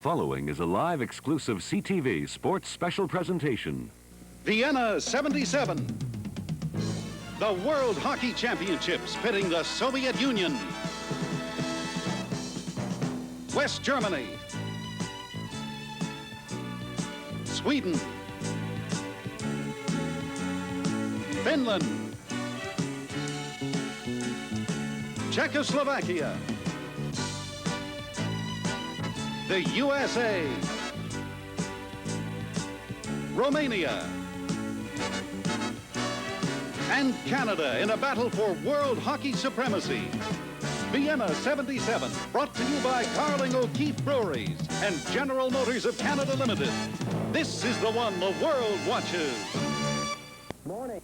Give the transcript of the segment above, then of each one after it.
Following is a live exclusive CTV sports special presentation. Vienna 77. The World Hockey Championships pitting the Soviet Union, West Germany, Sweden, Finland, Czechoslovakia, the USA, Romania, and Canada in a battle for world hockey supremacy. Vienna 77, brought to you by Carling O'Keefe Breweries and General Motors of Canada Limited. This is the one the world watches. Morning.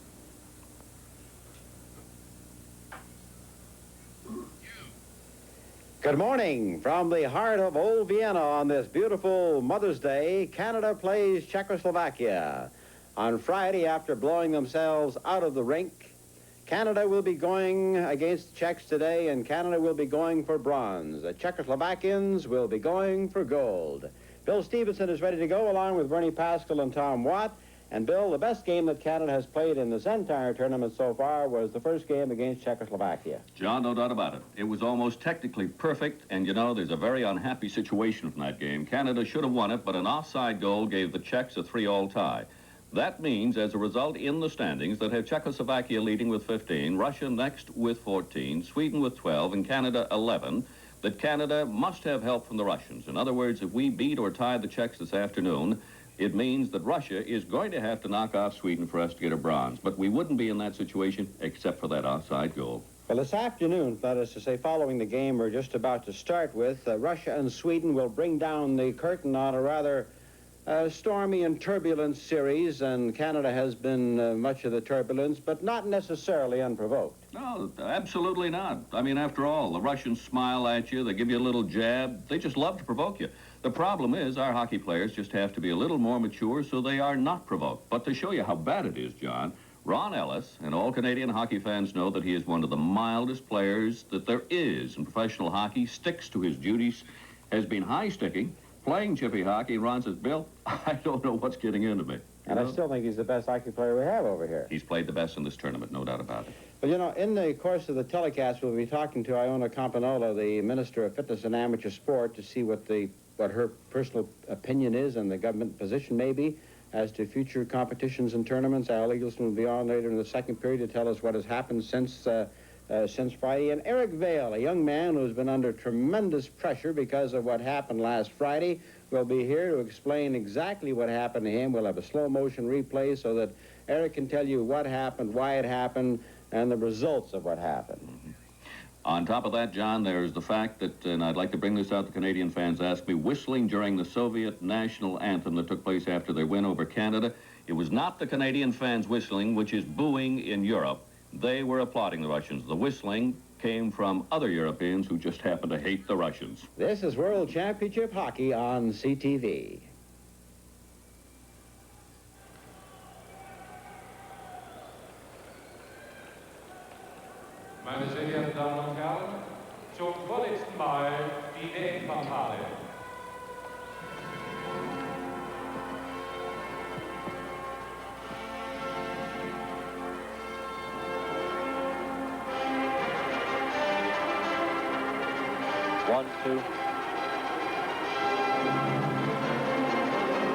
Good morning from the heart of old Vienna on this beautiful Mother's Day. Canada plays Czechoslovakia. On Friday, after blowing themselves out of the rink, Canada will be going against the Czechs today, and Canada will be going for bronze. The Czechoslovakians will be going for gold. Bill Stevenson is ready to go, along with Bernie Pascal and Tom Watt. And, Bill, the best game that Canada has played in this entire tournament so far was the first game against Czechoslovakia. John, no doubt about it. It was almost technically perfect, and, you know, there's a very unhappy situation from that game. Canada should have won it, but an offside goal gave the Czechs a 3-all tie. That means, as a result, in the standings, that have Czechoslovakia leading with 15, Russia next with 14, Sweden with 12, and Canada 11, that Canada must have help from the Russians. In other words, if we beat or tie the Czechs this afternoon, it means that Russia is going to have to knock off Sweden for us to get a bronze. But we wouldn't be in that situation except for that offside goal. Well, this afternoon, that is to say, following the game we're just about to start with, Russia and Sweden will bring down the curtain on a rather stormy and turbulent series, and Canada has been much of the turbulence, but not necessarily unprovoked. No, absolutely not. I mean, after all, the Russians smile at you, they give you a little jab, they just love to provoke you. The problem is our hockey players just have to be a little more mature so they are not provoked. But to show you how bad it is, John, Ron Ellis, and all Canadian hockey fans know that he is one of the mildest players that there is in professional hockey, sticks to his duties, has been high-sticking, playing chippy hockey. Ron says, Bill, I don't know what's getting into me. And I still think he's the best hockey player we have over here. He's played the best in this tournament, no doubt about it. But, you know, in the course of the telecast, we'll be talking to Iona Campanola, the Minister of Fitness and Amateur Sport, to see what her personal opinion is and the government position may be as to future competitions and tournaments. Al Eagleson will be on later in the second period to tell us what has happened since Friday. And Eric Vale, a young man who's been under tremendous pressure because of what happened last Friday, will be here to explain exactly what happened to him. We'll have a slow-motion replay so that Eric can tell you what happened, why it happened, and the results of what happened. Mm-hmm. On top of that, John, there's the fact that, and I'd like to bring this out to Canadian fans, ask me, whistling during the Soviet national anthem that took place after their win over Canada. It was not the Canadian fans whistling, which is booing in Europe. They were applauding the Russians. The whistling came from other Europeans who just happened to hate the Russians. This is World Championship Hockey on CTV. Meine sehr geehrten Damen und Herren, zum vorletzten Mal die WM-Fanfare. One, two.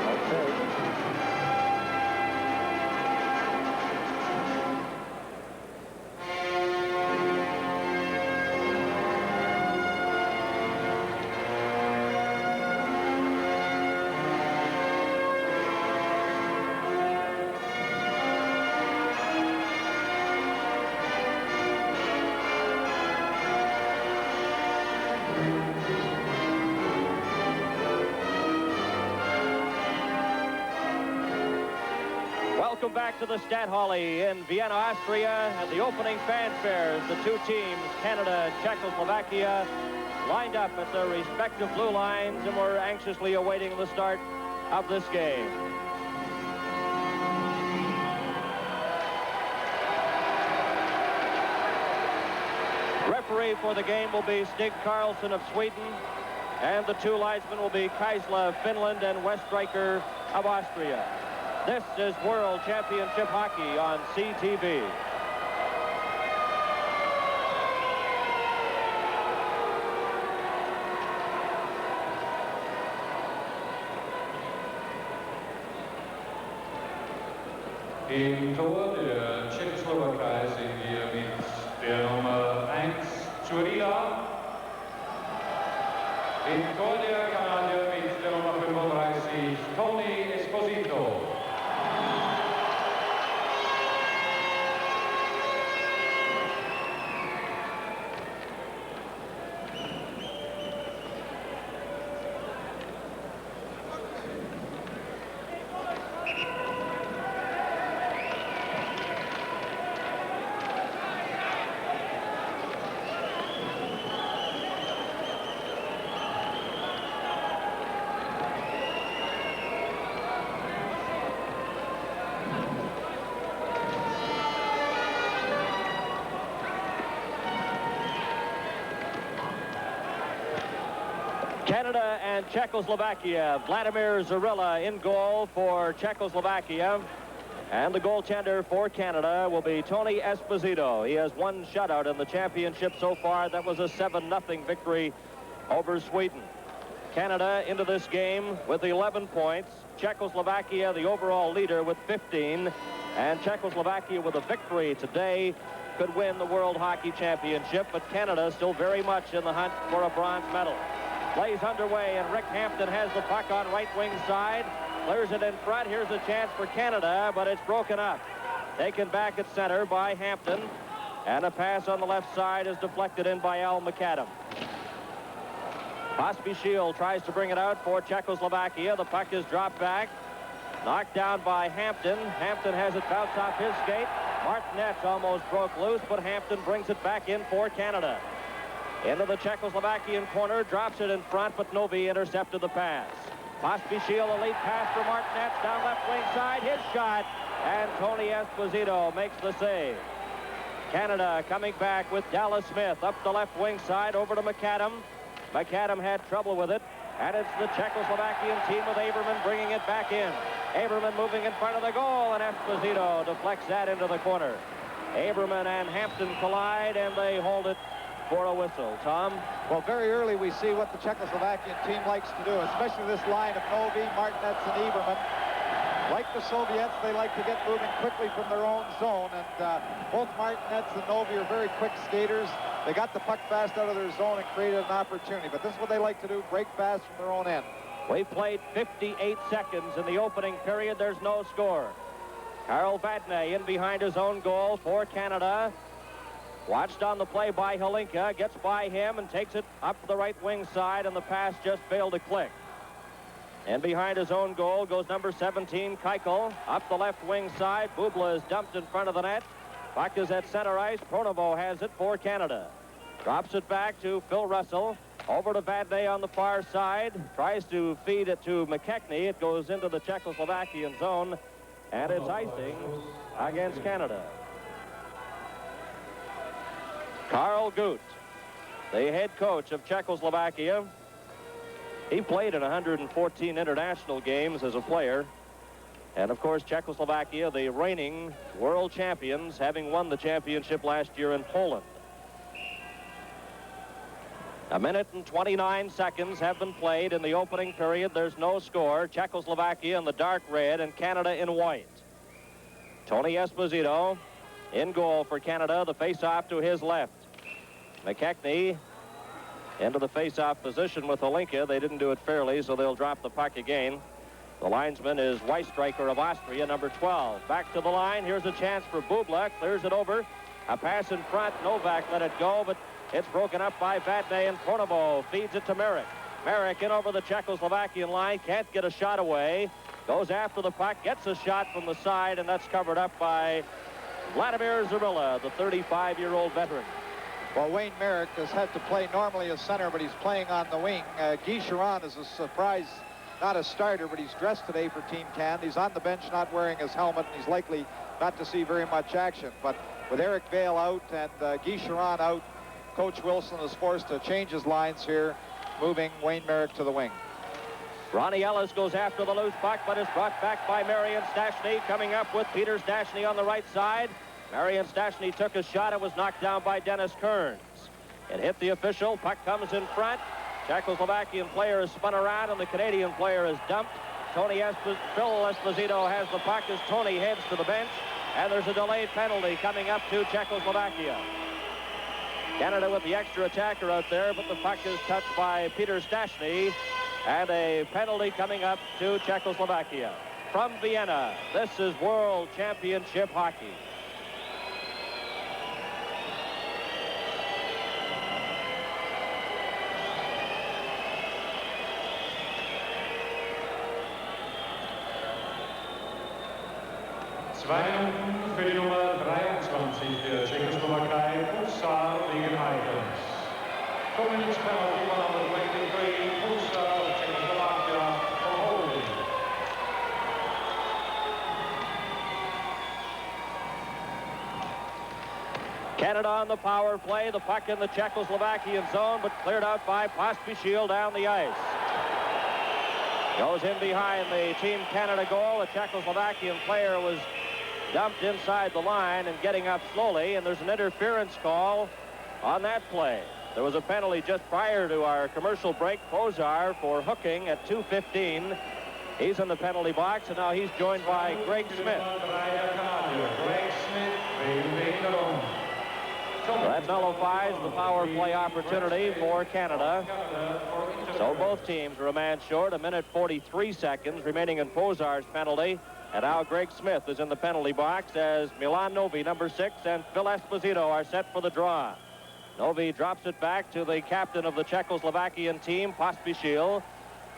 Okay. Welcome back to the Stadthalle in Vienna, Austria, and the opening fanfares. The two teams, Canada and Czechoslovakia, lined up at their respective blue lines, and we're anxiously awaiting the start of this game. Referee for the game will be Stig Carlson of Sweden. And the two linesmen will be Kaisla of Finland and Westreicher of Austria. This is World Championship Hockey on CTV. Im Tor der Tschechoslowakei sehen wir mit der Nummer 1 Churila. Im Tor der Kanadier mit der Nummer 35 Tony Esposito. Canada and Czechoslovakia. Vladimir Zarilla in goal for Czechoslovakia. And the goaltender for Canada will be Tony Esposito. He has one shutout in the championship so far. That was a 7-0 victory over Sweden. Canada into this game with 11 points. Czechoslovakia, the overall leader, with 15. And Czechoslovakia, with a victory today, could win the World Hockey Championship. But Canada still very much in the hunt for a bronze medal. Plays underway, and Rick Hampton has the puck on right wing side. Clears it in front. Here's a chance for Canada, but it's broken up. Taken back at center by Hampton. And a pass on the left side is deflected in by Al McAdam. Pospisil tries to bring it out for Czechoslovakia. The puck is dropped back. Knocked down by Hampton. Hampton has it bounce off his skate. Martinez almost broke loose, but Hampton brings it back in for Canada. Into the Czechoslovakian corner, drops it in front, but Novi intercepted the pass. Pospisil, a lead pass for Martinez, down left wing side, his shot, and Tony Esposito makes the save. Canada coming back with Dallas Smith up the left wing side over to McAdam. McAdam had trouble with it, and it's the Czechoslovakian team with Aberman bringing it back in. Aberman moving in front of the goal, and Esposito deflects that into the corner. Aberman and Hampton collide, and they hold it for a whistle. Tom? Well, very early we see what the Czechoslovakian team likes to do, especially this line of Novi, Martinez, and Eberman. Like the Soviets, they like to get moving quickly from their own zone, and both Martinez and Novi are very quick skaters. They got the puck fast out of their zone and created an opportunity, but this is what they like to do, break fast from their own end. We played 58 seconds in the opening period. There's no score. Karl Vadnais in behind his own goal for Canada. Watched on the play by Halinka, gets by him and takes it up the right wing side, and the pass just failed to click. And behind his own goal goes number 17, Keuchel. Up the left wing side, Bubla is dumped in front of the net. Puck is at center ice. Pronovo has it for Canada. Drops it back to Phil Russell. Over to Vadnais on the far side. Tries to feed it to McKechnie. It goes into the Czechoslovakian zone, and it's icing against Canada. Karl Gut, the head coach of Czechoslovakia. He played in 114 international games as a player. And, of course, Czechoslovakia, the reigning world champions, having won the championship last year in Poland. A minute and 29 seconds have been played in the opening period. There's no score. Czechoslovakia in the dark red and Canada in white. Tony Esposito in goal for Canada. The face-off to his left. McKechnie into the face-off position with Halinka. They didn't do it fairly, so they'll drop the puck again. The linesman is Westreicher of Austria, number 12. Back to the line. Here's a chance for Bubla. Clears it over. A pass in front. Novak let it go, but it's broken up by Vadnais, and Pronovo feeds it to Merrick. Merrick in over the Czechoslovakian line. Can't get a shot away. Goes after the puck. Gets a shot from the side, and that's covered up by Vladimir Zarilla, the 35-year-old veteran. Well, Wayne Merrick has had to play normally as center, but he's playing on the wing. Guy Charon is a surprise, not a starter, but he's dressed today for Team Canada. He's on the bench not wearing his helmet, and he's likely not to see very much action. But with Eric Vale out and Guy Charon out, Coach Wilson is forced to change his lines here. moving Wayne Merrick to the wing. Ronnie Ellis goes after the loose puck, but is brought back by Marion Stachny, coming up with Peter Stachny on the right side. Marion Stachny took a shot and was knocked down by Dennis Kearns. It hit the official. Puck comes in front. Czechoslovakian player is spun around, and the Canadian player is dumped. Phil Esposito has the puck as Tony heads to the bench, and there's a delayed penalty coming up to Czechoslovakia. Canada with the extra attacker out there, but the puck is touched by Peter Stachny, and a penalty coming up to Czechoslovakia. From Vienna, this is World Championship Hockey. Für die Nummer 23 der Tschechoslowakei, Pulsar gegen Items. Coming each penalty, number 23, Pulsar, Czechoslovakia, for holding. Canada on the power play. The puck in the Czechoslovakian zone, but cleared out by Pospisil down the ice. Goes in behind the Team Canada goal. A Czechoslovakian player was dumped inside the line and getting up slowly, and there's an interference call on that play. There was a penalty just prior to our commercial break. Pozar for hooking at 2:15. He's in the penalty box, and now he's joined by Greg Smith. So that nullifies the power play opportunity for Canada. So both teams are a man short. 1:43 seconds remaining in Pozar's penalty. And now Greg Smith is in the penalty box as Milan Novi, number 6, and Phil Esposito are set for the draw. Novi drops it back to the captain of the Czechoslovakian team, Pospisil.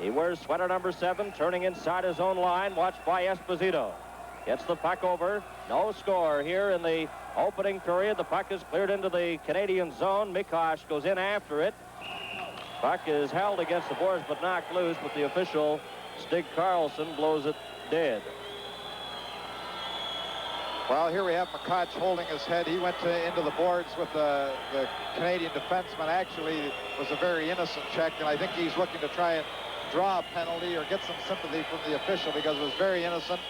He wears sweater number 7, turning inside his own line, watched by Esposito. Gets the puck over. No score here in the opening period. The puck is cleared into the Canadian zone. Mikosh goes in after it. Puck is held against the boards but knocked loose, but the official, Stig Karlsson, blows it dead. Well, here we have McCotch holding his head. He went into the boards with the Canadian defenseman. Actually, it was a very innocent check, and I think he's looking to try and draw a penalty or get some sympathy from the official because it was very innocent.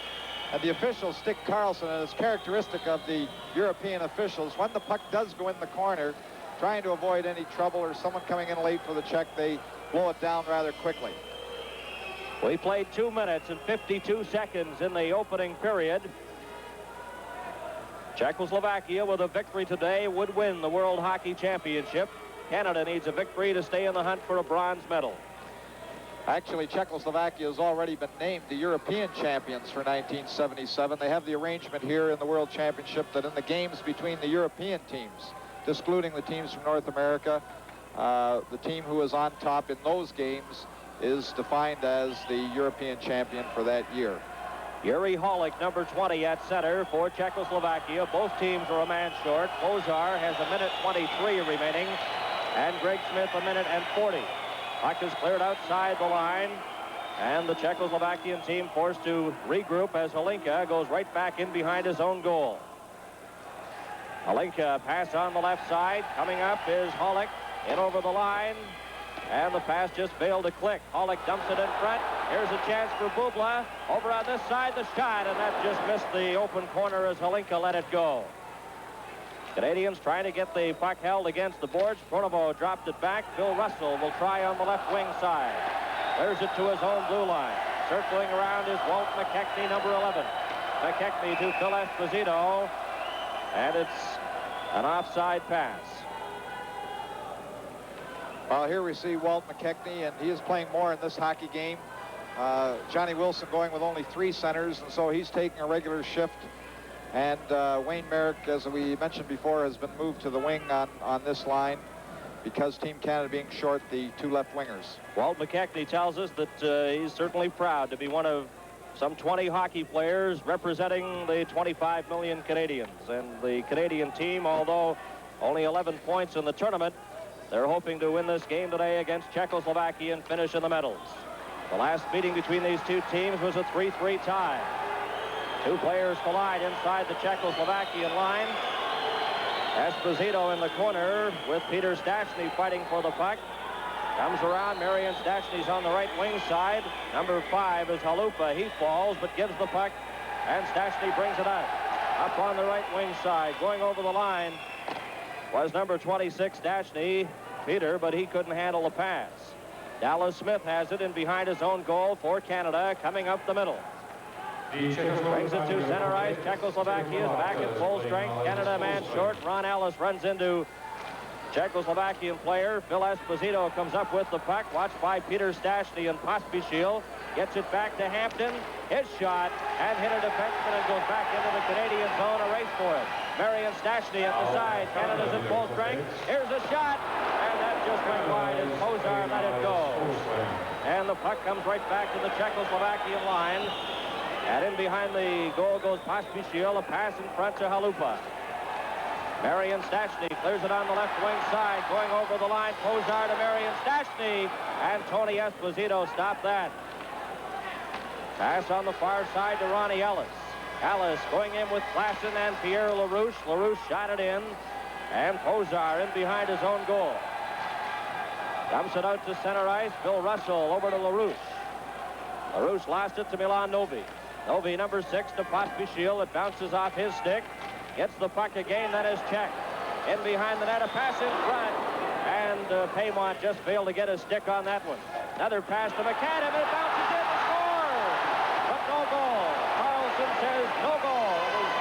And the official, Stig Karlsson, and it's characteristic of the European officials, when the puck does go in the corner, trying to avoid any trouble or someone coming in late for the check, they blow it down rather quickly. We played 2 minutes and 52 seconds in the opening period. Czechoslovakia, with a victory today, would win the World Hockey Championship. Canada needs a victory to stay in the hunt for a bronze medal. Actually, Czechoslovakia has already been named the European champions for 1977. They have the arrangement here in the World Championship that in the games between the European teams, excluding the teams from North America, the team who is on top in those games is defined as the European champion for that year. Yuri Holick, number 20, at center for Czechoslovakia. Both teams are a man short. Pozar has 1:23 remaining, and Greg Smith 1:40. Puck is cleared outside the line, and the Czechoslovakian team forced to regroup as Holinka goes right back in behind his own goal. Holinka pass on the left side. Coming up is Holick in over the line, and the pass just failed to click. Holick dumps it in front. Here's a chance for Bubla. Over on this side, the shot, and that just missed the open corner as Holinka let it go. Canadians trying to get the puck held against the boards. Pronovo dropped it back. Bill Russell will try on the left wing side. Clears it to his own blue line. Circling around is Walt McKechnie, number 11. McKechnie to Phil Esposito, and it's an offside pass. Well, here we see Walt McKechnie, and he is playing more in this hockey game. Johnny Wilson going with only 3 centers, and so he's taking a regular shift. And Wayne Merrick, as we mentioned before, has been moved to the wing on this line because Team Canada being short the 2 left wingers. Walt McKechnie tells us that he's certainly proud to be one of some 20 hockey players representing the 25 million Canadians. And the Canadian team, although only 11 points in the tournament, they're hoping to win this game today against Czechoslovakia and finish in the medals. The last meeting between these 2 teams was a 3-3 tie. 2 players collide inside the Czechoslovakian line. Esposito in the corner with Peter Stachny fighting for the puck. Comes around. Marion Stachny's on the right wing side. Number 5 is Halupa. He falls, but gives the puck, and Stachny brings it out. Up on the right wing side, going over the line, was number 26, Stachny, Peter, but he couldn't handle the pass. Dallas Smith has it in behind his own goal for Canada, coming up the middle. Brings it to center ice. Czechoslovakia is back at full strength. Canada man short. Ron Ellis runs into Czechoslovakian player. Phil Esposito comes up with the puck, watched by Peter Stachny and Pospisil. Gets it back to Hampton. His shot, and hit a defenseman and goes back into the Canadian zone. A race for it. Marion Stachny at the side. Canada's in full strength. Here's a shot, and that just went wide as Kozar let it go. And the puck comes right back to the Czechoslovakian line. And in behind the goal goes Pospisil. A pass in front to Halupa. Marion Stachny clears it on the left wing side. Going over the line. Kozar to Marion Stachny. And Tony Esposito stopped that. Pass on the far side to Ronnie Ellis. Ellis going in with Klassen and Pierre LaRouche. LaRouche shot it in. And Kozar in behind his own goal. Dumps it out to center ice. Bill Russell over to LaRouche. LaRouche lost it to Milan Novi. Novi, number 6, to Pospisil. It bounces off his stick. Gets the puck again. That is checked. In behind the net. A pass in front. And Paymont just failed to get his stick on that one. Another pass to McAdam. It bounces in to score. But no goal. Carlson says no goal. It was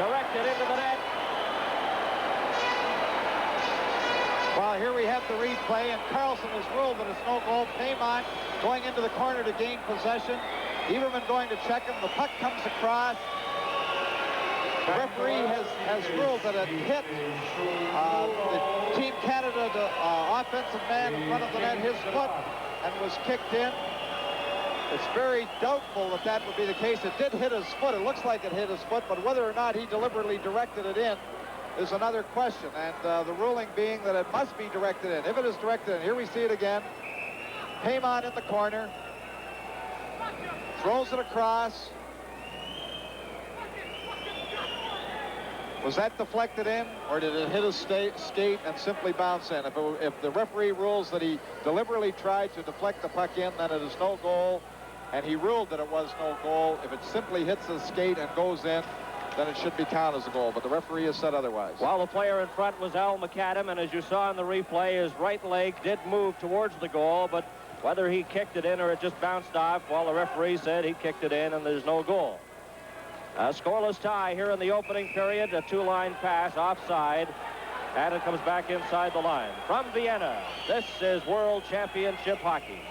directed into the net. Well, here we have the replay, and Carlson has ruled that it's no goal. Paymont going into the corner to gain possession. Everman going to check him. The puck comes across. The referee has ruled that it hit the Team Canada, the offensive man in front of the net, his foot, and was kicked in. It's very doubtful that that would be the case. It did hit his foot. It looks like it hit his foot, but whether or not he deliberately directed it in is another question. And the ruling being that it must be directed in. If it is directed in, here we see it again. Paymont in the corner. Throws it across. Was that deflected in, or did it hit his skate and simply bounce in? If the referee rules that he deliberately tried to deflect the puck in, then it is no goal, and he ruled that it was no goal. If it simply hits his skate and goes in, then it should be counted as a goal, but the referee has said otherwise. While the player in front was Al McAdam, and as you saw in the replay, his right leg did move towards the goal, but whether he kicked it in or it just bounced off, well, the referee said he kicked it in and there's no goal. A scoreless tie here in the opening period. A two-line pass offside, and it comes back inside the line. From Vienna, this is World Championship Hockey.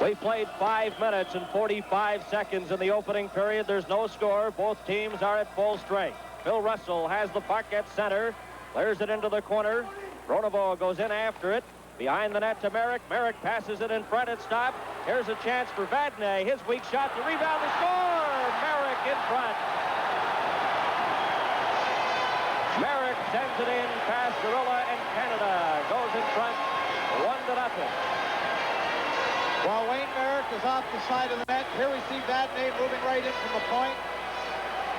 We played 5 minutes and 45 seconds in the opening period. There's no score. Both teams are at full strength. Phil Russell has the puck at center. Clears it into the corner. Ronevo goes in after it. Behind the net to Merrick. Merrick passes it in front. It stopped. Here's a chance for Vadnais. His weak shot to rebound the score. Merrick in front. Merrick sends it in past Gorilla, and Canada goes in front 1-0. While Wayne Merrick is off the side of the net, here we see Vadnais moving right in from the point.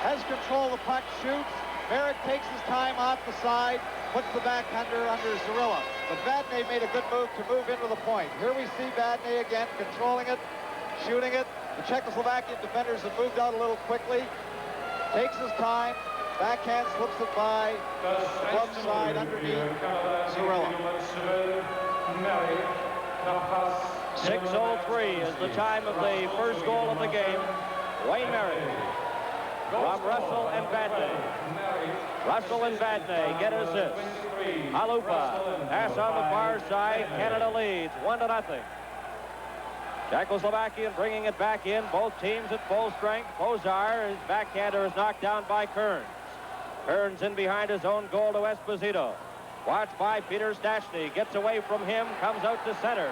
Has control of the puck, shoots. Merrick takes his time off the side, puts the backhander under Zarilla. But Vadnais made a good move to move into the point. Here we see Vadnais again, controlling it, shooting it. The Czechoslovakian defenders have moved out a little quickly. Takes his time, backhand slips it by, glove side underneath Zarilla. 6:03 is the time of the first goal of the game. Wayne Merrick from Russell and Vadnais. Russell and Vadnais get assists. Halupa pass on the far side. Canada leads 1-0. Czechoslovakia bringing it back in. Both teams at full strength. Kozar, his backhander, is knocked down by Kearns. Kearns in behind his own goal to Esposito. Watched by Peter Stastny. Gets away from him, comes out to center.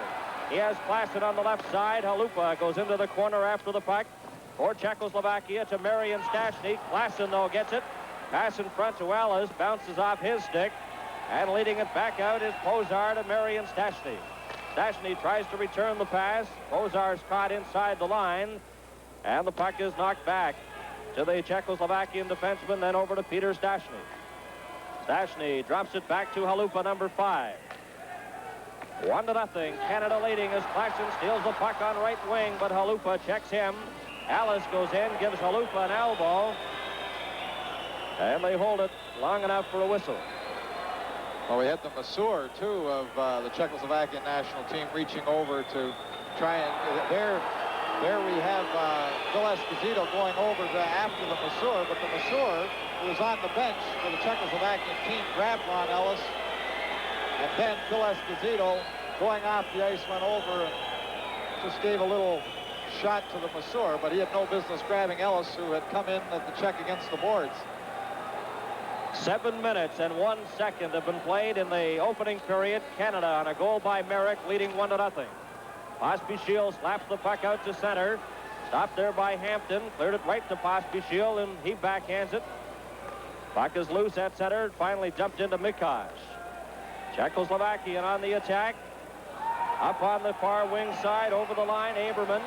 He has Klassen on the left side. Halupa goes into the corner after the puck. For Czechoslovakia to Marian Stastny. Klassen, though, gets it. Pass in front to Ellis. Bounces off his stick. And leading it back out is Pozar to Marian Stastny. Stastny tries to return the pass. Pozar's caught inside the line. And the puck is knocked back to the Czechoslovakian defenseman, then over to Peter Stastny. Stastny drops it back to Halupa, number 5. 1-0. Canada leading as Klassen steals the puck on right wing, but Halupa checks him. Alice goes in, gives Halupa an elbow. And they hold it long enough for a whistle. Well, we had the masseur, too, of the Czechoslovakian national team reaching over to try and... There we have Phil Esposito going over after the masseur, but the masseur, who was on the bench for the Czechoslovakian team, grabbed Ron Ellis, and then Phil Esposito, going off the ice, went over and just gave a little shot to the masseur, but he had no business grabbing Ellis, who had come in at the check against the boards. 7 minutes and 1 second have been played in the opening period. Canada on a goal by Merrick, leading 1-0. Pospisil slaps the puck out to center. Stopped there by Hampton. Cleared it right to Pospisil, and he backhands it. Puck is loose at center. Finally jumped into Mikosh. Czechoslovakian on the attack. Up on the far wing side, over the line, Aberman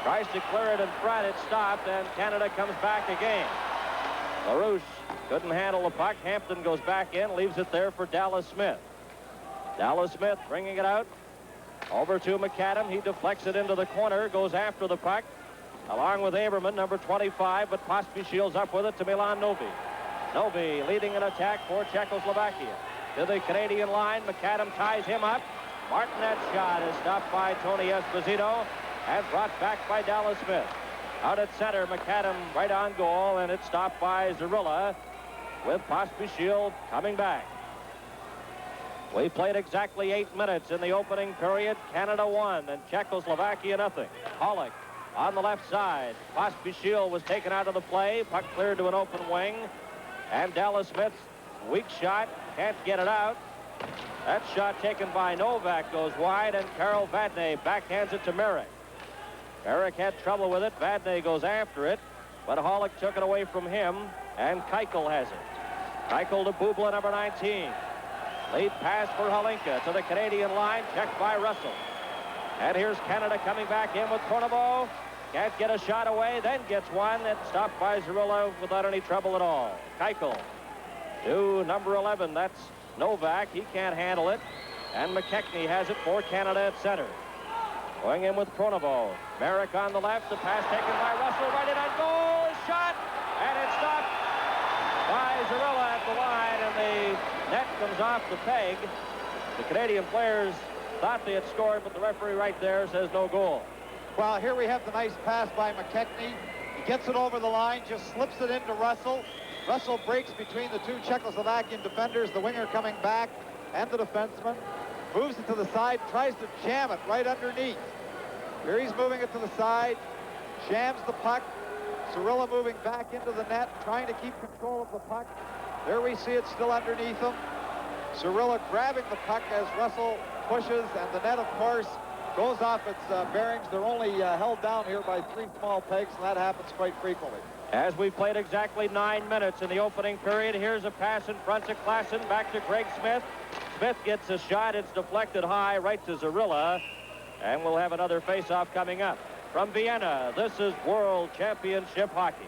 tries to clear it in front. It stopped, and Canada comes back again. LaRouche couldn't handle the puck. Hampton goes back in, leaves it there for Dallas Smith. Dallas Smith bringing it out. Over to McAdam. He deflects it into the corner, goes after the puck, along with Aberman, number 25, but Pospisil's up with it to Milan Novi. Novi leading an attack for Czechoslovakia. To the Canadian line, McAdam ties him up. Martinet's shot is stopped by Tony Esposito and brought back by Dallas Smith. Out at center, McAdam right on goal, and it's stopped by Zarilla, with Pospisil coming back. We played exactly 8 minutes in the opening period. Canada 1 and Czechoslovakia 0. Pollock on the left side. Pospisil was taken out of the play. Puck cleared to an open wing. And Dallas Smith's weak shot. Can't get it out. That shot taken by Novak goes wide, and Karel Vadnais backhands it to Merrick. Merrick had trouble with it. Vadnais goes after it, but Pollock took it away from him, and Keuchel has it. Keuchel to Bubla, number 19. Lead pass for Halinka to the Canadian line, checked by Russell. And here's Canada coming back in with Pronovo. Can't get a shot away, then gets one. That's stopped by Zarilla without any trouble at all. Keuchel to number 11. That's Novak. He can't handle it. And McKechnie has it for Canada at center. Going in with Pronovo. Merrick on the left. The pass taken by Russell. Right in on goal. Shot. And it's stopped by Zarilla at the line, and the net comes off the peg. The Canadian players thought they had scored, but the referee right there says no goal. Well, here we have the nice pass by McKechnie. He gets it over the line, just slips it into Russell. Russell breaks between the two Czechoslovakian defenders, the winger coming back and the defenseman. Moves it to the side, tries to jam it right underneath. Here he's moving it to the side, jams the puck. Zarilla moving back into the net, trying to keep control of the puck. There we see it still underneath him. Zarilla grabbing the puck as Russell pushes, and the net, of course, goes off its bearings. They're only held down here by 3 small pegs, and that happens quite frequently. As we played exactly 9 minutes in the opening period, here's a pass in front to Klassen, back to Greg Smith. Smith gets a shot. It's deflected high right to Zarilla, and we'll have another face-off coming up. From Vienna, this is World Championship Hockey.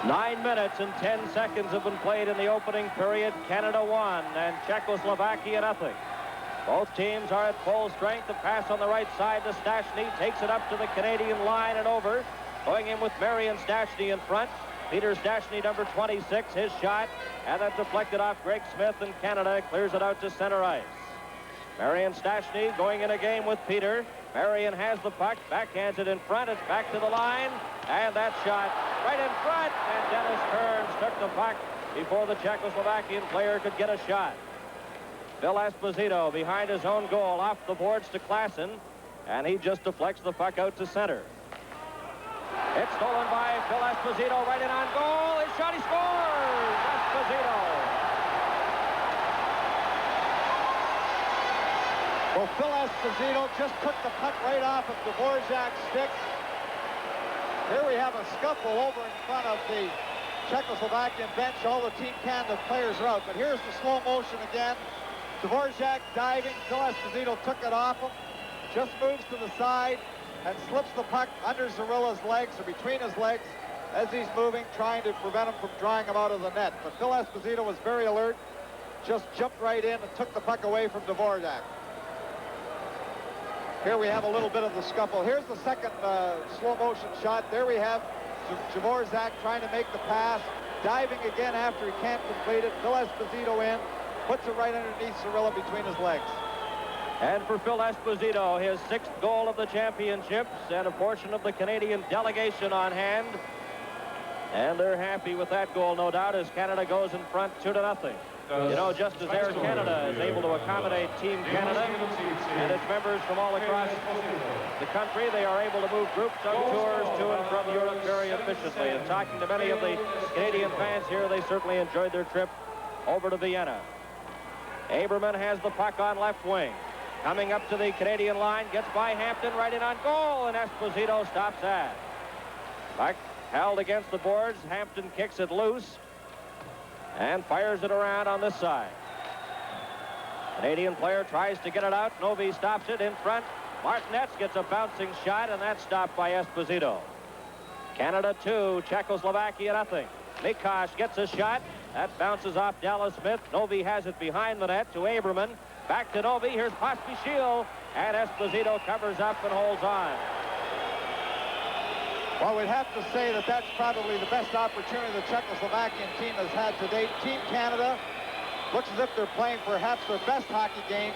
Nine minutes and 10 seconds have been played in the opening period. Canada 1 and Czechoslovakia 0. Both teams are at full strength. The pass on the right side to Stastny. Takes it up to the Canadian line and over. Going in with Marian Stastny in front. Peter Stastny, number 26, his shot, and then deflected off Greg Smith, and Canada clears it out to center ice. Marion Stastny going in a game with Peter. Marion has the puck, backhands it in front, it's back to the line, and that shot right in front, and Dennis Kearns took the puck before the Czechoslovakian player could get a shot. Phil Esposito behind his own goal, off the boards to Klassen, and he just deflects the puck out to center. It's stolen by Phil Esposito, right in on goal. His shot, he scores! Esposito. Well, Phil Esposito just took the puck right off of Dvorak's stick. Here we have a scuffle over in front of the Czechoslovakian bench. All the Team Canada players are out, but here's the slow motion again. Dvorak diving. Phil Esposito took it off him, just moves to the side and slips the puck under Zarilla's legs, or between his legs, as he's moving, trying to prevent him from drawing him out of the net. But Phil Esposito was very alert, just jumped right in and took the puck away from Dvorak. Here we have a little bit of the scuffle. Here's the second slow motion shot. There we have Dvorak trying to make the pass, diving again after he can't complete it. Phil Esposito in, puts it right underneath Zarilla between his legs. And for Phil Esposito, his 6th goal of the championships, and a portion of the Canadian delegation on hand. And they're happy with that goal, no doubt, as Canada goes in front 2-0. You know, just as Air Canada is able to accommodate Team Canada and its members from all across the country, they are able to move groups on tours to and from Europe very efficiently. And talking to many of the Canadian fans here, they certainly enjoyed their trip over to Vienna. Aberman has the puck on left wing. Coming up to the Canadian line, gets by Hampton, right in on goal, and Esposito stops that. Puck held against the boards. Hampton kicks it loose and fires it around on this side. Canadian player tries to get it out. Novi stops it in front. Martinez gets a bouncing shot, and that's stopped by Esposito. Canada 2, Czechoslovakia 0. Mikosh gets a shot. That bounces off Dallas Smith. Novi has it behind the net to Aberman. Back to Novi. Here's Pospisil, and Esposito covers up and holds on. Well, we'd have to say that that's probably the best opportunity the Czechoslovakian team has had to date. Team Canada looks as if they're playing perhaps their best hockey game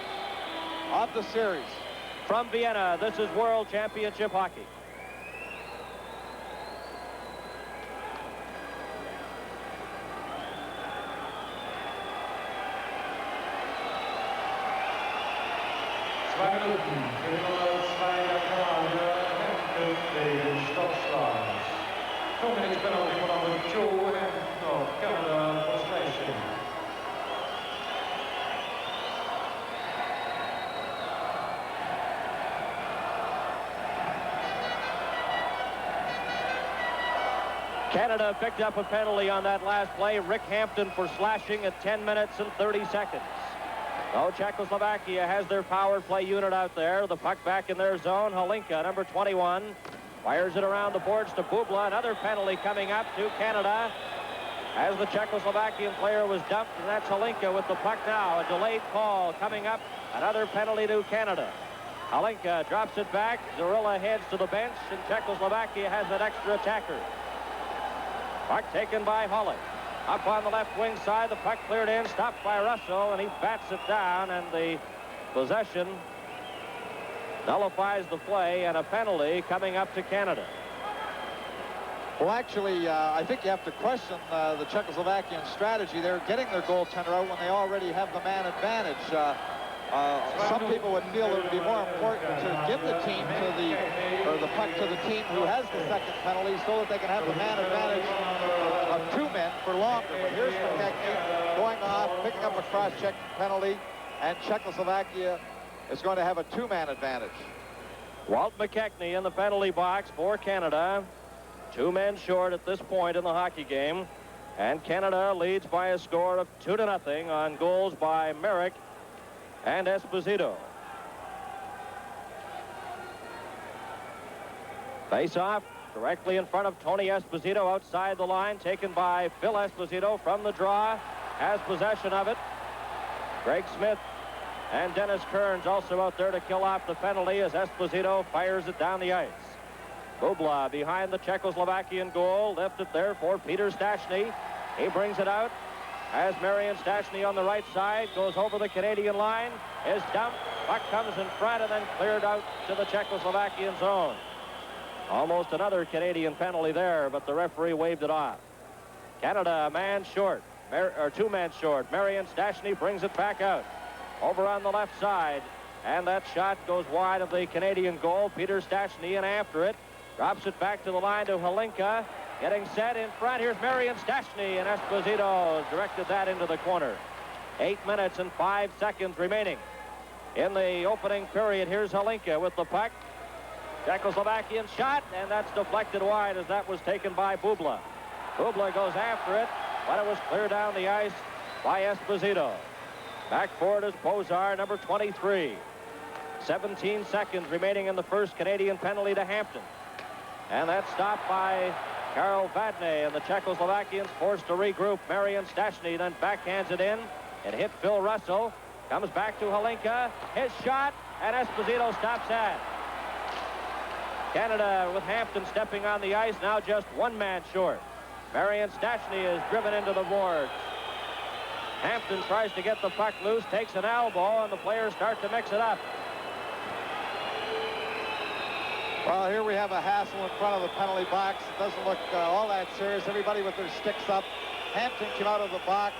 of the series. From Vienna, this is World Championship Hockey. Canada picked up a penalty on that last play. Rick Hampton for slashing at 10 minutes and 30 seconds. So Czechoslovakia has their power play unit out there. The puck back in their zone. Halinka, number 21, fires it around the boards to Bubla. Another penalty coming up to Canada as the Czechoslovakian player was dumped, and that's Halinka with the puck now. A delayed call coming up. Another penalty to Canada. Halinka drops it back. Zarilla heads to the bench, and Czechoslovakia has an extra attacker. Puck taken by Holland. Up on the left wing side, the puck cleared in, stopped by Russell, and he bats it down, and the possession nullifies the play, and a penalty coming up to Canada. Well, actually, I think you have to question the Czechoslovakian strategy. They're getting their goaltender out when they already have the man advantage. Some people would feel it would be more important to give the team to the puck to the team who has the second penalty so that they can have the man advantage of 2 men for longer. But here's McKechnie going off, picking up a cross-check penalty, and Czechoslovakia is going to have a 2-man advantage. Walt McKechnie in the penalty box for Canada. 2 men short at this point in the hockey game. And Canada leads by a score of 2-0 on goals by Merrick and Esposito. Face-off directly in front of Tony Esposito outside the line, taken by Phil Esposito from the draw, has possession of it. Greg Smith and Dennis Kearns also out there to kill off the penalty as Esposito fires it down the ice. Bubla behind the Czechoslovakian goal, lifted there for Peter Stachny. He brings it out as Marion Stachny on the right side goes over the Canadian line, is dumped, puck comes in front and then cleared out to the Czechoslovakian zone. Almost another Canadian penalty there, but the referee waved it off. Canada a man short, or 2 men short. Marion Stachny brings it back out over on the left side, and that shot goes wide of the Canadian goal. Peter Stachny in after it, drops it back to the line to Hlinka. Getting set in front, here's Marion Stachny, and Esposito directed that into the corner. 8 minutes and 5 seconds remaining in the opening period. Here's Hlinka with the puck. Czechoslovakian shot, and that's deflected wide as that was taken by Bubla. Bubla goes after it, but it was cleared down the ice by Esposito. Back for it is Bozar, number 23. 17 seconds remaining in the first Canadian penalty to Hampton. And that's stopped by Karel Vadnais, and the Czechoslovakians forced to regroup. Marion Stachny then backhands it in. It hit Phil Russell. Comes back to Hlinka. His shot, and Esposito stops that. Canada with Hampton stepping on the ice, now just 1 man short. Marion Stachny is driven into the boards. Hampton tries to get the puck loose, takes an elbow, and the players start to mix it up. Well, here we have a hassle in front of the penalty box. It doesn't look all that serious. Everybody with their sticks up. Hampton came out of the box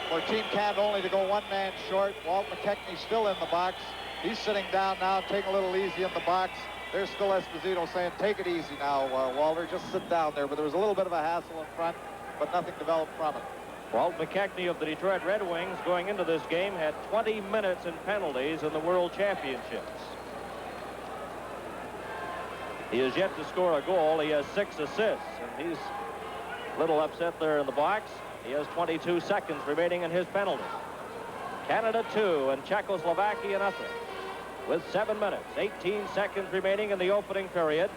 for Team Canada only to go 1 man short. Walt McKechnie still in the box. He's sitting down now, taking a little easy in the box. There's still Esposito saying, take it easy now, Walter. Just sit down there. But there was a little bit of a hassle in front, but nothing developed from it. Walt McKechnie of the Detroit Red Wings going into this game had 20 minutes in penalties in the World Championships. He has yet to score a goal. He has 6 assists, and he's a little upset there in the box. He has 22 seconds remaining in his penalty. Canada 2 and Czechoslovakia nothing. With 7 minutes, 18 seconds remaining in the opening period.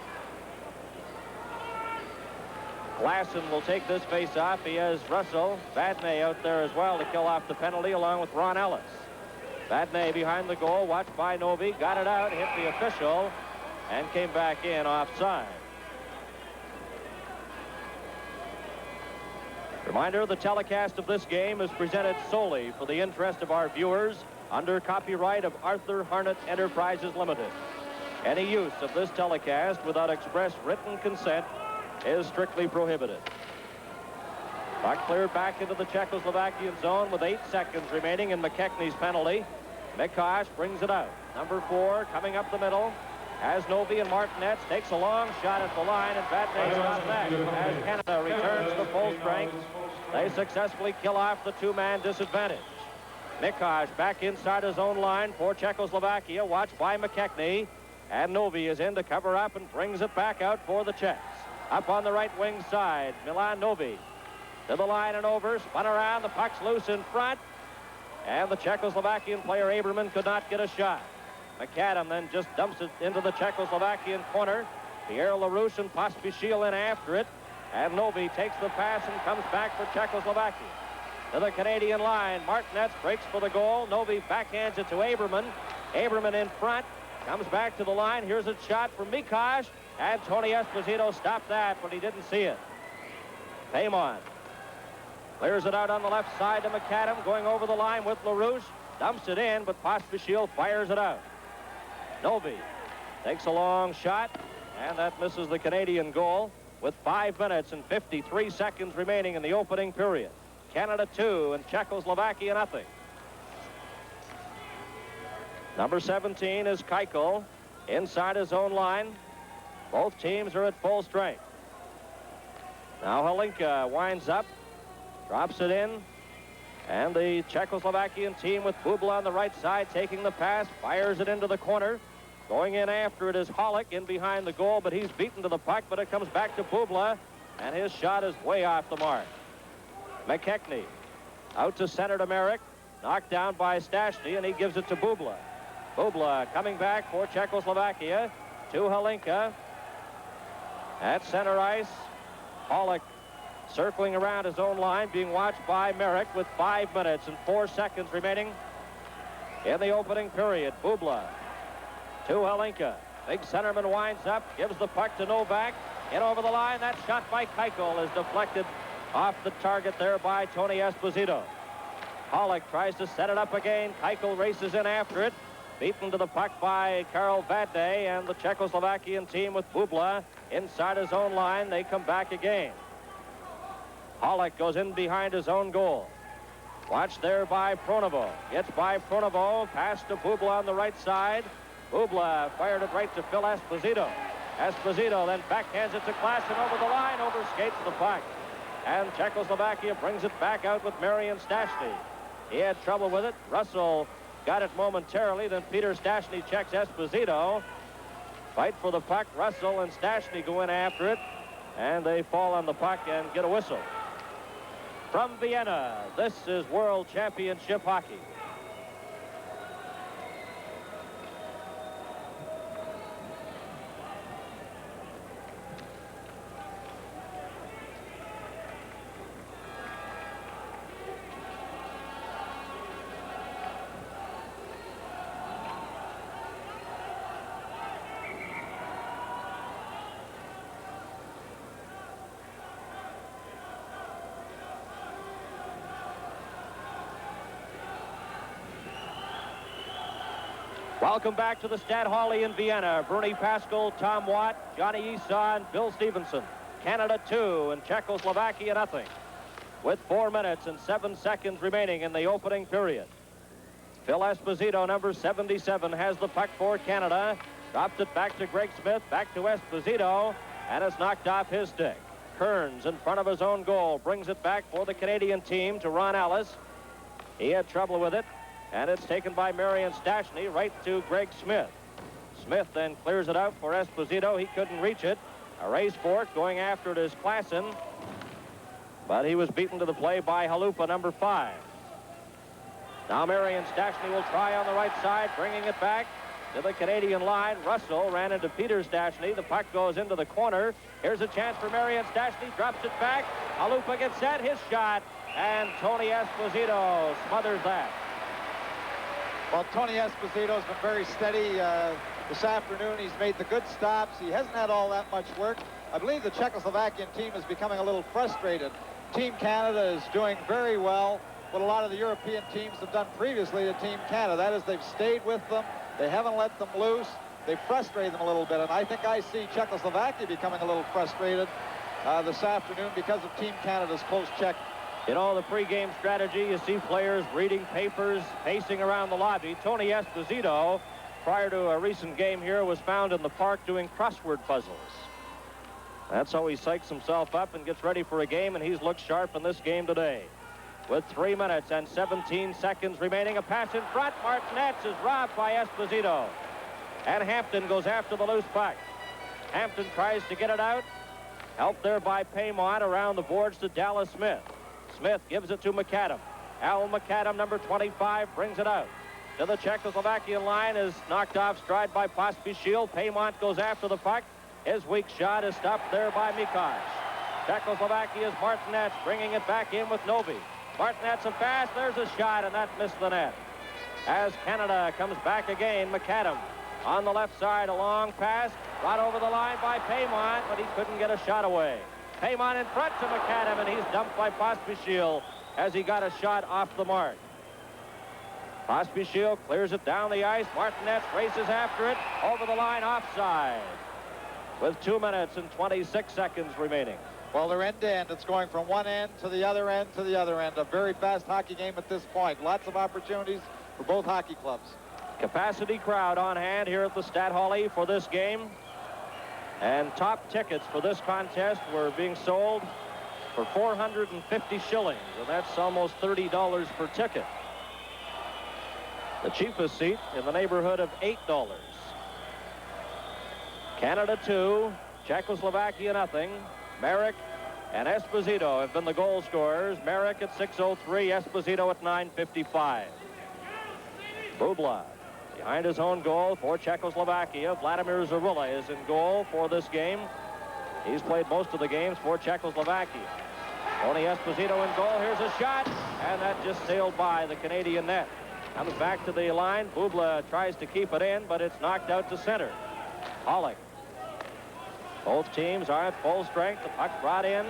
Lassen will take this face-off. He has Russell, Vadnais out there as well to kill off the penalty along with Ron Ellis. Vadnais behind the goal, watched by Novi, got it out, hit the official, and came back in offside. Reminder, the telecast of this game is presented solely for the interest of our viewers under copyright of Arthur Harnett Enterprises Limited. Any use of this telecast without express written consent is strictly prohibited. Puck cleared back into the Czechoslovakian zone with 8 seconds remaining in McKechnie's penalty. Mikosh brings it out. Number 4 coming up the middle. As Novi and Martinez takes a long shot at the line, and Vadnais stops that. As Canada returns to full strength, they successfully kill off the 2-man disadvantage. Mikosh back inside his own line for Czechoslovakia, watched by McKechnie. And Novi is in to cover up and brings it back out for the Czechs. Up on the right wing side, Milan Novi to the line and over, spun around, the puck's loose in front. And the Czechoslovakian player Aberman could not get a shot. McAdam then just dumps it into the Czechoslovakian corner. Pierre LaRouche and Pospisil in after it. And Novi takes the pass and comes back for Czechoslovakia. To the Canadian line, Martinez breaks for the goal. Novi backhands it to Aberman. Aberman in front, comes back to the line. Here's a shot from Mikosh. And Tony Esposito stopped that, but he didn't see it. Paymon clears it out on the left side to McAdam, going over the line with LaRouche. Dumps it in, but Pospisil fires it out. Novi takes a long shot, and that misses the Canadian goal with 5 minutes and 53 seconds remaining in the opening period. Canada 2 and Czechoslovakia nothing. Number 17 is Keuchel inside his own line. Both teams are at full strength. Now Hlinka winds up, drops it in, and the Czechoslovakian team with Bubla on the right side taking the pass, fires it into the corner. Going in after it is Hollick in behind the goal, but he's beaten to the puck, but it comes back to Bubla, and his shot is way off the mark. McKechnie out to center to Merrick, knocked down by Stachny, and he gives it to Bubla. Bubla coming back for Czechoslovakia to Hlinka. At center ice, Hollick circling around his own line, being watched by Merrick with 5 minutes and 4 seconds remaining in the opening period. Bubla to Hlinka. Big centerman winds up, gives the puck to Novak. In over the line. That shot by Keuchel is deflected off the target there by Tony Esposito. Pollock tries to set it up again. Keuchel races in after it. Beaten to the puck by Karel Vadne and the Czechoslovakian team with Bubla inside his own line. They come back again. Pollock goes in behind his own goal. Watched there by Pronovo. Gets by Pronovo. Pass to Bubla on the right side. Bubla fired it right to Phil Esposito. Esposito then backhands it to Klassen over the line. Overskates the puck. And Czechoslovakia brings it back out with Marian Stastny. He had trouble with it. Russell got it momentarily. Then Peter Stastny checks Esposito. Fight for the puck. Russell and Stastny go in after it. And they fall on the puck and get a whistle. From Vienna, this is World Championship Hockey. Welcome back to the Stade Halley in Vienna. Bernie Pascal, Tom Watt, Johnny Esau, and Bill Stevenson. Canada 2 and Czechoslovakia nothing. With 4 minutes and 7 seconds remaining in the opening period. Phil Esposito, number 77, has the puck for Canada. Drops it back to Greg Smith, back to Esposito, and it's knocked off his stick. Kearns in front of his own goal, brings it back for the Canadian team to Ron Ellis. He had trouble with it. And it's taken by Marian Stastny right to Greg Smith. Smith then clears it out for Esposito. He couldn't reach it. A race for it. Going after it is Klassen. But he was beaten to the play by Halupa, number 5. Now Marian Stastny will try on the right side, bringing it back to the Canadian line. Russell ran into Peter Stastny. The puck goes into the corner. Here's a chance for Marian Stastny. Drops it back. Halupa gets set. His shot. And Tony Esposito smothers that. Well, Tony Esposito's been very steady this afternoon. He's made the good stops. He hasn't had all that much work. I believe the Czechoslovakian team is becoming a little frustrated. Team Canada is doing very well what a lot of the European teams have done previously to Team Canada. That is, they've stayed with them. They haven't let them loose. They frustrate them a little bit. And I think I see Czechoslovakia becoming a little frustrated this afternoon because of Team Canada's close check. In all the pregame strategy, you see players reading papers, pacing around the lobby. Tony Esposito, prior to a recent game here, was found in the park doing crossword puzzles. That's how he psychs himself up and gets ready for a game, and he's looked sharp in this game today. With 3 minutes and 17 seconds remaining, a pass in front. Martinez is robbed by Esposito. And Hampton goes after the loose puck. Hampton tries to get it out. Helped there by Paymont around the boards to Dallas Smith. Smith gives it to McAdam. Al McAdam, number 25, brings it out. To the Czechoslovakian line is knocked off stride by Pospisil. Paymont goes after the puck. His weak shot is stopped there by Mikosh. Czechoslovakia's Martinez bringing it back in with Novi. Martinez a pass. There's a shot, and that missed the net. As Canada comes back again, McAdam on the left side, a long pass. Brought over the line by Paymont, but he couldn't get a shot away. Paymont in front to McAdam, and he's dumped by Pospisil as he got a shot off the mark. Pospisil clears it down the ice. Martinez races after it. Over the line, offside. With 2 minutes and 26 seconds remaining. Well, they're end to end. It's going from one end to the other end to the other end. A very fast hockey game at this point. Lots of opportunities for both hockey clubs. Capacity crowd on hand here at the Stade Halley for this game. And top tickets for this contest were being sold for 450 shillings, and that's almost $30 per ticket. The cheapest seat in the neighborhood of $8. Canada 2, Czechoslovakia nothing. Merrick and Esposito have been the goal scorers. Merrick at 6:03, Esposito at 9:55. Bubla behind his own goal for Czechoslovakia. Vladimir Zarula is in goal for this game. He's played most of the games for Czechoslovakia. Tony Esposito in goal. Here's a shot, and that just sailed by the Canadian net. Comes back to the line. Bubla tries to keep it in, but it's knocked out to center. Pollock. Both teams are at full strength. The puck brought in.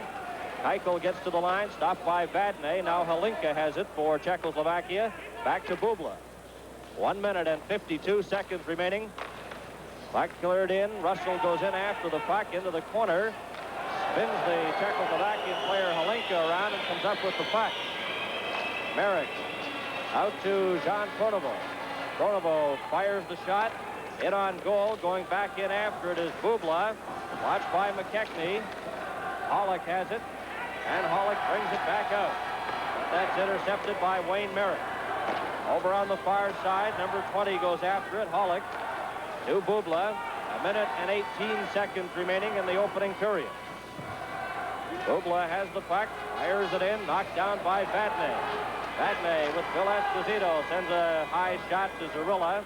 Keuchel gets to the line, stopped by Vadnais. Now Halinka has it for Czechoslovakia. Back to Bubla. 1 minute and 52 seconds remaining. Puck cleared in. Russell goes in after the puck into the corner. Spins the Czechoslovakian player Halinka around and comes up with the puck. Merrick out to Jean Pronovo. Pronovo fires the shot. In on goal. Going back in after it is Bubla. Watched by McKechnie. Pollock has it. And Pollock brings it back out. That's intercepted by Wayne Merrick. Over on the far side, number 20 goes after it. Pollock to Bubla. 1 minute and 18 seconds remaining in the opening period. Bubla has the puck. Fires it in. Knocked down by Vadnais. Vadnais with Phil Esposito sends a high shot to Zarilla.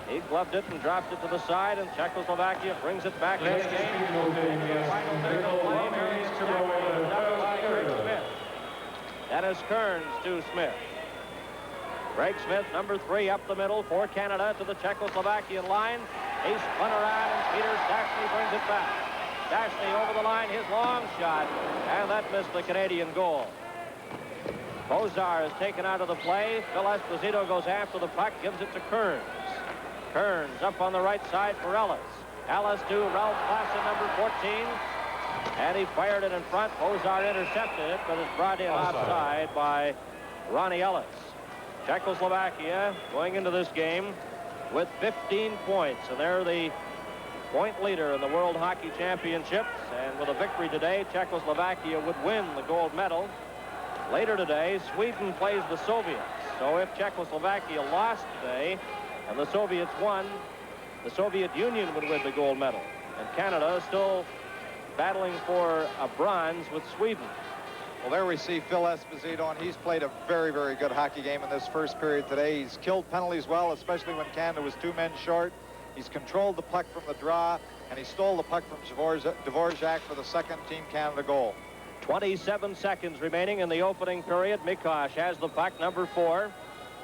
He gloved it and dropped it to the side, and Czechoslovakia brings it back in the game. Final third of play. Mary Jackson up by Greg Smith. Dennis Kearns to Smith. Greg Smith, number 3, up the middle for Canada to the Czechoslovakian line. He spun around, and Peter Stastny brings it back. Stastny over the line, his long shot, and that missed the Canadian goal. Bozar is taken out of the play. Phil Esposito goes after the puck, gives it to Kearns. Kearns up on the right side for Ellis. Ellis to Ralph Klassen, number 14. And he fired it in front. Bozar intercepted it, but it's brought in offside by Ronnie Ellis. Czechoslovakia going into this game with 15 points, and they're the point leader in the World Hockey Championships. And with a victory today, Czechoslovakia would win the gold medal. Later today, Sweden plays the Soviets. So if Czechoslovakia lost today and the Soviets won, the Soviet Union would win the gold medal. And Canada is still battling for a bronze with Sweden. Well, there we see Phil Esposito, and he's played a very, very good hockey game in this first period today. He's killed penalties well, especially when Canada was 2 men short. He's controlled the puck from the draw, and he stole the puck from Dvorak for the second Team Canada goal. 27 seconds remaining in the opening period. Mikosh has the puck, number 4.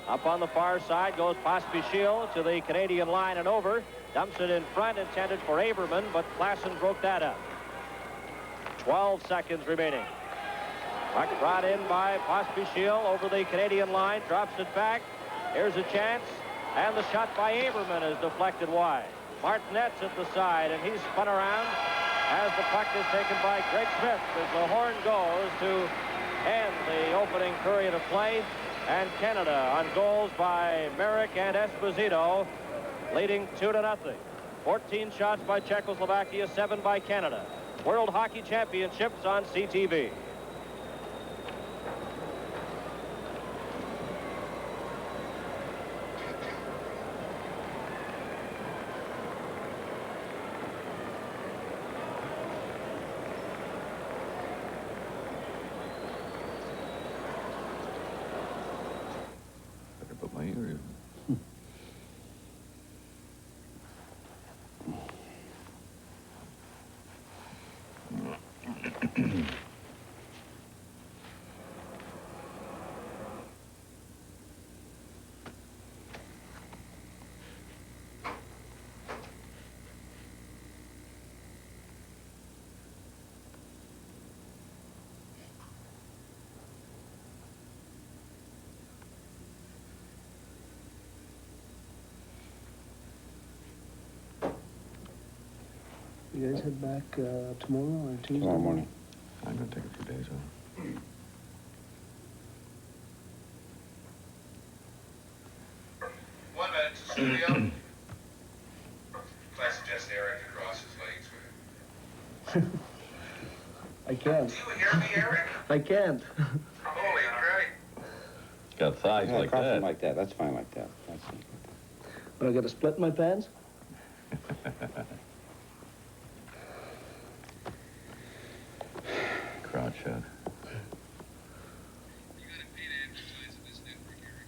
Up on the far side goes Pospisil to the Canadian line and over. Dumps it in front, intended for Aberman, but Klassen broke that up. 12 seconds remaining. Puck brought in by Pospisil over the Canadian line, drops it back. Here's a chance, and the shot by Aberman is deflected wide. Martinet's at the side, and he's spun around as the puck is taken by Greg Smith as the horn goes to end the opening period of play. And Canada on goals by Merrick and Esposito, leading 2-0. 14 shots by Czechoslovakia, 7 by Canada. World Hockey Championships on CTV. Put my ear in. You guys head back tomorrow or Tuesday? Tomorrow morning. I'm going to take a few days off. One minute to studio. I suggest Eric across his legs. I can't. Do you hear me, Eric? I can't. Holy crap. Got thighs Yeah, like cross them that. like that. That's fine like that. That's fine. But I got to split my pants? Crowd shot. You got to pay to advertise in this network, Eric.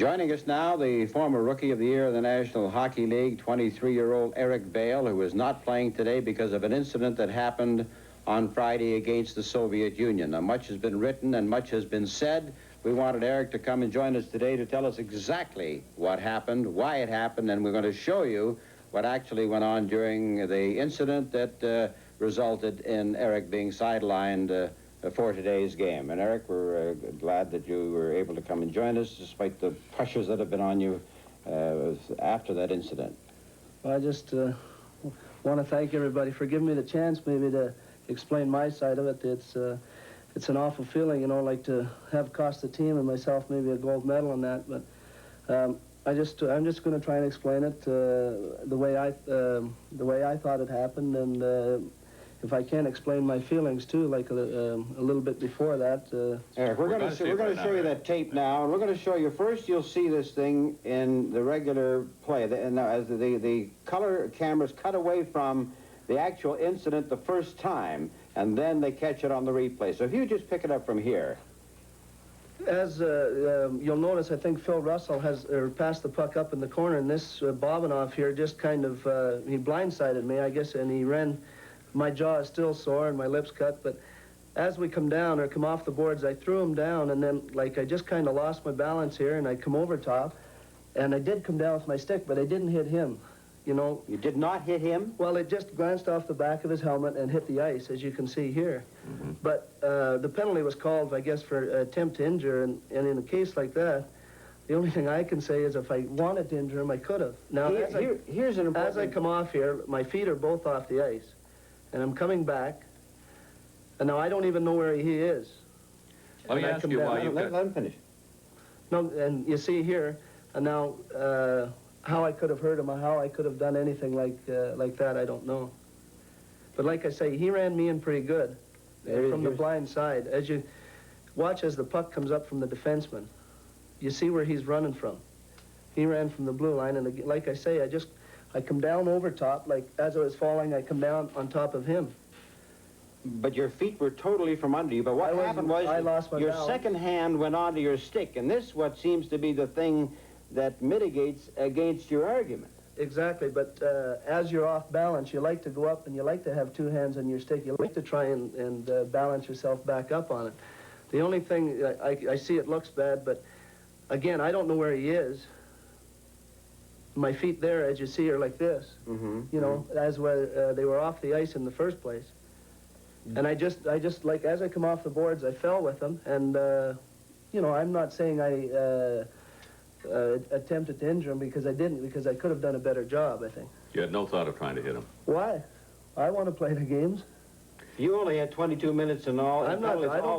Joining us now, the former Rookie of the Year of the National Hockey League, 23-year-old Eric Vale, who is not playing today because of an incident that happened on Friday against the Soviet Union. Now, much has been written and much has been said. We wanted Eric to come and join us today to tell us exactly what happened, why it happened, and we're going to show you what actually went on during the incident that resulted in Eric being sidelined for today's game. And Eric, we're glad that you were able to come and join us despite the pressures that have been on you after that incident. Well, I just want to thank everybody for giving me the chance maybe to explain my side of it. It's an awful feeling, you know, like to have cost the team and myself maybe a gold medal in that. But I'm just going to try and explain it the way I thought it happened, and if I can explain my feelings too, like a little bit before that. Eric, we're going to show you that tape now, and we're going to show you first. You'll see this thing in the regular play, and now as the color cameras cut away from the actual incident the first time, and then they catch it on the replay. So if you just pick it up from here. As you'll notice, I think Phil Russell has passed the puck up in the corner, and this Bobinoff here just kind of, he blindsided me, I guess, and he ran. My jaw is still sore and my lips cut, but as we come down or come off the boards, I threw him down, and then, like, I just kind of lost my balance here, and I come over top, and I did come down with my stick, but I didn't hit him, you know. You did not hit him? Well, it just glanced off the back of his helmet and hit the ice, as you can see here. Mm-hmm. But the penalty was called, I guess, for attempt to injure, and in a case like that, the only thing I can say is if I wanted to injure him, I could have. Now, here's an important... As I come off here, my feet are both off the ice. And I'm coming back, and now I don't even know where he is. Let me ask you why you... Let him finish. No, and you see here, and now how I could have hurt him or how I could have done anything like that, I don't know. But like I say, he ran me in pretty good from the blind side. As you watch as the puck comes up from the defenseman, you see where he's running from. He ran from the blue line, and like I say, I come down over top, like as I was falling, I come down on top of him. But your feet were totally from under you. But what happened was I lost my your balance. second hand went onto your stick, and this what seems to be the thing that mitigates against your argument. Exactly, but as you're off balance, you like to go up and you like to have two hands on your stick. You like to try and balance yourself back up on it. The only thing, I see it looks bad, but again, I don't know where he is. My feet there, as you see, are like this, you know, as where they were off the ice in the first place. And I just like, as I come off the boards, I fell with them, and, you know, I'm not saying I attempted to injure him because I didn't, because I could have done a better job, I think. You had no thought of trying to hit him? Why? I want to play the games. You only had 22 minutes in all,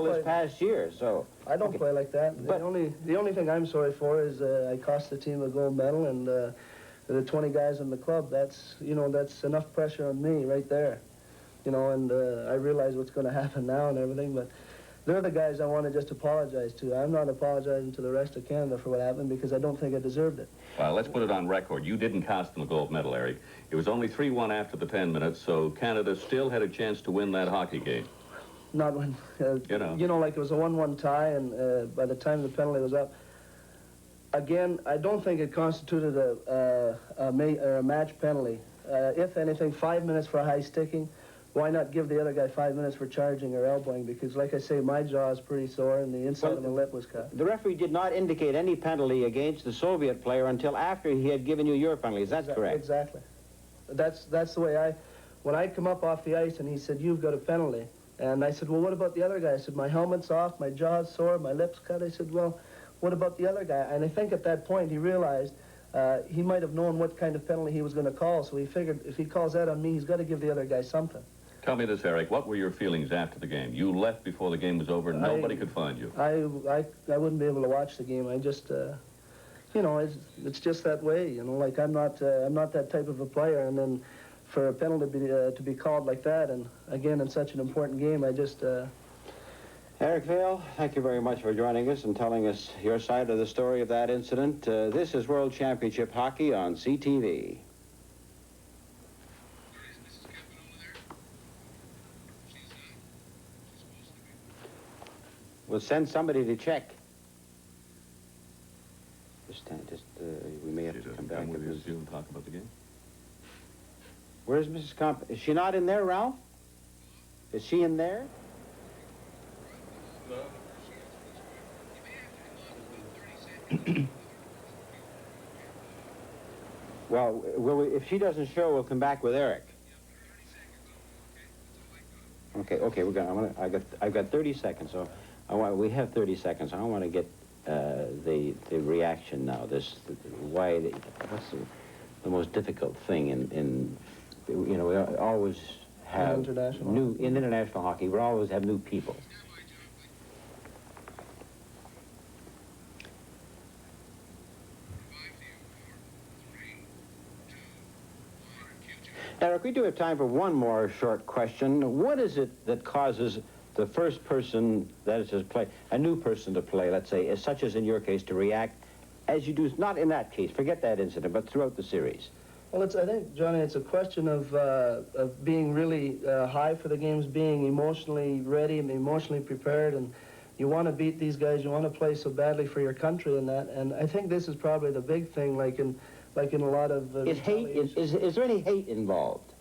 this past year, so... I don't play like that. But the only thing I'm sorry for is I cost the team a gold medal, and the 20 guys in the club, that's, you know, that's enough pressure on me right there. You know, and I realize what's going to happen now and everything, but they're the guys I want to just apologize to. I'm not apologizing to the rest of Canada for what happened because I don't think I deserved it. Let's put it on record. You didn't cost them a gold medal, Eric. It was only 3-1 after the 10 minutes, so Canada still had a chance to win that hockey game. Not when, you know, like it was a 1-1 tie, and by the time the penalty was up, again, I don't think it constituted a match penalty. If anything, 5 minutes for high sticking. Why not give the other guy 5 minutes for charging or elbowing? Because, like I say, my jaw is pretty sore and the inside of my lip was cut. The referee did not indicate any penalty against the Soviet player until after he had given you your penalty. Is that correct? Exactly. That's the way when I come up off the ice and he said, "You've got a penalty." And I said, "Well, what about the other guy?" I said, "My helmet's off, my jaw's sore, my lips cut." I said, "Well, what about the other guy?" And I think at that point he realized he might have known what kind of penalty he was going to call, so he figured if he calls that on me, he's got to give the other guy something. Tell me this, Eric. What were your feelings after the game? You left before the game was over. Nobody could find you. I wouldn't be able to watch the game. I just, you know, it's just that way. You know, like I'm not that type of a player. And then for a penalty to be called like that, and again in such an important game, I just. Eric Vale, thank you very much for joining us and telling us your side of the story of that incident. This is World Championship Hockey on CTV. We'll send somebody to check. We may have to come back. With you and talk about the game. Where's Mrs. Comp? Is she not in there, Ralph? Is she in there? Well, if she doesn't show, we'll come back with Eric. Okay, we're going. I've got 30 seconds, so we have 30 seconds. I want to get the reaction now. What's the most difficult thing in we always have in international hockey. We always have new people. Eric, we do have time for one more short question. What is it that causes the first person, that is to play, a new person to play, let's say, such as in your case, to react as you do, not in that case, forget that incident, but throughout the series? Well, I think, Johnny, it's a question of being really high for the games, being emotionally ready and emotionally prepared, and you want to beat these guys, you want to play so badly for your country and that, and I think this is probably the big thing, like in a lot of... Is there any hate involved?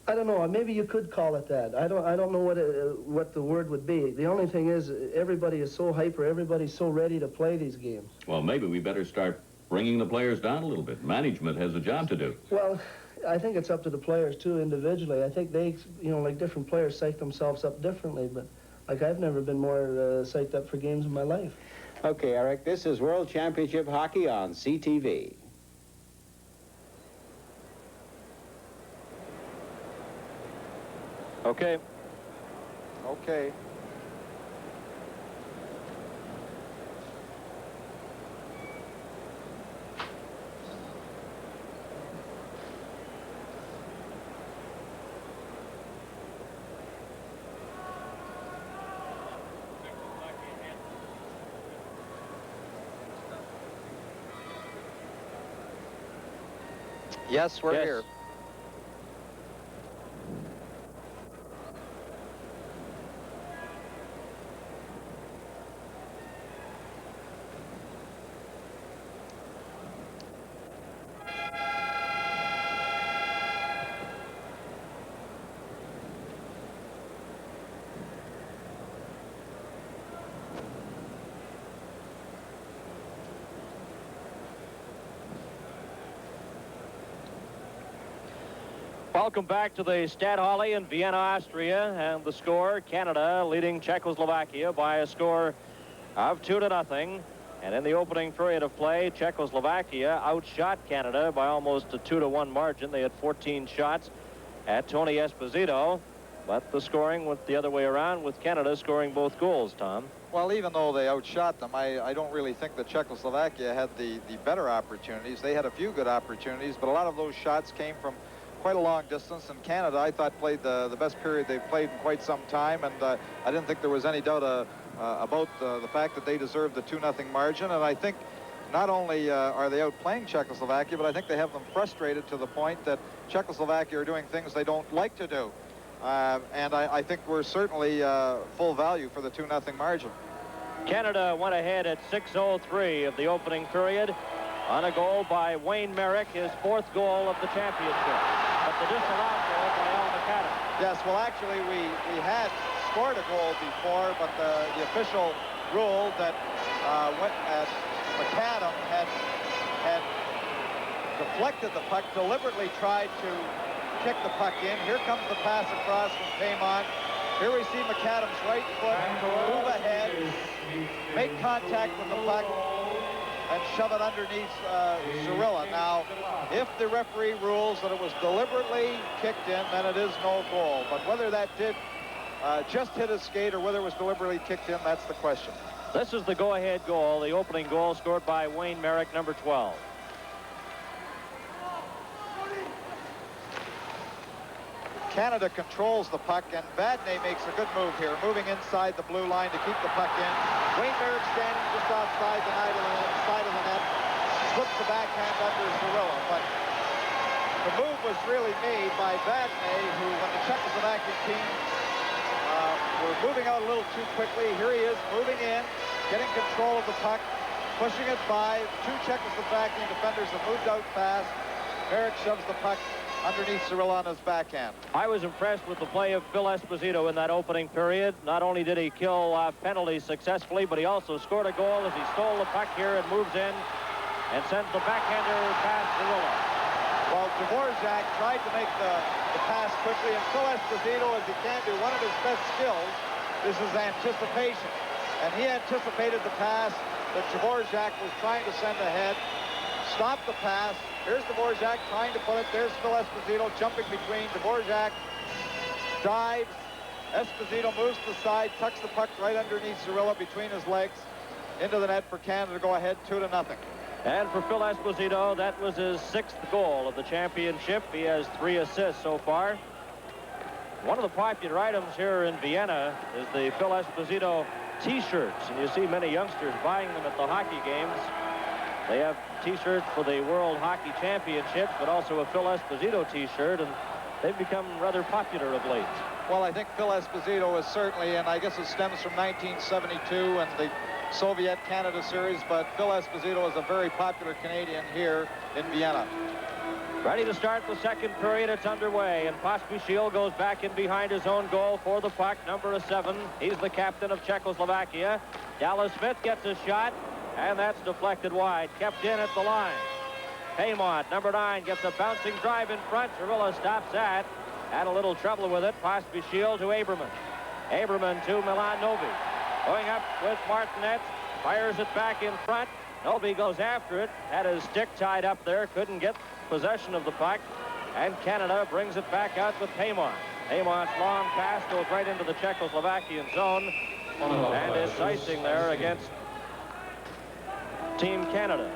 I don't know. Maybe you could call it that. I don't know what the word would be. The only thing is, everybody is so hyper. Everybody's so ready to play these games. Well, maybe we better start bringing the players down a little bit. Management has a job to do. Well, I think it's up to the players too, individually. I think they, like different players, psych themselves up differently. But like I've never been more psyched up for games in my life. Okay, Eric. This is World Championship Hockey on CTV. Okay. Okay. Yes, we're here. Welcome back to the Stadthalle in Vienna, Austria, and the score, Canada leading Czechoslovakia by a score of 2-0. And in the opening period of play, Czechoslovakia outshot Canada by almost a 2-1 margin. They had 14 shots at Tony Esposito, but the scoring went the other way around, with Canada scoring both goals, Tom. Well, even though they outshot them, I don't really think that Czechoslovakia had the better opportunities. They had a few good opportunities, but a lot of those shots came from quite a long distance, and Canada, I thought, played the best period they've played in quite some time, and I didn't think there was any doubt about the fact that they deserved the 2-0 margin. And I think not only are they outplaying Czechoslovakia, but I think they have them frustrated to the point that Czechoslovakia are doing things they don't like to do. And I think we're certainly full value for the 2-0 margin. Canada went ahead at 6:03 of the opening period on a goal by Wayne Merrick, his 4th goal of the championship. But the disallowed goal by Al McAdam. Yes, well, actually, we had scored a goal before, but the official ruled that McAdam had deflected the puck, deliberately tried to kick the puck in. Here comes the pass across from Paymon. Here we see McAdam's right foot move ahead, make contact with the puck, and shove it underneath Cirilla. Now, if the referee rules that it was deliberately kicked in, then it is no goal. But whether that did just hit his skate or whether it was deliberately kicked in, that's the question. This is the go-ahead goal, the opening goal scored by Wayne Merrick, number 12. Canada controls the puck, and Vadnais makes a good move here, moving inside the blue line to keep the puck in. Wayne Merrick standing just outside the side of the net, slips the backhand under Cirilla. But the move was really made by Vadnais, who, when the Czechoslovakian team were moving out a little too quickly, here he is moving in, getting control of the puck, pushing it by. Two Czechoslovakian defenders have moved out fast. Merrick shoves the puck underneath Cirilla on his backhand. I was impressed with the play of Phil Esposito in that opening period. Not only did he kill penalties successfully, but he also scored a goal as he stole the puck here and moves in and sends the backhander past Cirilla. Well, Dvorak tried to make the pass quickly, and Phil Esposito, as he can do, one of his best skills, this is anticipation. And he anticipated the pass that Dvorak was trying to send ahead, stopped the pass. Here's Dvorak trying to put it. There's Phil Esposito jumping between. Dvorak dives. Esposito moves to the side, tucks the puck right underneath Cirilla between his legs into the net for Canada to go ahead 2-0. And for Phil Esposito, that was his 6th goal of the championship. He has 3 assists so far. One of the popular items here in Vienna is the Phil Esposito T-shirts, and you see many youngsters buying them at the hockey games. They have T-shirts for the World Hockey Championships, but also a Phil Esposito T-shirt, and they've become rather popular of late. Well, I think Phil Esposito is certainly, and I guess it stems from 1972 and the Soviet-Canada series, but Phil Esposito is a very popular Canadian here in Vienna. Ready to start the second period. It's underway, and Pospisil goes back in behind his own goal for the puck, number 7. He's the captain of Czechoslovakia. Dallas Smith gets a shot, and that's deflected wide, kept in at the line. Paymont, number 9, gets a bouncing drive in front. Cirilla stops that. Had a little trouble with it. Pospisil to Aberman. Aberman to Milan Novi. Going up with Martinet, fires it back in front. Novi goes after it, had his stick tied up there, couldn't get possession of the puck, and Canada brings it back out with Paymont. Paymont's long pass goes right into the Czechoslovakian zone, and it's icing there against Team Canada.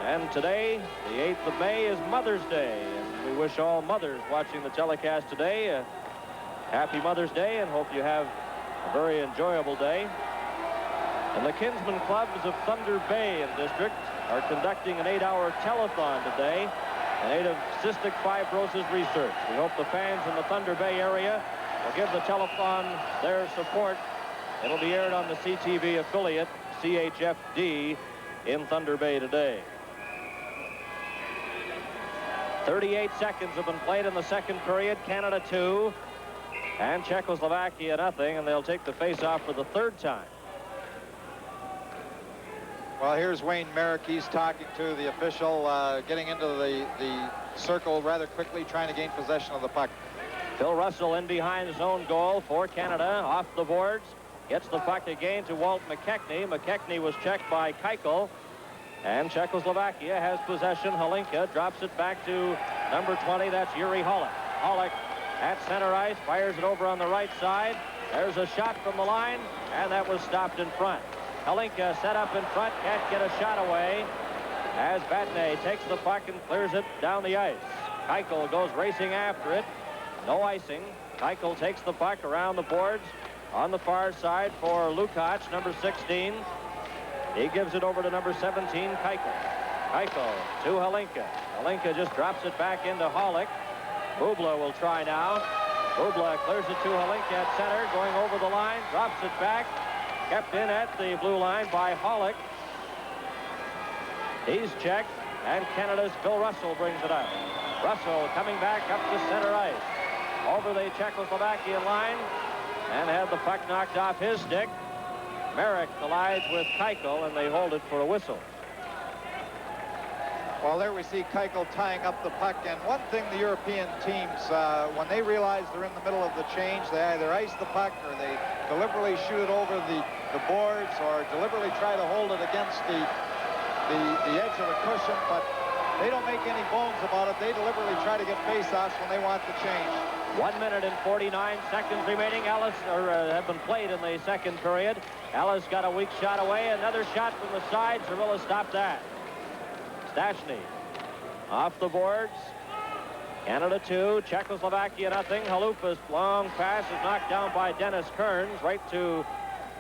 And today, the 8th of May, is Mother's Day, and we wish all mothers watching the telecast today a happy Mother's Day, and hope you have a very enjoyable day. And the Kinsman Clubs of Thunder Bay and District are conducting an 8-hour telethon today in aid of cystic fibrosis research. We hope the fans in the Thunder Bay area will give the telethon their support. It'll be aired on the CTV affiliate, CHFD, in Thunder Bay today. 38 seconds have been played in the second period. Canada 2 and Czechoslovakia nothing, and they'll take the face-off for the 3rd time. Well, here's Wayne Merrick. He's talking to the official, getting into the circle rather quickly, trying to gain possession of the puck. Phil Russell in behind his own goal for Canada, off the boards. Gets the puck again to Walt McKechnie. McKechnie was checked by Keuchel. And Czechoslovakia has possession. Halinka drops it back to number 20. That's Yuri Holek. Holek at center ice, fires it over on the right side. There's a shot from the line, and that was stopped in front. Halinka set up in front, can't get a shot away as Batney takes the puck and clears it down the ice. Keuchel goes racing after it. No icing. Keuchel takes the puck around the boards on the far side for Lukács, number 16. He gives it over to number 17, Keuchel. Keuchel to Halinka. Halinka just drops it back into Holek. Bubla will try now. Bubla clears it to Halinka at center, going over the line, drops it back. Kept in at the blue line by Holek. He's checked, and Canada's Phil Russell brings it out. Russell coming back up to center ice. Over the Czechoslovakian line, and had the puck knocked off his stick. Merrick collides with Keuchel, and they hold it for a whistle. Well, there we see Keuchel tying up the puck, and one thing the European teams, when they realize they're in the middle of the change, they either ice the puck or they deliberately shoot it over the boards or deliberately try to hold it against the edge of the cushion, but they don't make any bones about it. They deliberately try to get face-offs when they want the change. 1 minute and 49 seconds remaining. Have been played in the second period. Ellis got a weak shot away. Another shot from the side. Cirilla stopped that. Stachny off the boards. Canada 2, Czechoslovakia nothing. Halupa's long pass is knocked down by Dennis Kearns right to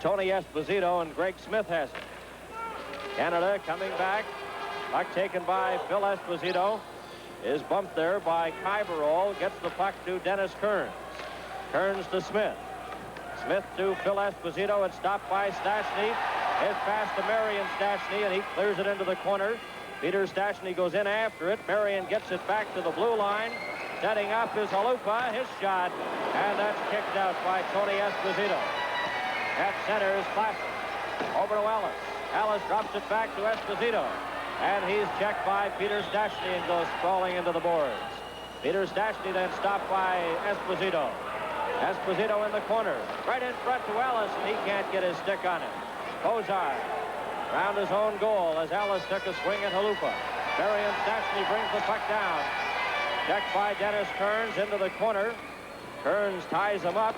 Tony Esposito, and Greg Smith has it. Canada coming back. Puck taken by Phil Esposito. Is bumped there by Kaiberol. Gets the puck to Dennis Kearns. Kearns to Smith. Smith to Phil Esposito. It's stopped by Stachny. His pass to Marion Stachny, and he clears it into the corner. Peter Stachny goes in after it. Marion gets it back to the blue line. Setting up is Halupa, his shot, and that's kicked out by Tony Esposito. At center is Classic. Over to Ellis. Ellis drops it back to Esposito, and he's checked by Peter Stachny and goes sprawling into the boards. Peter Stachny then stopped by Esposito. Esposito in the corner, right in front to Ellis, and he can't get his stick on it. Bozar round his own goal as Ellis took a swing at Halupa. Marion Stachny brings the puck down. Checked by Dennis Kearns into the corner. Kearns ties him up.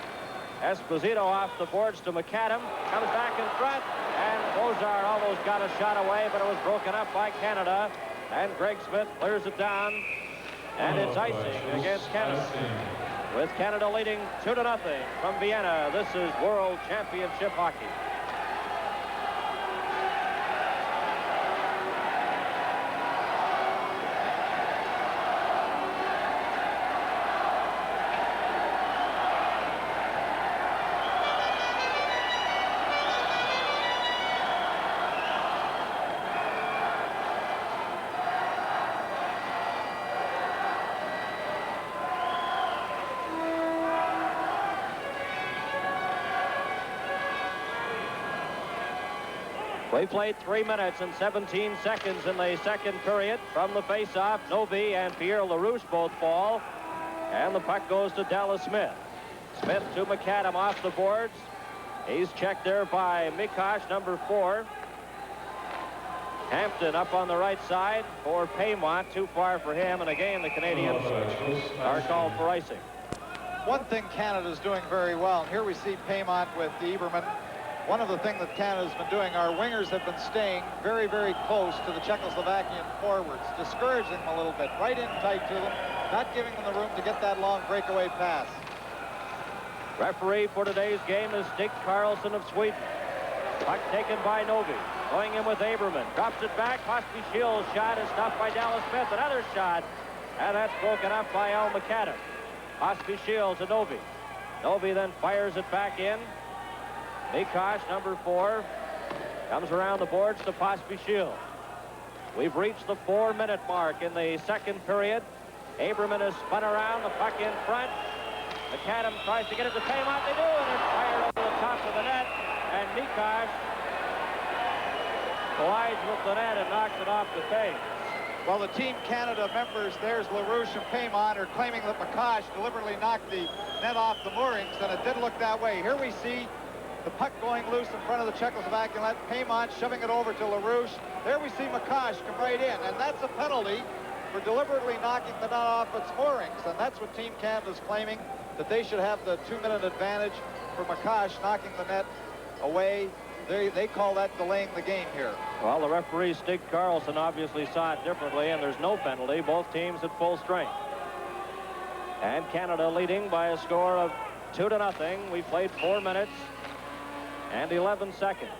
Esposito off the boards to McAdam. Comes back in front, and Bozar almost got a shot away, but it was broken up by Canada. And Greg Smith clears it down, and it's icing against Canada. With Canada leading 2-0 from Vienna, this is World Championship Hockey. We played 3 minutes and 17 seconds in the second period. From the face-off, Novi and Pierre LaRouche both fall, and the puck goes to Dallas Smith. Smith to McAdam off the boards. He's checked there by Mikosh, number 4. Hampton up on the right side for Paymont, too far for him, and again the Canadians are called for icing. One thing Canada's doing very well, and here we see Paymont with Eberman. One of the things that Canada's been doing, our wingers have been staying very, very close to the Czechoslovakian forwards, discouraging them a little bit, right in tight to them, not giving them the room to get that long breakaway pass. Referee for today's game is Stig Carlson of Sweden. Puck taken by Novi. Going in with Aberman. Drops it back. Pospisil's shot is stopped by Dallas Smith. Another shot. And that's broken up by Al McAdam. Pospisil to Novi. Novi then fires it back in. Mikosh, number 4, comes around the boards to Pospisil. We've reached the 4-minute mark in the second period. Aberman is spun around, the puck in front. McAdam tries to get it to Paymont. They do, and it's fired over the top of the net. And Mikosh collides with the net and knocks it off the face. Well, the Team Canada members, there's LaRouche and Paymont, are claiming that Mikosh deliberately knocked the net off the moorings, and it did look that way. Here we see the puck going loose in front of the Czechoslovakian net. Paymont shoving it over to LaRouche. There we see Mikosh come right in, and that's a penalty for deliberately knocking the net off its moorings. And that's what Team Canada's claiming, that they should have the 2-minute advantage for Mikosh knocking the net away. They call that delaying the game here. Well, the referee, Stig Carlson, obviously saw it differently, and there's no penalty. Both teams at full strength. And Canada leading by a score of 2-0. We played 4 minutes and 11 seconds.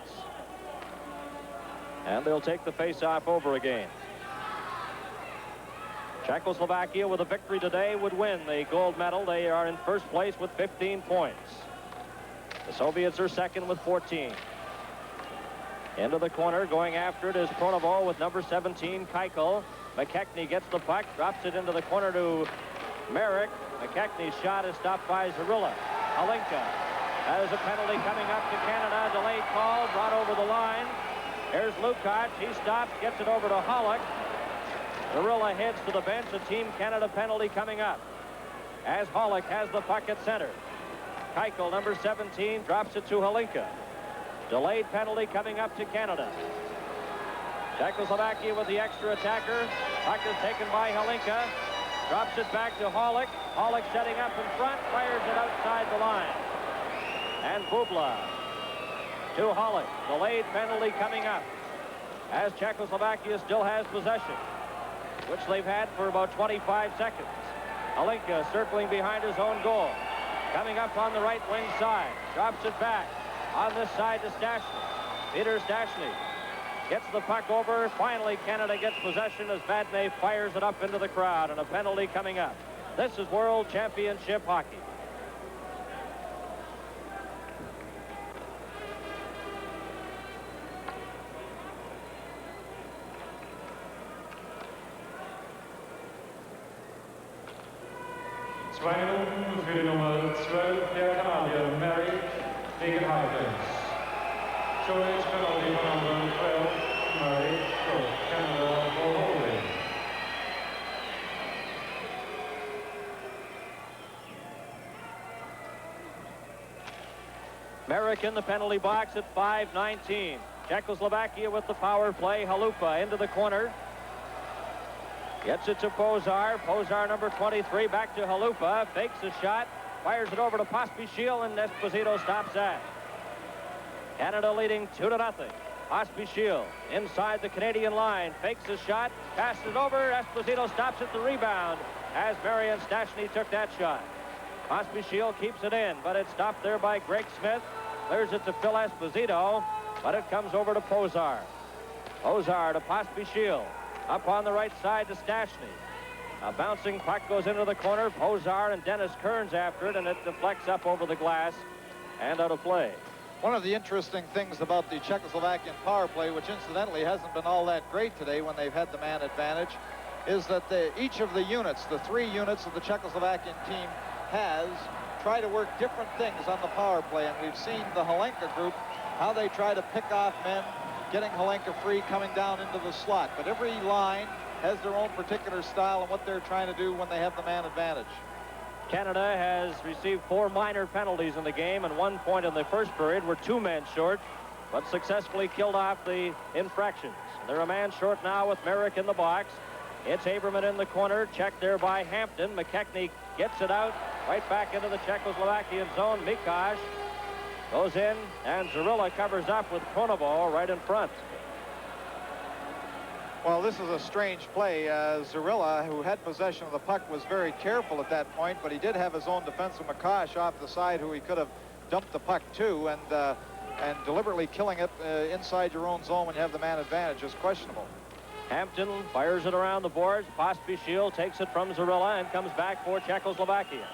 And they'll take the face-off over again. Czechoslovakia, with a victory today, would win the gold medal. They are in first place with 15 points. The Soviets are second with 14. Into the corner, going after it is Pronovo with number 17, Keuchel. McKechnie gets the puck, drops it into the corner to Merrick. McKechnie's shot is stopped by Zarilla. Halinka. There's a penalty coming up to Canada. Delayed call, brought over the line. Here's Lukács. He stops, gets it over to Hollick. Zarilla heads to the bench. A Team Canada penalty coming up as Hollick has the puck at center. Keuchel, number 17, drops it to Halinka. Delayed penalty coming up to Canada. Czechoslovakia with the extra attacker. Puck is taken by Halinka. Drops it back to Hollick. Hollick setting up in front, fires it outside the line. And Bubla to Hollick. Delayed penalty coming up as Czechoslovakia still has possession, which they've had for about 25 seconds. Halinka circling behind his own goal. Coming up on the right wing side. Drops it back on this side to Stachny. Peter Stachny gets the puck over. Finally, Canada gets possession as Vadnais fires it up into the crowd, and a penalty coming up. This is World Championship Hockey. 2 Minuten für die Nummer 12 der Kanadier, Merrick gegen Hypens. Showage penalty for number 12, Merrick, Canada for holding. Merrick in the penalty box at 5:19. Czechoslovakia with the power play. Halupa into the corner. Gets it to Pozar. Pozar, number 23, back to Halupa. Fakes a shot. Fires it over to Pospisil, and Esposito stops that. Canada leading 2-0. Pospisil inside the Canadian line. Fakes a shot. Passes it over. Esposito stops at the rebound as Marion Stachny took that shot. Pospisil keeps it in, but it's stopped there by Greg Smith. Clears it to Phil Esposito, but it comes over to Pozar. Pozar to Pospisil. Up on the right side to Stachny. A bouncing puck goes into the corner. Pozar and Dennis Kearns after it, and it deflects up over the glass and out of play. One of the interesting things about the Czechoslovakian power play, which incidentally hasn't been all that great today when they've had the man advantage, is that each of the units, the 3 units of the Czechoslovakian team, has tried to work different things on the power play. And we've seen the Helenka group, how they try to pick off men, getting Helenka free, coming down into the slot. But every line has their own particular style and what they're trying to do when they have the man advantage. Canada has received 4 minor penalties in the game, and 1 point in the first period. Were 2 men short, but successfully killed off the infractions. They're a man short now with Merrick in the box. It's Aberman in the corner, checked there by Hampton. McKechnie gets it out, right back into the Czechoslovakian zone. Mikosh goes in, and Zarilla covers up with Konovo right in front. Well, this is a strange play. Zarilla, who had possession of the puck, was very careful at that point, but he did have his own defenseman, Mikosh, off the side, who he could have dumped the puck to, and deliberately killing it inside your own zone when you have the man advantage is questionable. Hampton fires it around the boards. Pospisil takes it from Zarilla and comes back for Czechoslovakia.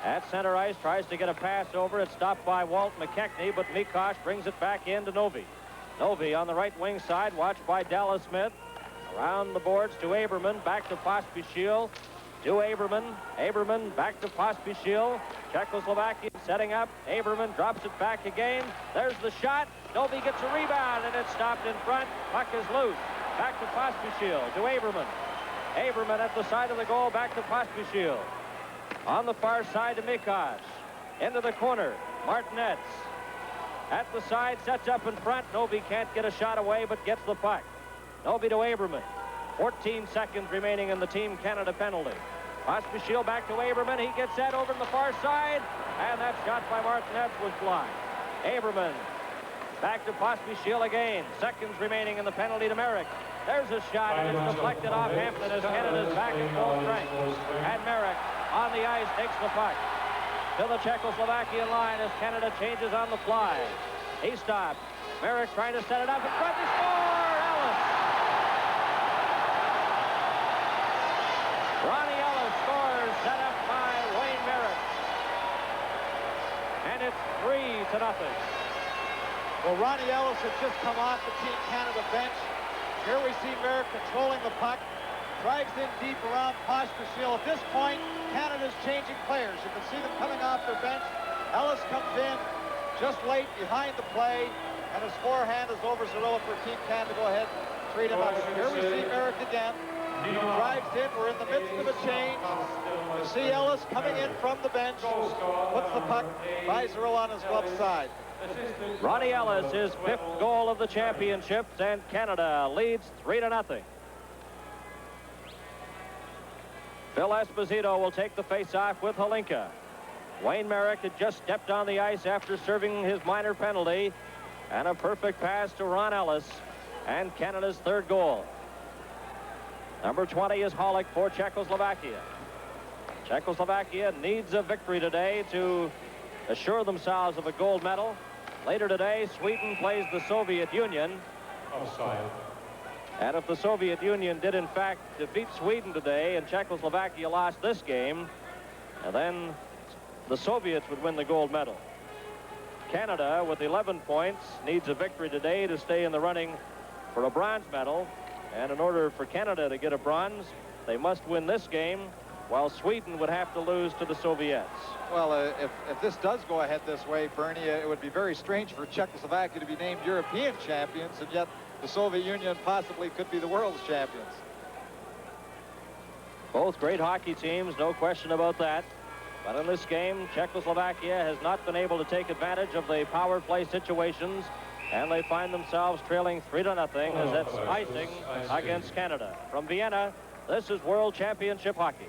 At center ice, tries to get a pass over. It's stopped by Walt McKechnie, but Mikosh brings it back in to Novi. Novi on the right wing side, watched by Dallas Smith. Around the boards to Aberman, back to Pospisil. To Aberman. Aberman back to Pospisil. Czechoslovakia setting up. Aberman drops it back again. There's the shot. Novi gets a rebound, and it's stopped in front. Puck is loose. Back to Pospisil, to Aberman. Aberman at the side of the goal, back to Pospisil. On the far side to Mikosh. Into the corner, Martinez. At the side, sets up in front. Novi can't get a shot away, but gets the puck. Novi to Aberman. 14 seconds remaining in the Team Canada penalty. Pospisil back to Aberman. He gets that over on the far side, and that shot by Martinez was blocked. Aberman back to Pospisil again. Seconds remaining in the penalty to Merrick. There's a shot, and it's deflected off Hampton as Canada's back in full strength. And Merrick on the ice takes the puck to the Czechoslovakian line as Canada changes on the fly. He stopped. Merrick trying to set it up in front. They score! Ellis! Ronnie Ellis scores, set up by Wayne Merrick. And it's 3-0. Well, Ronnie Ellis had just come off the Team Canada bench. Here we see Merrick controlling the puck. Drives in deep around Pospisil. At this point, Canada's changing players. You can see them coming off their bench. Ellis comes in just late behind the play, and his forehand is over Zarilla for Team Canada to go ahead and treat him up. Here we see Merrick again. He drives in. We're in the midst of a change. You see Ellis coming in from the bench. Puts the puck by Zarilla on his glove side. Ronnie Ellis, his 5th goal of the championships, and Canada leads 3-0. Phil Esposito will take the face-off with Helenka. Wayne Merrick had just stepped on the ice after serving his minor penalty, and a perfect pass to Ron Ellis, and Canada's 3rd goal. Number 20 is Holick for Czechoslovakia. Czechoslovakia needs a victory today to assure themselves of a gold medal. Later today, Sweden plays the Soviet Union. Offside. And if the Soviet Union did, in fact, defeat Sweden today and Czechoslovakia lost this game, then the Soviets would win the gold medal. Canada, with 11 points, needs a victory today to stay in the running for a bronze medal. And in order for Canada to get a bronze, they must win this game while Sweden would have to lose to the Soviets. Well, if this does go ahead this way, Bernie, it would be very strange for Czechoslovakia to be named European champions, and yet the Soviet Union possibly could be the world's champions. Both great hockey teams, no question about that. But in this game, Czechoslovakia has not been able to take advantage of the power play situations, and they find themselves trailing 3-0 as it's icing against Canada. From Vienna, this is World Championship Hockey.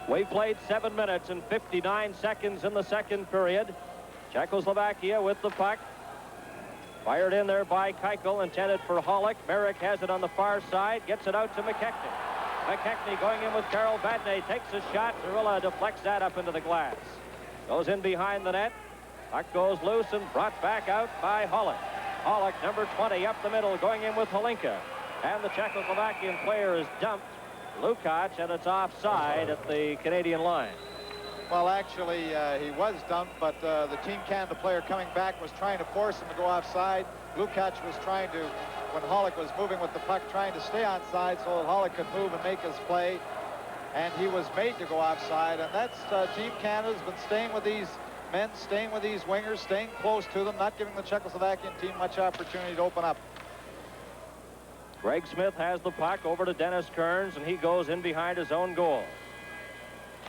We played 7 minutes and 59 seconds in the second period. Czechoslovakia with the puck. Fired in there by Keuchel, intended for Hollick. Merrick has it on the far side, gets it out to McKechnie. McKechnie going in with Carol Vadnais, takes a shot. Zarilla deflects that up into the glass. Goes in behind the net. Puck goes loose and brought back out by Hollick. Hollick, number 20, up the middle, going in with Holinka. And the Czechoslovakian player is dumped. Lukács, and it's offside at the Canadian line. Well, actually, he was dumped, but the Team Canada player coming back was trying to force him to go offside. Lukács was trying to, when Hollick was moving with the puck, trying to stay onside so that Hollick could move and make his play. And he was made to go offside, and that's Team Canada's been staying with these men, staying with these wingers, staying close to them, not giving the Czechoslovakian team much opportunity to open up. Greg Smith has the puck over to Dennis Kearns, and he goes in behind his own goal.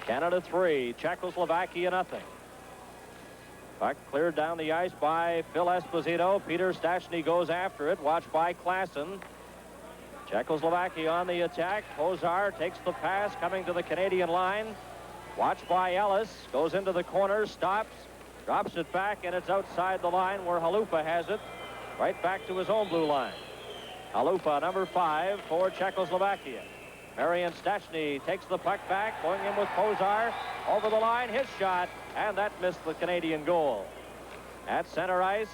Canada 3, Czechoslovakia 0. Puck cleared down the ice by Phil Esposito. Peter Stastny goes after it, watched by Klassen. Czechoslovakia on the attack. Hozar takes the pass, coming to the Canadian line. Watched by Ellis, goes into the corner, stops, drops it back, and it's outside the line where Halupa has it, right back to his own blue line. Halupa, number 5 for Czechoslovakia. Marian Stastny takes the puck back, going in with Hozar. Over the line, his shot, and that missed the Canadian goal. At center ice,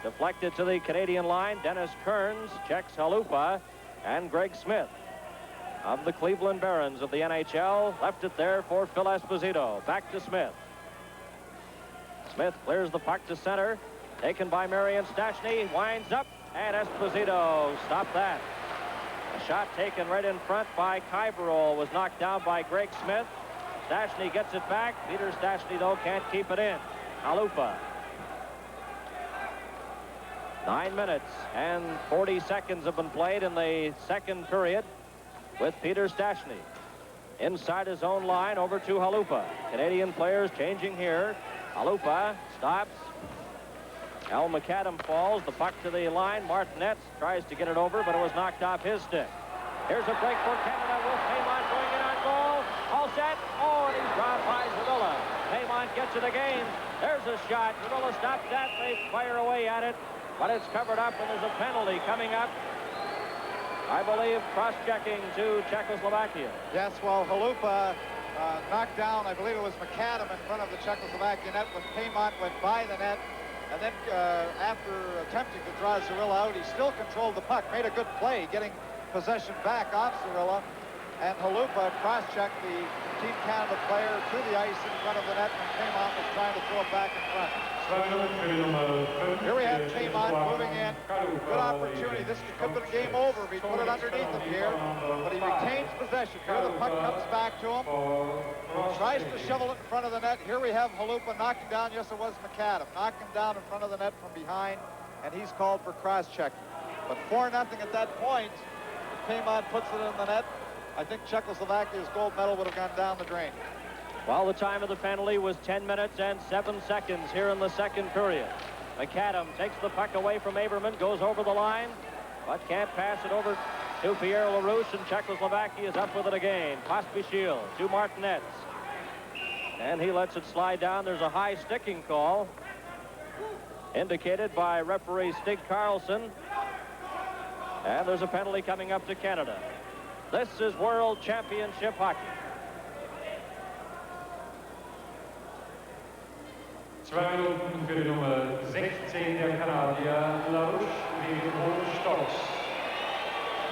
deflected to the Canadian line, Dennis Kearns checks Halupa, and Greg Smith of the Cleveland Barons of the NHL left it there for Phil Esposito. Back to Smith. Smith clears the puck to center, taken by Marian Stastny, winds up, and Esposito stopped that. A shot taken right in front by Kaiberol was knocked down by Greg Smith. Stastny gets it back. Peter Stastny, though, can't keep it in. Halupa. 9 minutes and 40 seconds have been played in the second period with Peter Stastny. Inside his own line, over to Halupa. Canadian players changing here. Halupa stops. Al McAdam falls, the puck to the line. Martinez tries to get it over, but it was knocked off his stick. Here's a break for Canada with Paymont going in on goal. All set. Oh, and he's dropped by Zarilla. Paymont gets it again. There's a shot. Zarilla stops that. They fire away at it, but it's covered up, and there's a penalty coming up. I believe cross-checking to Czechoslovakia. Yes, well, Halupa knocked down, I believe it was McAdam in front of the Czechoslovakian net when Paymont went by the net. And then after attempting to draw Zarilla out, he still controlled the puck, made a good play, getting possession back off Zarilla. And Halupa cross-checked the Team Canada player to the ice in front of the net when Paymont was trying to throw it back in front. Here we have Paymont moving in. Good opportunity. This could have been game over if he put it underneath him here. But he retains possession. Here the puck comes back to him. Tries to shovel it in front of the net. Here we have Halupa knocking down, yes it was McAdam, knocked him down in front of the net from behind, and he's called for cross-checking. But 4-0 at that point. If Paymont puts it in the net, I think Czechoslovakia's gold medal would have gone down the drain. Well, the time of the penalty was 10 minutes and 7 seconds here in the second period. McAdam takes the puck away from Aberman, goes over the line, but can't pass it over to Pierre LaRouche, and Czechoslovakia is up with it again. Pospisil to Martinez. And he lets it slide down. There's a high sticking call indicated by referee Stig Carlson. And there's a penalty coming up to Canada. This is World Championship hockey. 2 Minuten für die Nummer 16 der Kanadier, LaRouche gegen Hohenstolz.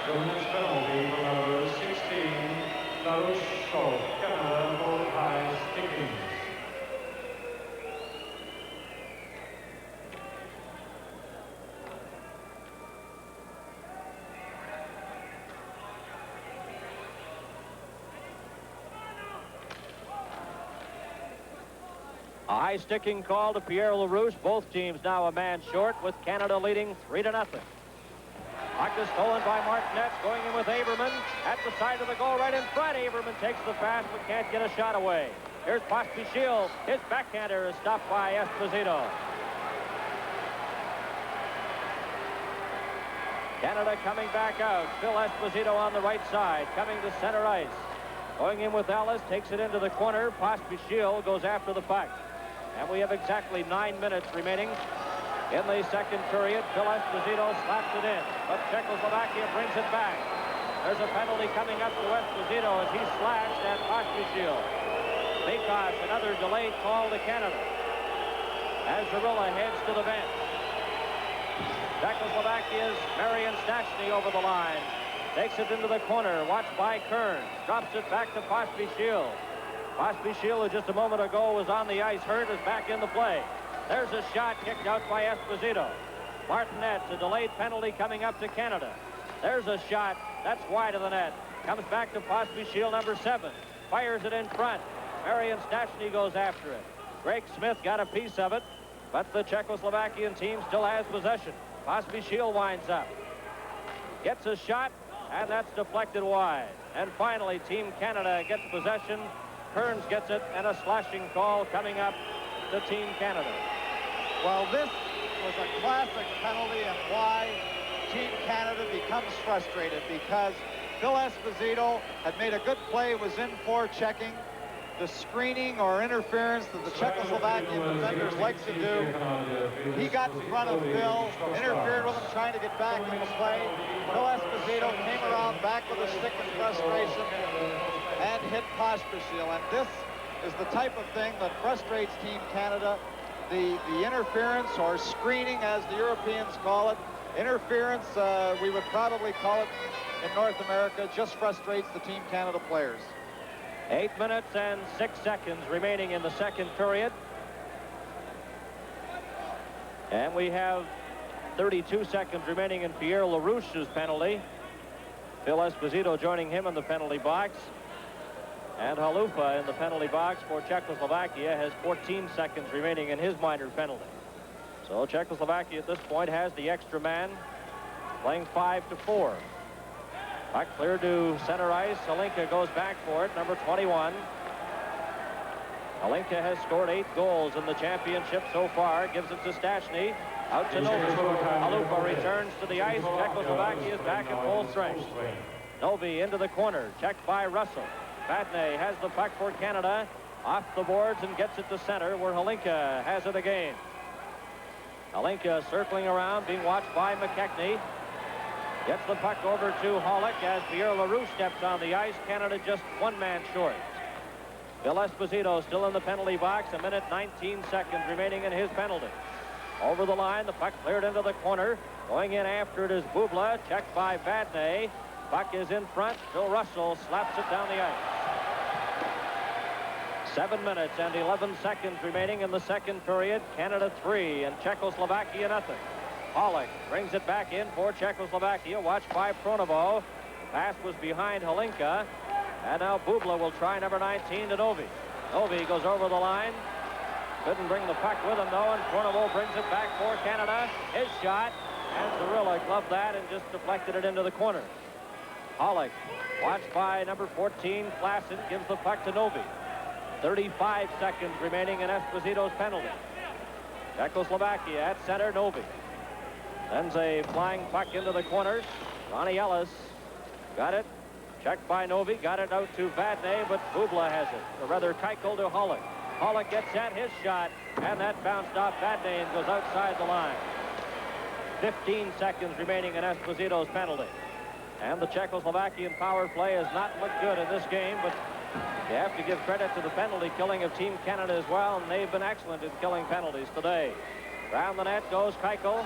Governance penalty for number 16, LaRouche of Canada for high sticking. A high sticking call to Pierre LaRouche. Both teams now a man short, with Canada leading 3-0. Puck is stolen by Martinez, going in with Aberman at the side of the goal right in front. Aberman takes the pass but can't get a shot away. Here's Pospisil. His backhander is stopped by Esposito. Canada coming back out. Phil Esposito on the right side, coming to center ice. Going in with Ellis, takes it into the corner. Pospisil goes after the puck. And we have exactly 9 minutes remaining in the second period. Phil Esposito slaps it in, but Czechoslovakia brings it back. There's a penalty coming up to Esposito as he slashed at Pospisil. Because another delayed call to Canada as Zarilla heads to the bench. Czechoslovakia's Marian Stachny over the line. Takes it into the corner, watched by Kern. Drops it back to Pospisil. Pospisil, who just a moment ago was on the ice hurt, is back in the play. There's a shot kicked out by Esposito. Martinez, a delayed penalty coming up to Canada. There's a shot. That's wide of the net. Comes back to Pospisil, number 7. Fires it in front. Marian Stachny goes after it. Greg Smith got a piece of it, but the Czechoslovakian team still has possession. Pospisil winds up. Gets a shot, and that's deflected wide. And finally, Team Canada gets possession. Kearns gets it, and a slashing call coming up to Team Canada. Well, this was a classic penalty, and why Team Canada becomes frustrated, because Phil Esposito had made a good play, was in for checking. The screening or interference that the Czechoslovakian defenders like to do. He got in front of Phil, interfered with him, trying to get back in the play. Phil Esposito came around back with a stick in frustration and hit Pospisil. And this is the type of thing that frustrates Team Canada. The interference, or screening as the Europeans call it. Interference, we would probably call it in North America, just frustrates the Team Canada players. 8 minutes and 6 seconds remaining in the second period. And we have 32 seconds remaining in Pierre LaRouche's penalty. Phil Esposito joining him in the penalty box. And Halufa in the penalty box for Czechoslovakia has 14 seconds remaining in his minor penalty. So Czechoslovakia at this point has the extra man, playing 5-4. Puck clear to center ice. Halinka goes back for it, number 21. Halinka has scored 8 goals in the championship so far. Gives it to Stachny. Out to Novi. Halufa returns to the ice. Czechoslovakia is back in full strength. Novi into the corner. Checked by Russell. Vadnais has the puck for Canada. Off the boards and gets it to center, where Halinka has it again. Halinka circling around, being watched by McKechnie. Gets the puck over to Hollick as Pierre LaRouche steps on the ice. Canada just 1 man short. Phil Esposito still in the penalty box. 1 minute 19 seconds remaining in his penalty. Over the line, the puck cleared into the corner. Going in after it is Bubla, checked by Vadnais. Puck is in front. Phil Russell slaps it down the ice. 7 minutes and 11 seconds remaining in the second period. Canada 3 and Czechoslovakia 0. Hollick brings it back in for Czechoslovakia, watched by Pronovo. The pass was behind Halinka. And now Bubla will try number 19 to Novi. Novi goes over the line. Couldn't bring the puck with him, though, and Pronovo brings it back for Canada. His shot, and Zarilla gloved that and just deflected it into the corner. Hollick, watched by number 14, Klassen, gives the puck to Novi. 35 seconds remaining in Esposito's penalty. Czechoslovakia at center, Novi. Sends a flying puck into the corner. Ronnie Ellis got it. Checked by Novi. Got it out to Vadnais, but Bubla has it. Or rather, Keuchel to Hollick. Hollick gets at his shot, and that bounced off Vadnais and goes outside the line. 15 seconds remaining in Esposito's penalty. And the Czechoslovakian power play has not looked good in this game, but you have to give credit to the penalty killing of Team Canada as well, and they've been excellent in killing penalties today. Round the net goes Keuchel.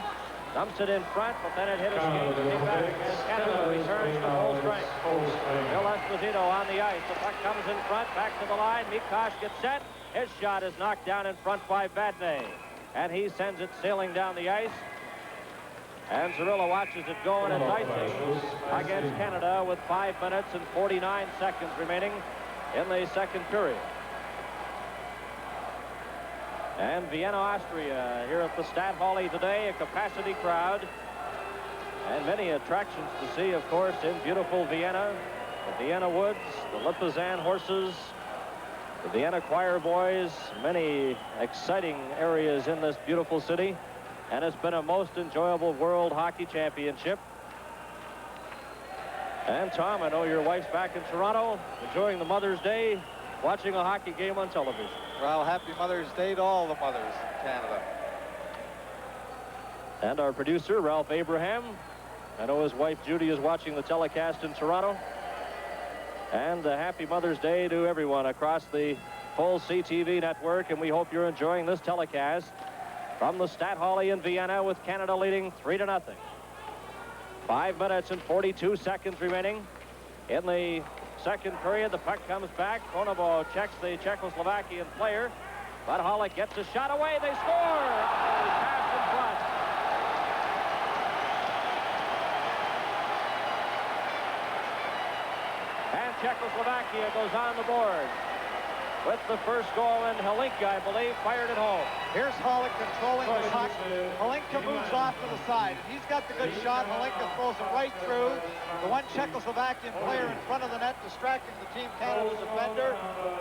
Dumps it in front, but then it hit a skate to get back. And Canada returns to full strength. Bill Esposito on the ice. The puck comes in front, back to the line. Mikosh gets set. His shot is knocked down in front by Vadnais. And he sends it sailing down the ice. And Zorilla watches it go, and it's icing against Canada with 5 minutes and 49 seconds remaining in the second period. And Vienna, Austria, here at the Stadthalle today, a capacity crowd. And many attractions to see, of course, in beautiful Vienna. The Vienna Woods, the Lipizan horses, the Vienna Choir Boys, many exciting areas in this beautiful city. And it's been a most enjoyable World Hockey Championship. And Tom, I know your wife's back in Toronto, enjoying the Mother's Day, watching a hockey game on television. Well, happy Mother's Day to all the mothers in Canada. And our producer, Ralph Abraham. I know his wife, Judy, is watching the telecast in Toronto. And a happy Mother's Day to everyone across the full CTV network. And we hope you're enjoying this telecast from the Stadthalle in Vienna, with Canada leading 3-0. 5 minutes and 42 seconds remaining in the second period. The puck comes back. Konovo checks the Czechoslovakian player, but Hollick gets a shot away. They score! Pass in front. And Czechoslovakia goes on the board with the first goal, and Hlinka, I believe, fired it home. Here's Hollick controlling the puck. Hlinka moves off to the side. He's got the good shot. Hlinka throws it right through the one Czechoslovakian player in front of the net, distracting the Team Canada defender,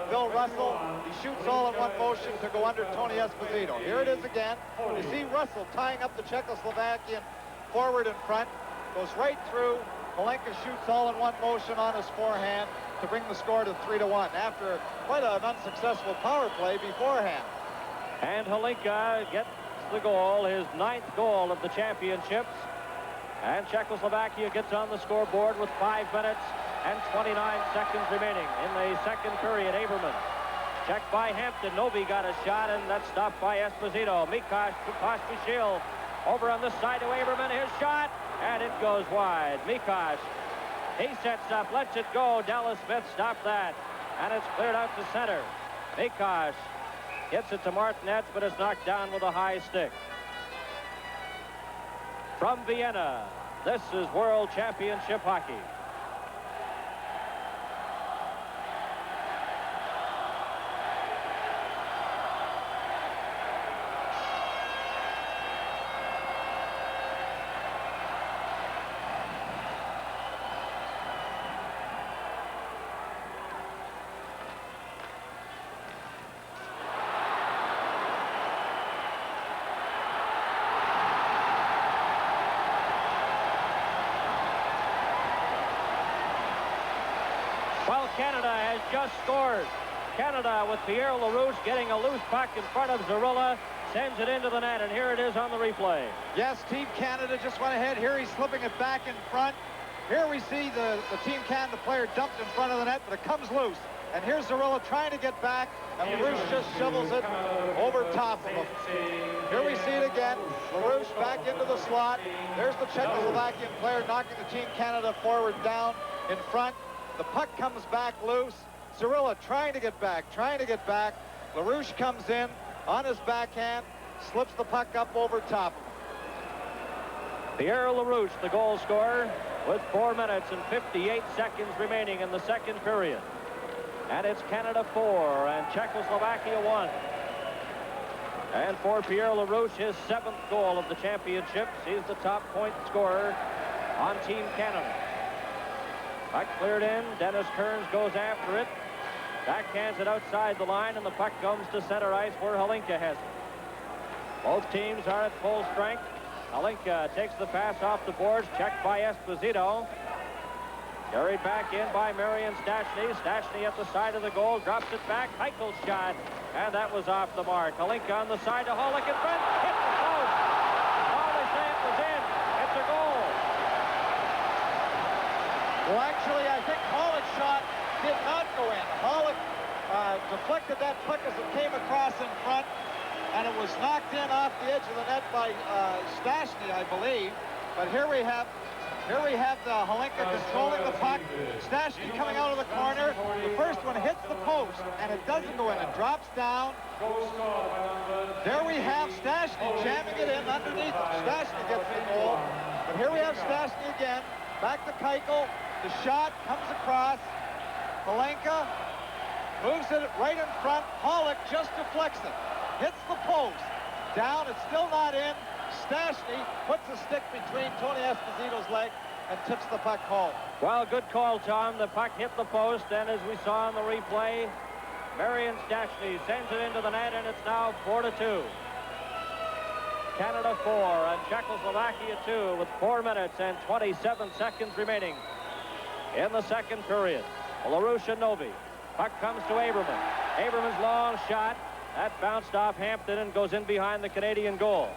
Bill Russell. He shoots all in one motion to go under Tony Esposito. Here it is again. You see Russell tying up the Czechoslovakian forward in front. Goes right through. Hlinka shoots all in one motion on his forehand to bring the score to 3-1 after quite an unsuccessful power play beforehand. And Hlinka gets the goal, his 9th goal of the championships. And Czechoslovakia gets on the scoreboard with 5 minutes and 29 seconds remaining in the second period. Averman checked by Hampton. Novi got a shot, and that's stopped by Esposito. Mikosh to Pospisil over on this side to Averman. His shot, and it goes wide. Mikosh, he sets up, lets it go. Dallas Smith stopped that, and it's cleared out to center. Mikosh gets it to Martinez, but it's knocked down with a high stick. From Vienna, this is World Championship Hockey. Well, Canada has just scored. Canada with Pierre LaRouche getting a loose puck in front of Zorilla, sends it into the net, and here it is on the replay. Yes, Team Canada just went ahead. Here he's slipping it back in front. Here we see the Team Canada player dumped in front of the net, but it comes loose. And here's Zorilla trying to get back, and LaRouche just shovels it over top of him. Here we see it again. LaRouche back into the slot. There's the Czechoslovakian player knocking the Team Canada forward down in front. The puck comes back loose. Zorilla trying to get back. LaRouche comes in on his backhand, slips the puck up over top of him. Pierre LaRouche, the goal scorer, with 4 minutes and 58 seconds remaining in the second period. And it's Canada 4 and Czechoslovakia 1. And for Pierre LaRouche, his 7th goal of the championships. He's the top point scorer on Team Canada. Puck cleared in. Dennis Kearns goes after it. Backhands it outside the line, and the puck comes to center ice where Hlinka has it. Both teams are at full strength. Hlinka takes the pass off the boards, checked by Esposito. Carried back in by Marian Stachny. Stachny at the side of the goal, drops it back. Keichel's shot, and that was off the mark. Hlinka on the side to Hollick in front. Hit the post. Oh, they say it was in. It's a goal. Well, actually, I think Hollick's shot did not go in. Hollick deflected that puck as it came across in front, and it was knocked in off the edge of the net by Stastny, I believe. But here we have the Holinka controlling the puck. Stastny coming out of the corner. The first one hits the post, and it doesn't go in. It drops down. There we have Stastny jamming it in underneath him. Stastny gets the goal. But here we have Stastny again. Back to Keuchel. The shot comes across. Holinka moves it right in front. Hollick just deflects it. Hits the post. Down. It's still not in. Stastny puts a stick between Tony Esposito's leg and tips the puck home. Well, good call, Tom. The puck hit the post, and as we saw in the replay, Marian Stastny sends it into the net, and it's now 4-2. Canada 4 and Czechoslovakia 2 with 4 minutes and 27 seconds remaining in the second period. LaRouche and Novi. Puck comes to Aberman. Aberman's long shot. That bounced off Hampton and goes in behind the Canadian goal.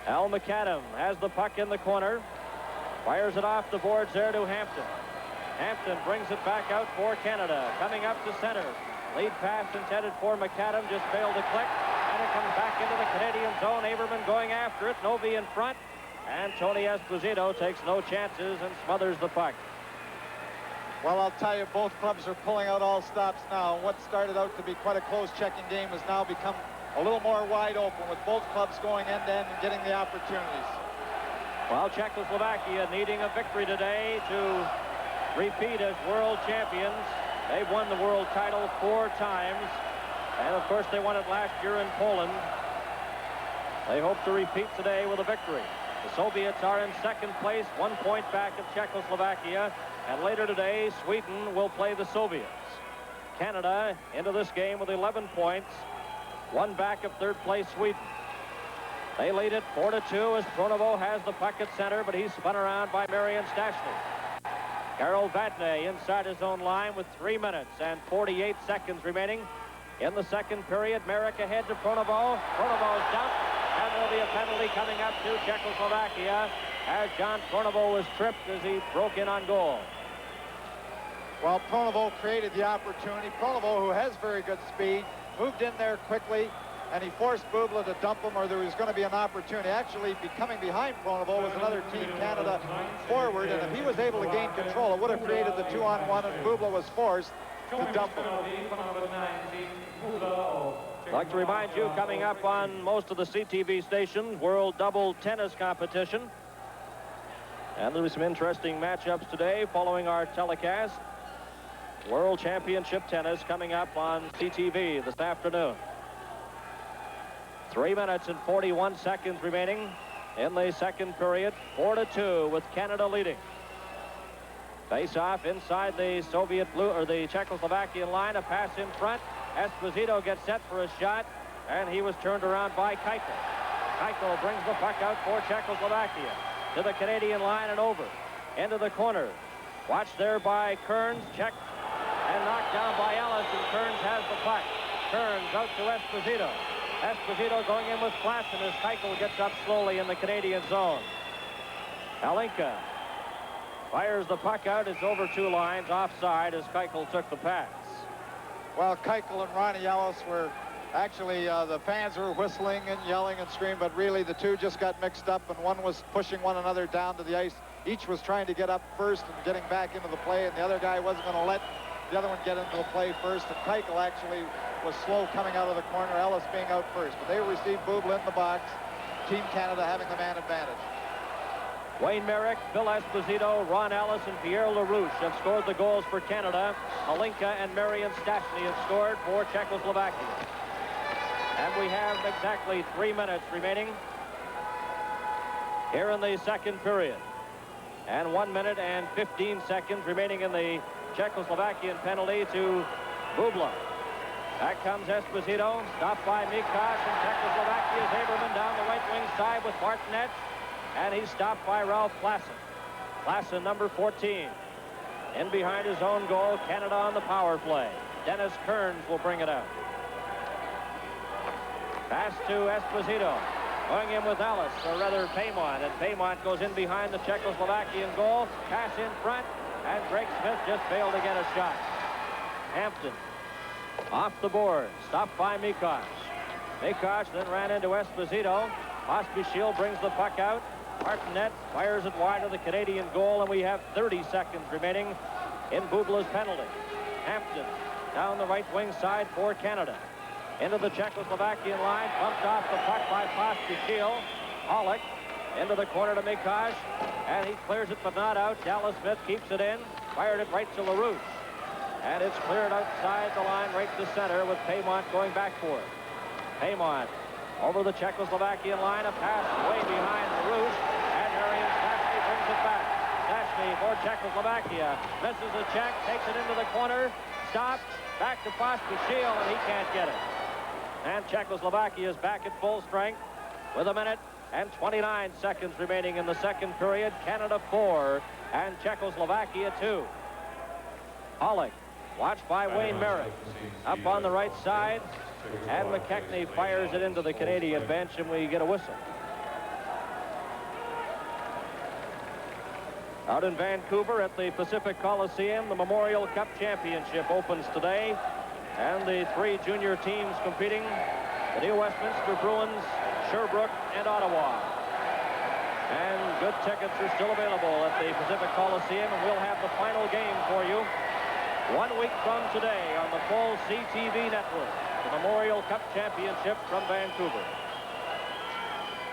Al McAdam has the puck in the corner. Fires it off the boards there to Hampton. Hampton brings it back out for Canada. Coming up to center. Lead pass intended for McAdam. Just failed to click. And it comes back into the Canadian zone. Aberman going after it. Novi in front. And Tony Esposito takes no chances and smothers the puck. Well, I'll tell you, both clubs are pulling out all stops now. What started out to be quite a close checking game has now become a little more wide open, with both clubs going end-to-end and getting the opportunities. Well, Czechoslovakia needing a victory today to repeat as world champions. They've won the world title 4 times. And, of course, they won it last year in Poland. They hope to repeat today with a victory. The Soviets are in second place, 1 point back of Czechoslovakia. And later today, Sweden will play the Soviets. Canada into this game with 11 points, 1 back of third place Sweden. They lead it 4-2 as Pronovo has the puck at center, but he's spun around by Marian Stastny. Karol Vatne inside his own line with 3 minutes and 48 seconds remaining in the second period. Merrick ahead to Pronovo. Pronovo's dumped, and there'll be a penalty coming up to Czechoslovakia as John Pronovo was tripped as he broke in on goal. Well, Pronovo created the opportunity. Pronovo, who has very good speed, moved in there quickly, and he forced Bubla to dump him, or there was going to be an opportunity. Actually, coming behind Pronovo was another Team Canada forward, and if he was able to gain control, it would have created the 2-on-1, and Bubla was forced to dump him. I'd like to remind you, coming up on most of the CTV stations, World Double Tennis Competition. And there will be some interesting matchups today following our telecast. World Championship Tennis coming up on CTV this afternoon. 3 minutes and 41 seconds remaining in the second period. 4-2 with Canada leading. Face off inside the Soviet blue, or the Czechoslovakian line. A pass in front. Esposito gets set for a shot, and he was turned around by Keuchel. Keuchel brings the puck out for Czechoslovakia to the Canadian line and over into the corner. Watched there by Kearns. Checked and knocked down by Ellis, and Kearns has the puck. Kearns out to Esposito. Esposito going in with Klassen as Keuchel gets up slowly in the Canadian zone. Holinka fires the puck out. It's over 2 lines offside as Keuchel took the pass. Well, Keuchel and Ronnie Ellis were actually, the fans were whistling and yelling and screaming, but really the two just got mixed up, and one was pushing one another down to the ice. Each was trying to get up first and getting back into the play, and the other guy wasn't going to let the other one get into the play first, and Keuchel actually was slow coming out of the corner, Ellis being out first. But they received Bubla in the box, Team Canada having the man advantage. Wayne Merrick, Phil Esposito, Ron Ellis, and Pierre LaRouche have scored the goals for Canada. Holinka and Marian Stastny have scored for Czechoslovakia. And we have exactly 3 minutes remaining here in the second period. And 1 minute and 15 seconds remaining in the Czechoslovakian penalty to Bubla. Back comes Esposito, stopped by Mikosh, and Czechoslovakia's Aberman down the right wing side with Martinez. And he's stopped by Ralph Klassen. Klassen, number 14. In behind his own goal, Canada on the power play. Dennis Kearns will bring it out. Pass to Esposito. Going in with Ellis, or rather Paymont, and Paymont goes in behind the Czechoslovakian goal. Pass in front, and Greg Smith just failed to get a shot. Hampton off the board, stopped by Mikosh. Mikosh then ran into Esposito. Pospisil brings the puck out. Martinet fires it wide of the Canadian goal, and we have 30 seconds remaining in Bubla's penalty. Hampton down the right wing side for Canada. Into the Czechoslovakian line, bumped off the puck by Pospisil. Pollock into the corner to Mikosh, and he clears it but not out. Dallas Smith keeps it in, fired it right to LaRouche. And it's cleared outside the line right to center with Paymont going back for it. Paymont over the Czechoslovakian line, a pass way behind LaRouche, and Marian Stastny brings it back. Stastny for Czechoslovakia, misses a check, takes it into the corner, stops, back to Pospisil, and he can't get it. And Czechoslovakia is back at full strength with a minute and 29 seconds remaining in the second period. Canada 4 and Czechoslovakia 2. Pollock, watched by Wayne Merritt, up on the right side, and McKechnie fires it into the Canadian bench, and we get a whistle. Out in Vancouver at the Pacific Coliseum, the Memorial Cup Championship opens today, and the three junior teams competing, the New Westminster Bruins, Sherbrooke, and Ottawa. And good tickets are still available at the Pacific Coliseum, and we'll have the final game for you 1 week from today on the full CTV network, the Memorial Cup Championship from Vancouver.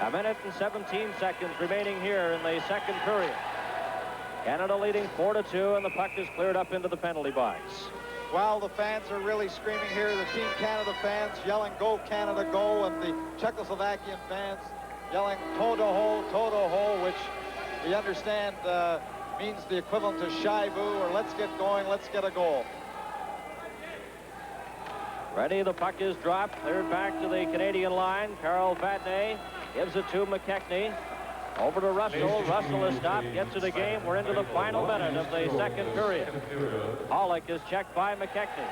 A minute and 17 seconds remaining here in the second period. Canada leading 4-2, and the puck is cleared up into the penalty box. Well, the fans are really screaming here. The Team Canada fans yelling, "Go Canada, go!" And the Czechoslovakian fans yelling, "Toto ho," which we understand means the equivalent to Shaibu, or "Let's get going, let's get a goal." Ready, the puck is dropped, cleared back to the Canadian line. Carl Vadnais gives it to McKechnie. Over to Russell. Russell is stopped, gets it again. We're into the final minute of the second period. Pollock is checked by McKechnie.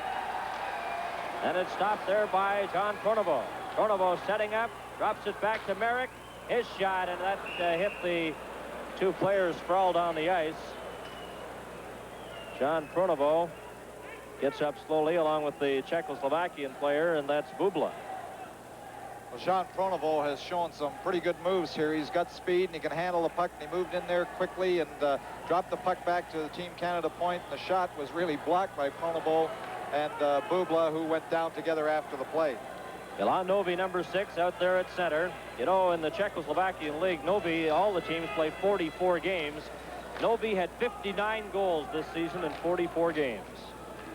And it's stopped there by John Pronovo. Pronovo setting up, drops it back to Merrick. His shot, and that hit the two players sprawled on the ice. John Pronovo gets up slowly along with the Czechoslovakian player, and that's Bubla. Well, Jean Pronovo has shown some pretty good moves here. He's got speed, and he can handle the puck, and he moved in there quickly and dropped the puck back to the Team Canada point, and the shot was really blocked by Pronovo and Bubla, who went down together after the play. Ilan Novi, number 6, out there at center. You know, in the Czechoslovakian League, Novi, all the teams play 44 games. Novi had 59 goals this season in 44 games.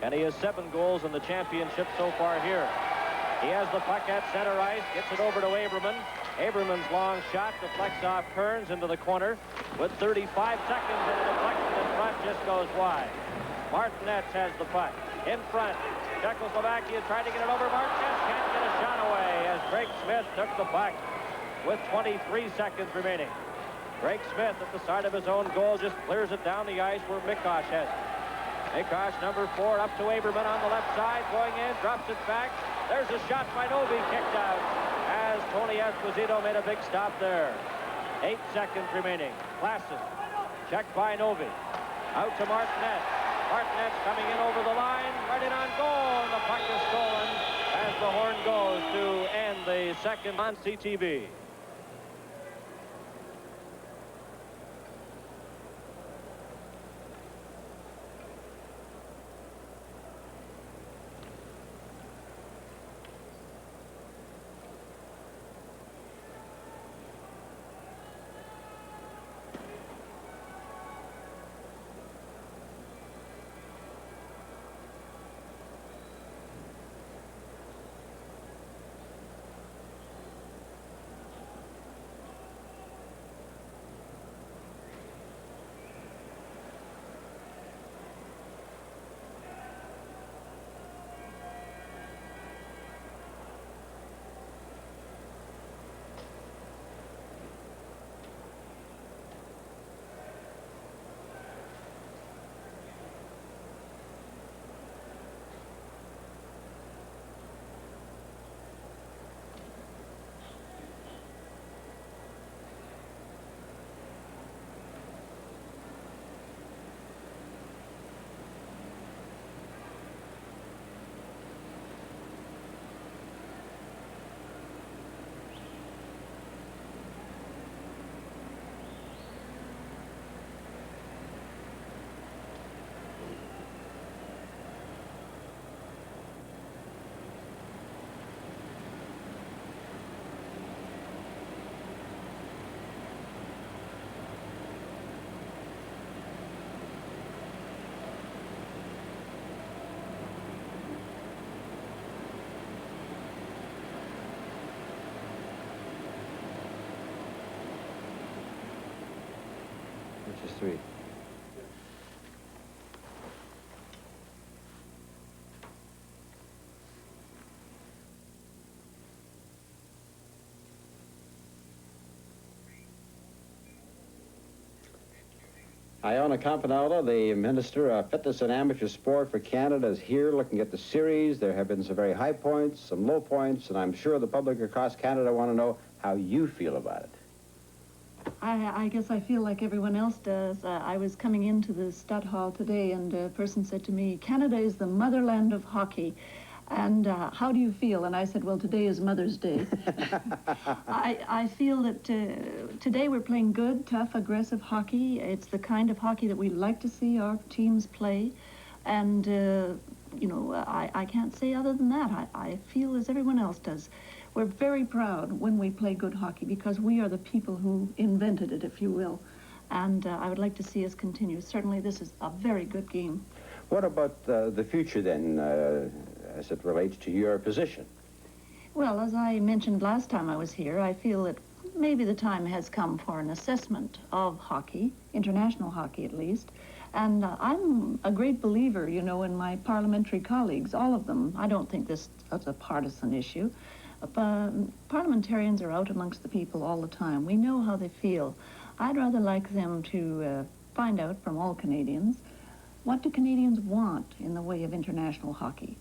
And he has 7 goals in the championship so far here. He has the puck at center ice, gets it over to Aberman. Aberman's long shot deflects off Kearns into the corner with 35 seconds, and the deflection in front just goes wide. Martinez has the puck in front. Czechoslovakia tried to get it over. Martinez can't get a shot away as Greg Smith took the puck with 23 seconds remaining. Greg Smith at the side of his own goal just clears it down the ice where Mikosh has it. Mikosh, number 4, up to Aberman on the left side, going in, drops it back. There's a shot by Novi, kicked out as Tony Esposito made a big stop there. 8 seconds remaining. Klassen, checked by Novi. Out to Martinet. Martinet's coming in over the line, right in on goal, and the puck is stolen as the horn goes to end the second on CTV. 3. Iona Campanella, the Minister of Fitness and Amateur Sport for Canada, is here looking at the series. There have been some very high points, some low points, and I'm sure the public across Canada want to know how you feel about it. I guess I feel like everyone else does. I was coming into the Stud Hall today, and a person said to me, Canada is the motherland of hockey. And how do you feel? And I said, well, today is Mother's Day. I feel that today we're playing good, tough, aggressive hockey. It's the kind of hockey that we like to see our teams play. And, you know, I can't say other than that. I feel as everyone else does. We're very proud when we play good hockey because we are the people who invented it, if you will. And I would like to see us continue. Certainly this is a very good game. What about the future then, as it relates to your position? Well, as I mentioned last time I was here, I feel that maybe the time has come for an assessment of hockey, international hockey at least. And I'm a great believer, you know, in my parliamentary colleagues, all of them. I don't think this is a partisan issue. Parliamentarians are out amongst the people all the time. We know how they feel. I'd rather like them to find out from all Canadians, what do Canadians want in the way of international hockey?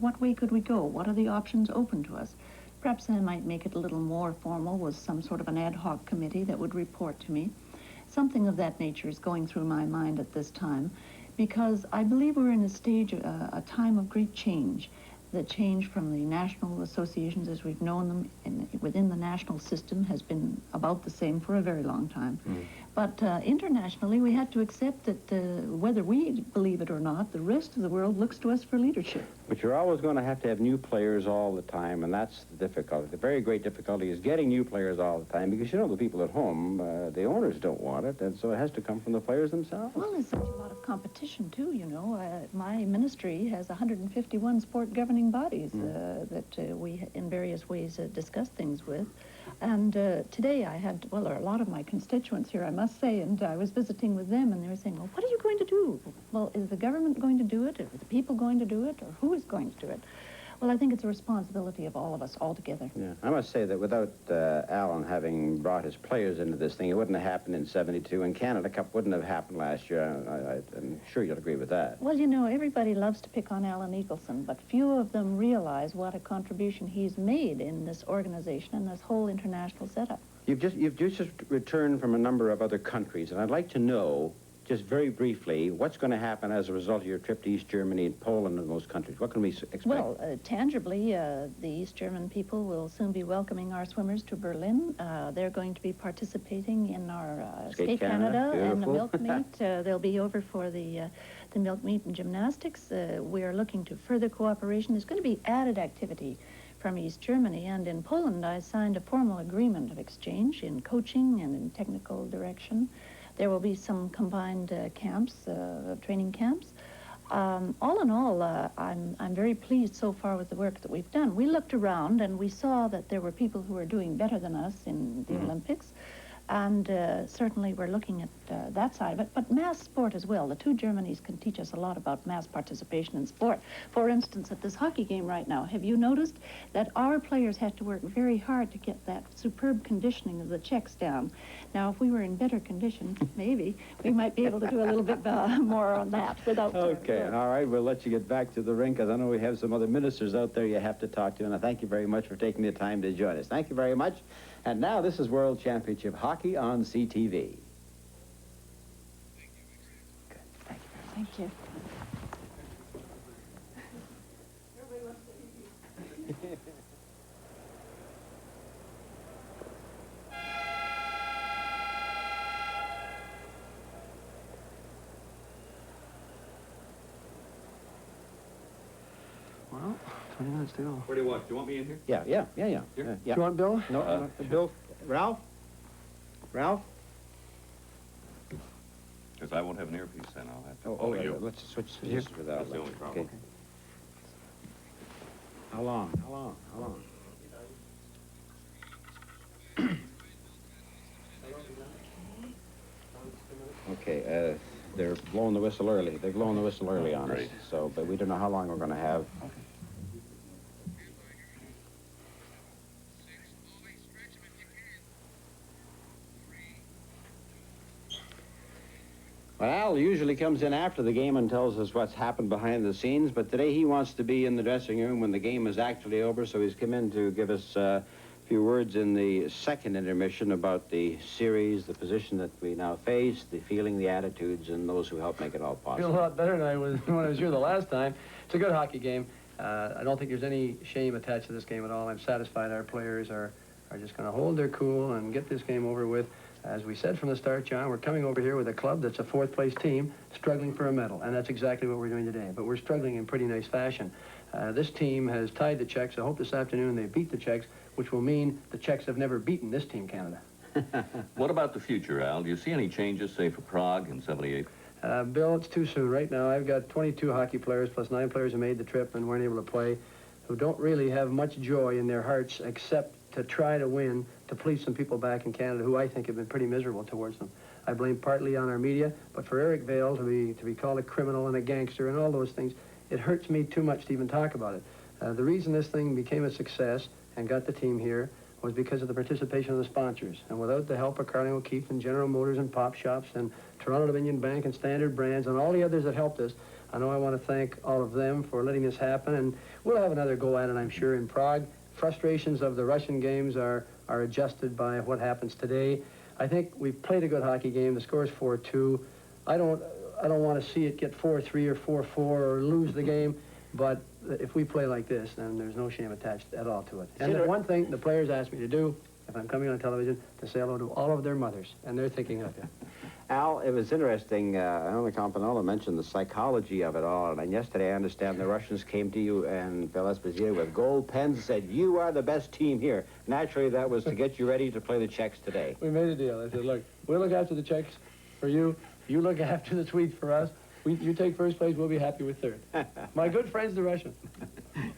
What way could we go? What are the options open to us? Perhaps I might make it a little more formal with some sort of an ad hoc committee that would report to me. Something of that nature is going through my mind at this time because I believe we're in a stage, a time of great change. The change from the national associations as we've known them within the national system has been about the same for a very long time. But internationally, we have to accept that whether we believe it or not, the rest of the world looks to us for leadership. But you're always going to have new players all the time, and that's the difficulty. The very great difficulty is getting new players all the time because, you know, the people at home, the owners don't want it, and so it has to come from the players themselves. Well, there's such a lot of competition, too, you know. My ministry has 151 sport governing bodies that we, in various ways, discuss things with. And today I had, well, a lot of my constituents here, I must say, and I was visiting with them, and they were saying, well, what are you going to do? Well, is the government going to do it? Are the people going to do it? Or who is going to do it? Well, I think it's a responsibility of all of us all together. Yeah, I must say that without Alan having brought his players into this thing, it wouldn't have happened in '72, and Canada Cup wouldn't have happened last year. I'm sure you'll agree with that. Well, you know, everybody loves to pick on Alan Eagleson, but few of them realize what a contribution he's made in this organization and this whole international setup. You've just returned from a number of other countries, and I'd like to know, just very briefly, what's going to happen as a result of your trip to East Germany and Poland and those countries? What can we expect? Well, tangibly, the East German people will soon be welcoming our swimmers to Berlin. They're going to be participating in our Skate Canada and the milk meet. They'll be over for the milk meet and gymnastics. We are looking to further cooperation. There's going to be added activity from East Germany, and in Poland I signed a formal agreement of exchange in coaching and in technical direction. There will be some combined camps, training camps. All in all, I'm very pleased so far with the work that we've done. We looked around and we saw that there were people who were doing better than us in the Olympics. And certainly we're looking at that side of it, but mass sport as well. The two Germanys can teach us a lot about mass participation in sport. For instance, at this hockey game right now, have you noticed that our players had to work very hard to get that superb conditioning of the Czechs down? Now, if we were in better condition, maybe, we might be able to do a little bit more on that without... Okay, all right, we'll let you get back to the rink, because I know we have some other ministers out there you have to talk to, and I thank you very much for taking the time to join us. Thank you very much. And now this is World Championship Hockey on CTV. Good. Thank you. Well, 20 minutes to go. Where do you want? Do you want me in here? Yeah. Here? Yeah. Do you want Bill? No, Bill. Ralph? Because I won't have an earpiece then. I'll have to Oh, follow you. let's switch positions without. That's the only problem. Okay. How long? Okay, they're blowing the whistle early. They're blowing the whistle early on us. Great. So, but we don't know how long we're going to have. Well, Al usually comes in after the game and tells us what's happened behind the scenes, but today he wants to be in the dressing room when the game is actually over, so he's come in to give us a few words in the second intermission about the series, the position that we now face, the feeling, the attitudes, and those who helped make it all I possible. feel a lot better than I was when I was here the last time. It's a good hockey game. I don't think there's any shame attached to this game at all. I'm satisfied our players are just going to hold their cool and get this game over with. As we said from the start, John, we're coming over here with a club that's a fourth-place team struggling for a medal, and that's exactly what we're doing today. But we're struggling in pretty nice fashion. This team has tied the Czechs. I hope this afternoon they beat the Czechs, which will mean the Czechs have never beaten this team, Canada. What about the future, Al? Do you see any changes, say, for Prague in '78? Bill, it's too soon. Right now, I've got 22 hockey players plus 9 players who made the trip and weren't able to play, who don't really have much joy in their hearts except to try to win, to please some people back in Canada who I think have been pretty miserable towards them. I blame partly on our media, but for Eric Vale to be called a criminal and a gangster and all those things, it hurts me too much to even talk about it. The reason this thing became a success and got the team here was because of the participation of the sponsors. And without the help of Carling O'Keefe and General Motors and Pop Shops and Toronto Dominion Bank and Standard Brands and all the others that helped us, I know I want to thank all of them for letting this happen. And we'll have another go at it, I'm sure, in Prague. Frustrations of the Russian games are adjusted by what happens today. I think we've played a good hockey game. The score is 4-2. I don't want to see it get 4-3 or 4-4 or lose the game. But if we play like this, then there's no shame attached at all to it. And the one thing the players asked me to do, if I'm coming on television, to say hello to all of their mothers, and they're thinking of you. Al, it was interesting. I know the Campanella mentioned the psychology of it all, and yesterday I understand the Russians came to you and Phil Esposito with gold pens and said, "You are the best team here." Naturally, that was to get you ready to play the Czechs today. We made a deal. I said, look, we'll look after the Czechs for you. You look after the Swedes for us. You take first place, we'll be happy with third. My good friends, the Russians.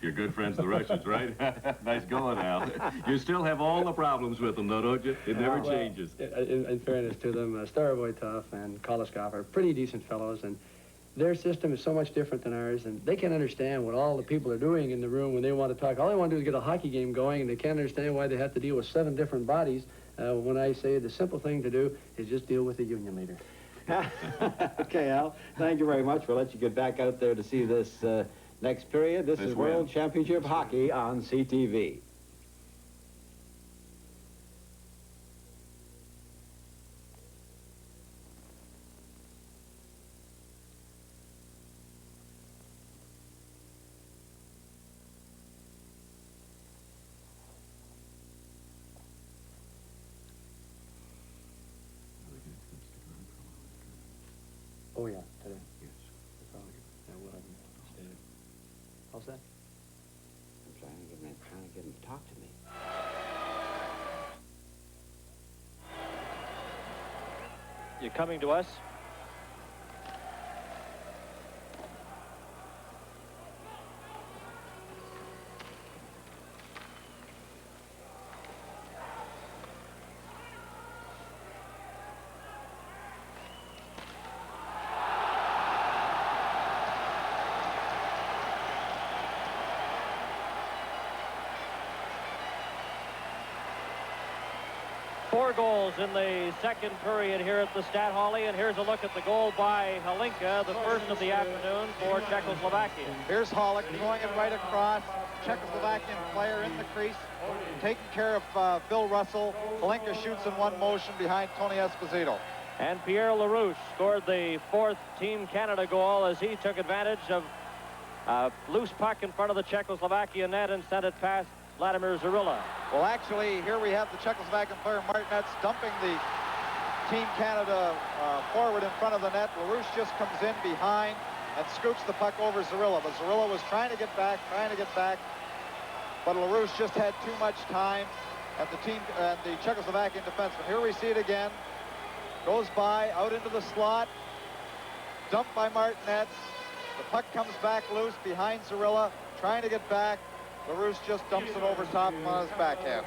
Your good friends, the Russians, right? Nice going, Al. You still have all the problems with them, though, don't you? It never changes. In fairness to them, Starovoytov and Koloskov are pretty decent fellows, and their system is so much different than ours, and they can't understand what all the people are doing in the room when they want to talk. All they want to do is get a hockey game going, and they can't understand why they have to deal with 7 different bodies when I say the simple thing to do is just deal with the union leader. Okay, Al, thank you very much. We'll let you get back out there to see this next period. This is World Championship Hockey on CTV. Oh, yeah, today. Yes. Yeah, we'll have them stay there. How's that? I'm trying to get him to talk to me. You coming to us? Four goals in the second period here at the Stat Holly, and here's a look at the goal by Halinka, the first of the afternoon for Czechoslovakia. Here's Hollick throwing it right across. Czechoslovakian player in the crease, taking care of Bill Russell. Halinka shoots in one motion behind Tony Esposito. And Pierre LaRouche scored the 4th Team Canada goal as he took advantage of a loose puck in front of the Czechoslovakia net and sent it past Vladimir Zarilla. Well, actually, here we have the Czechoslovakian player Martinez dumping the Team Canada forward in front of the net. LaRouche just comes in behind and scoops the puck over Zarilla. But Zarilla was trying to get back. But LaRouche just had too much time. And the Czechoslovakian defenseman. Here we see it again. Goes by, out into the slot. Dumped by Martinez. The puck comes back loose behind Zarilla. Trying to get back. LaRouche just dumps it over top on his backhand.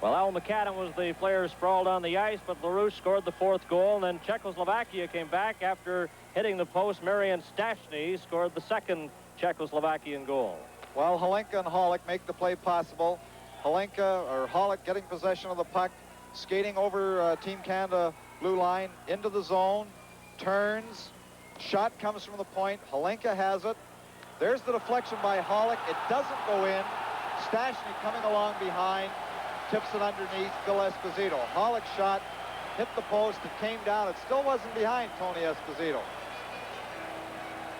Well, Al McAdam was the player sprawled on the ice, but LaRouche scored the 4th goal, and then Czechoslovakia came back after hitting the post. Marian Stashny scored the 2nd Czechoslovakian goal. Well, Holinka and Holick make the play possible. Holick getting possession of the puck, skating over Team Canada blue line into the zone, turns, shot comes from the point. Holinka has it. There's the deflection by Holick. It doesn't go in. Stashny coming along behind, tips it underneath Phil Esposito. Holick's shot hit the post. It came down. It still wasn't behind Tony Esposito.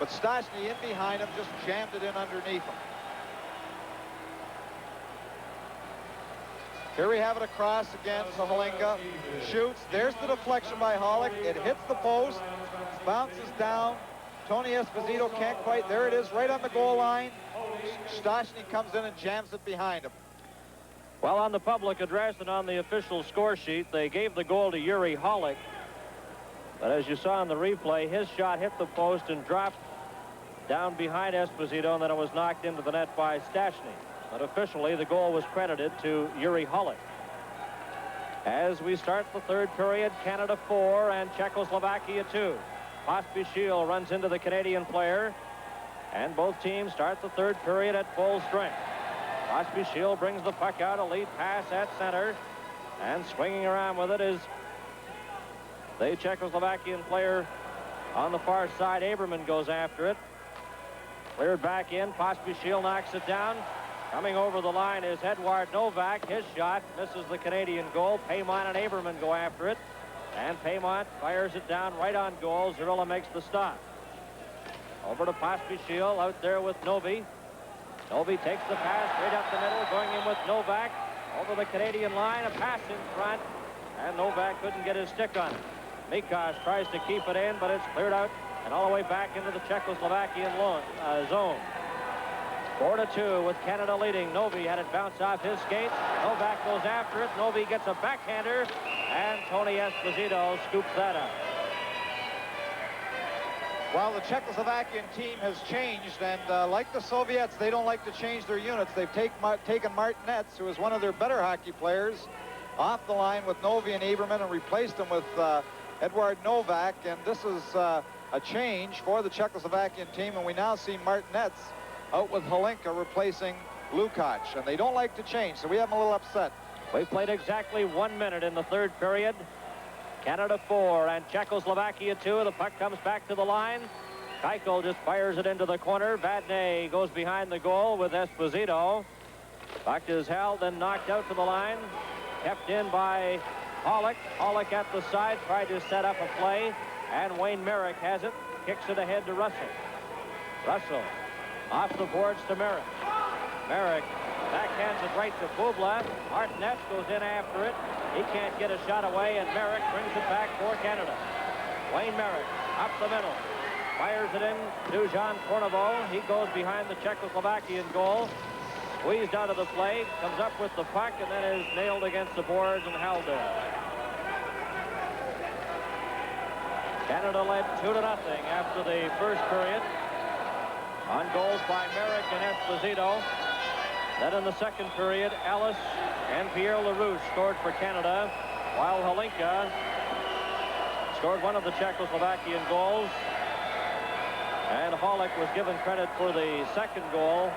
But Stashny in behind him just jammed it in underneath him. Here we have it across again to Holinka. Shoots. There's the deflection by Holick. It hits the post. Bounces down. Tony Esposito can't quite. There it is, right on the goal line. Stashny comes in and jams it behind him. Well, on the public address and on the official score sheet, they gave the goal to Yuri Holick. But as you saw in the replay, his shot hit the post and dropped down behind Esposito, and then it was knocked into the net by Stashny. But officially, the goal was credited to Yuri Holick. As we start the 3rd period, Canada 4 and Czechoslovakia 2. Pospisil runs into the Canadian player, and both teams start the 3rd period at full strength. Pospisil brings the puck out, a lead pass at center, and swinging around with it is the Czechoslovakian player on the far side. Aberman goes after it. Cleared back in. Pospisil knocks it down. Coming over the line is Edward Novak. His shot misses the Canadian goal. Paymont and Aberman go after it. And Paymont fires it down right on goal. Zarilla makes the stop. Over to Pospisil out there with Novi. Novi takes the pass straight up the middle, going in with Novak. Over the Canadian line, a pass in front. And Novak couldn't get his stick on it. Mikos tries to keep it in, but it's cleared out and all the way back into the Czechoslovakian zone. 4-2 with Canada leading. Novi had it bounce off his skates. Novak goes after it. Novi gets a backhander, and Tony Esposito scoops that up. Well, the Czechoslovakian team has changed, and like the Soviets, they don't like to change their units. They've taken Martinetz, who is one of their better hockey players, off the line with Novi and Aberman and replaced him with Edward Novak, and this is a change for the Czechoslovakian team, and we now see Martinetz out with Holinka replacing Lukac, and they don't like to change, so we have them a little upset. We've played exactly 1 minute in the 3rd period. Canada 4 and Czechoslovakia 2. The puck comes back to the line. Keuchel just fires it into the corner. Vadnais goes behind the goal with Esposito. Puck is held and knocked out to the line. Kept in by Holick. Holick at the side tried to set up a play, and Wayne Merrick has it. Kicks it ahead to Russell. Russell off the boards to Merrick. Merrick backhands it right to Bubla. Martinetz goes in after it. He can't get a shot away, and Merrick brings it back for Canada. Wayne Merrick up the middle. Fires it in to Jean Courneveau. He goes behind the Czechoslovakian goal. Squeezed out of the play. Comes up with the puck, and then is nailed against the boards and held there. Canada led 2-0 after the 1st period. On goals by Merrick and Esposito. Then in the 2nd period, Ellis and Pierre LaRouche scored for Canada, while Holinka scored one of the Czechoslovakian goals. And Holick was given credit for the 2nd goal,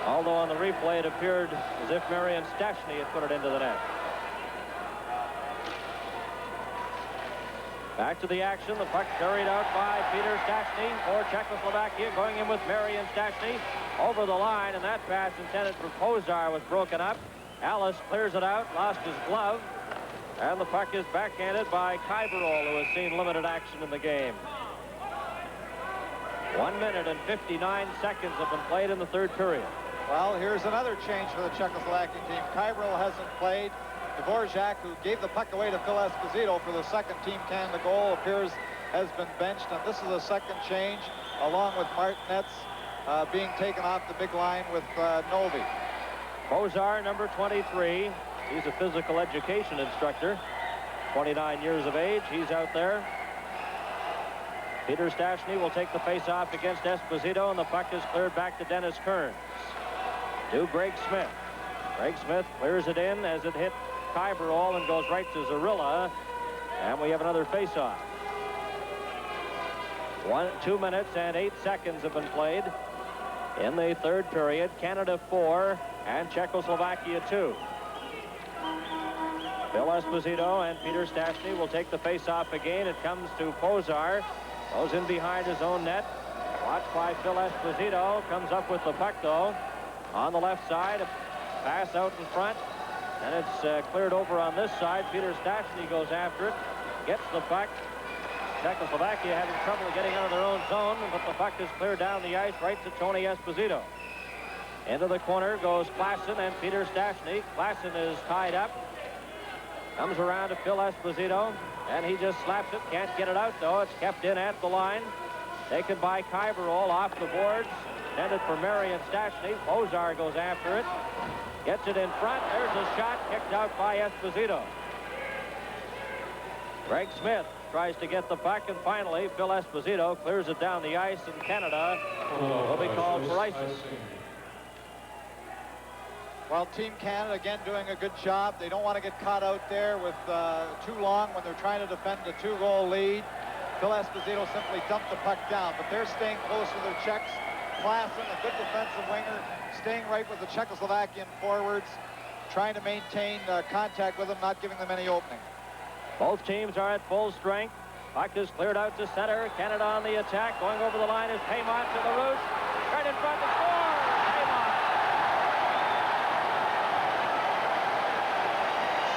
although on the replay it appeared as if Marian Stashny had put it into the net. Back to the action. The puck carried out by Peter Stashny for Czechoslovakia, going in with Marian Stashny over the line, and that pass intended for Pozar was broken up. Alice clears it out, lost his glove, and the puck is backhanded by Kaiberol, who has seen limited action in the game. 1 minute and 59 seconds have been played in the 3rd period. Well, here's another change for the Czechoslovakian team. Kaiberol hasn't played. Dvorak, who gave the puck away to Phil Esposito for the 2nd Team Canada goal, appears has been benched, and this is a 2nd change, along with Martinetz being taken off the big line with Novi. Pozar, number 23. He's a physical education instructor, 29 years of age. He's out there. Peter Stashny will take the face-off against Esposito, and the puck is cleared back to Dennis Kearns. To Greg Smith. Greg Smith clears it in as it hit Kyberall and goes right to Zarilla. And we have another face-off. 2 minutes and 8 seconds have been played in the third period. Canada 4 and Czechoslovakia 2. Phil Esposito and Peter Stastny will take the face-off again. It comes to Pozar. Goes in behind his own net. Watched by Phil Esposito. Comes up with the puck, though. On the left side, a pass out in front. And it's cleared over on this side. Peter Stastny goes after it. Gets the puck. Czechoslovakia having trouble getting out of their own zone, but the puck is cleared down the ice right to Tony Esposito. Into the corner goes Klassen and Peter Stastny. Klassen is tied up. Comes around to Phil Esposito, and he just slaps it. Can't get it out, though. It's kept in at the line. Taken by Kyberall off the boards. Intended for Marion Stastny. Pozar goes after it. Gets it in front. There's a shot kicked out by Esposito. Greg Smith tries to get the puck, and finally Phil Esposito clears it down the ice, and Canada will be called for icing. Well, Team Canada, again, doing a good job. They don't want to get caught out there with too long when they're trying to defend a 2-goal lead. Phil Esposito simply dumped the puck down, but they're staying close to their Czechs. Klassen, a good defensive winger, staying right with the Czechoslovakian forwards, trying to maintain contact with them, not giving them any opening. Both teams are at full strength. Puck is cleared out to center. Canada on the attack. Going over the line is Paymont to the roost. Right in front to score. Paymont.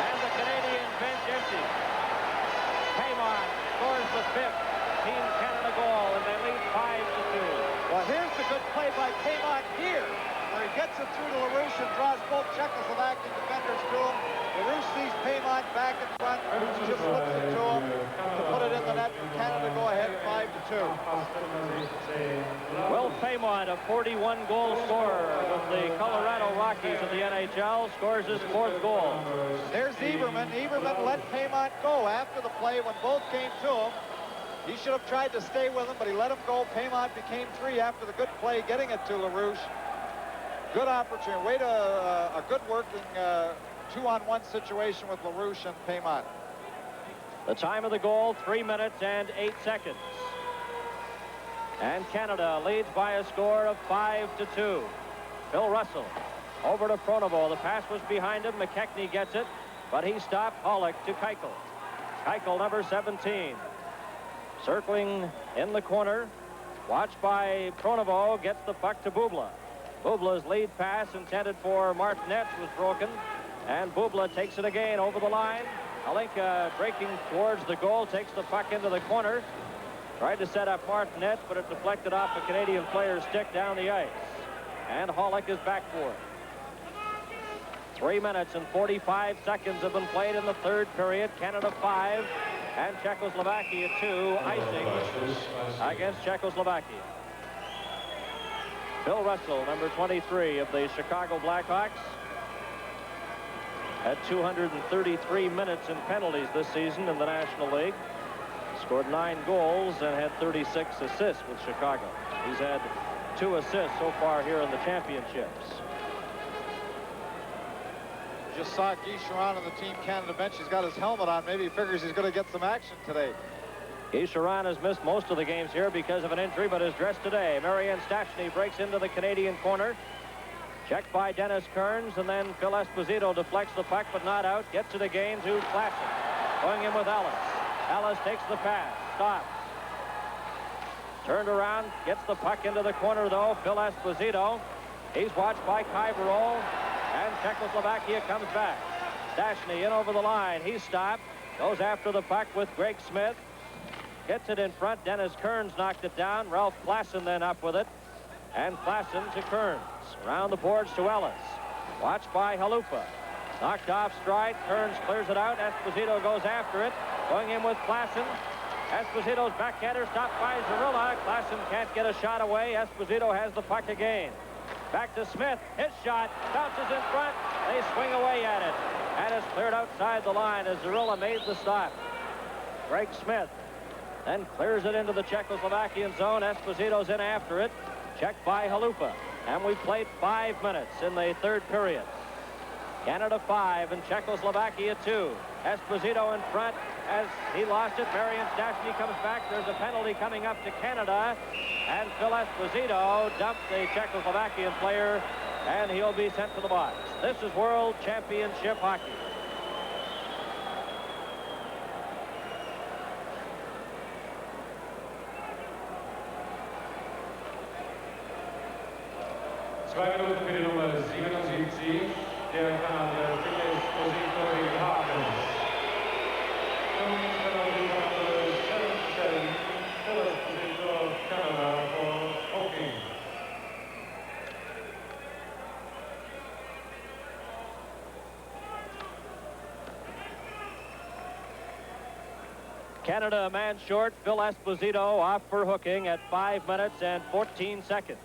And the Canadian bench empty. Paymont scores the 5th Team Canada goal, and they lead 5-2. Well, here's the good play by Paymont here, where he gets it through to LaRouche and draws both Czechoslovakian defenders to him. LaRouche sees Paymont back in front. LaRouche just slips it to him to put it in the net for Canada to go ahead 5-2. Will Paymont, a 41-goal scorer with the Colorado Rockies of the NHL, scores his 4th goal. There's Eberman. Eberman let Paymont go after the play when both came to him. He should have tried to stay with him, but he let him go. Paymont became 3 after the good play, getting it to LaRouche. Good opportunity. Way to a good working 2-on-1 situation with LaRouche and Paymont. The time of the goal, 3 minutes and 8 seconds. And Canada leads by a score of 5-2. Bill Russell over to Pronovo. The pass was behind him. McKechnie gets it, but he stopped Hollick to Keuchel. Keuchel, number 17. Circling in the corner. Watched by Pronovo. Gets the puck to Bubla. Bubla's lead pass intended for Martinez was broken. And Bubla takes it again over the line. Alinka breaking towards the goal, takes the puck into the corner. Tried to set up Martinez, but it deflected off a Canadian player's stick down the ice. And Hollick is back for it. 3 minutes and 45 seconds have been played in the third period. Canada 5 and Czechoslovakia 2, icing against Czechoslovakia. Bill Russell, number 23 of the Chicago Blackhawks, had 233 minutes in penalties this season in the National League. Scored 9 goals and had 36 assists with Chicago. He's had 2 assists so far here in the championships. Just saw Guy Charron on the Team Canada bench. He's got his helmet on. Maybe he figures he's going to get some action today. Guy Charron has missed most of the games here because of an injury, but is dressed today. Marion Stastny breaks into the Canadian corner. Checked by Dennis Kearns, and then Phil Esposito deflects the puck, but not out. Gets it again to Klassen. Going in with Ellis. Ellis takes the pass. Stops. Turned around. Gets the puck into the corner, though. Phil Esposito. He's watched by Kyberall. And Czechoslovakia comes back. Stastny in over the line. He's stopped. Goes after the puck with Greg Smith. Gets it in front. Dennis Kearns knocked it down. Ralph Klassen then up with it. And Klassen to Kearns. Around the boards to Ellis. Watched by Halupa. Knocked off stride. Kearns clears it out. Esposito goes after it. Going in with Klassen. Esposito's backhander stopped by Zarilla. Klassen can't get a shot away. Esposito has the puck again. Back to Smith. His shot bounces in front. They swing away at it. And it's cleared outside the line as Zarilla made the stop. Greg Smith then clears it into the Czechoslovakian zone. Esposito's in after it. Checked by Halupa. And we've played 5 minutes in the third period. Canada 5 and Czechoslovakia 2. Esposito in front as he lost it. Marian Stastny comes back. There's a penalty coming up to Canada. And Phil Esposito dumped the Czechoslovakian player, and he'll be sent to the box. This is World Championship hockey. Zwei Minuten für die Nummer 77, der Kanadier Phil Esposito gegen Harkins. Penalty number 77, Phil Esposito, Canada for hooking. Canada a man short. Phil Esposito off for hooking at 5 minutes and 14 seconds.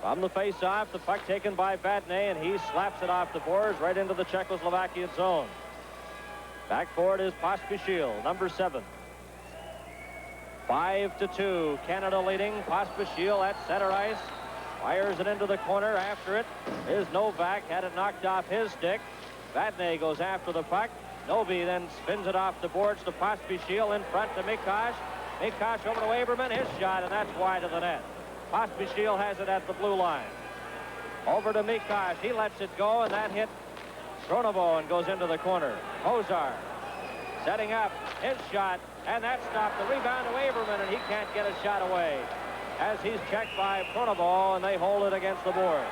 From the face-off, the puck taken by Vadnais, and he slaps it off the boards right into the Czechoslovakian zone. Back forward is Pospisil, number 7. 5-2, Canada leading. Pospisil at center ice. Fires it into the corner. After it is Novak. Had it knocked off his stick. Vadnais goes after the puck. Novi then spins it off the boards to Pospisil in front to Mikosh. Mikosh over to Aberman. His shot, and that's wide of the net. Pospisil has it at the blue line. Over to Mikosh. He lets it go, and that hit Kronovo and goes into the corner. Hozar setting up his shot, and that stopped. The rebound to Aberman, and he can't get a shot away as he's checked by Kronovo, and they hold it against the boards.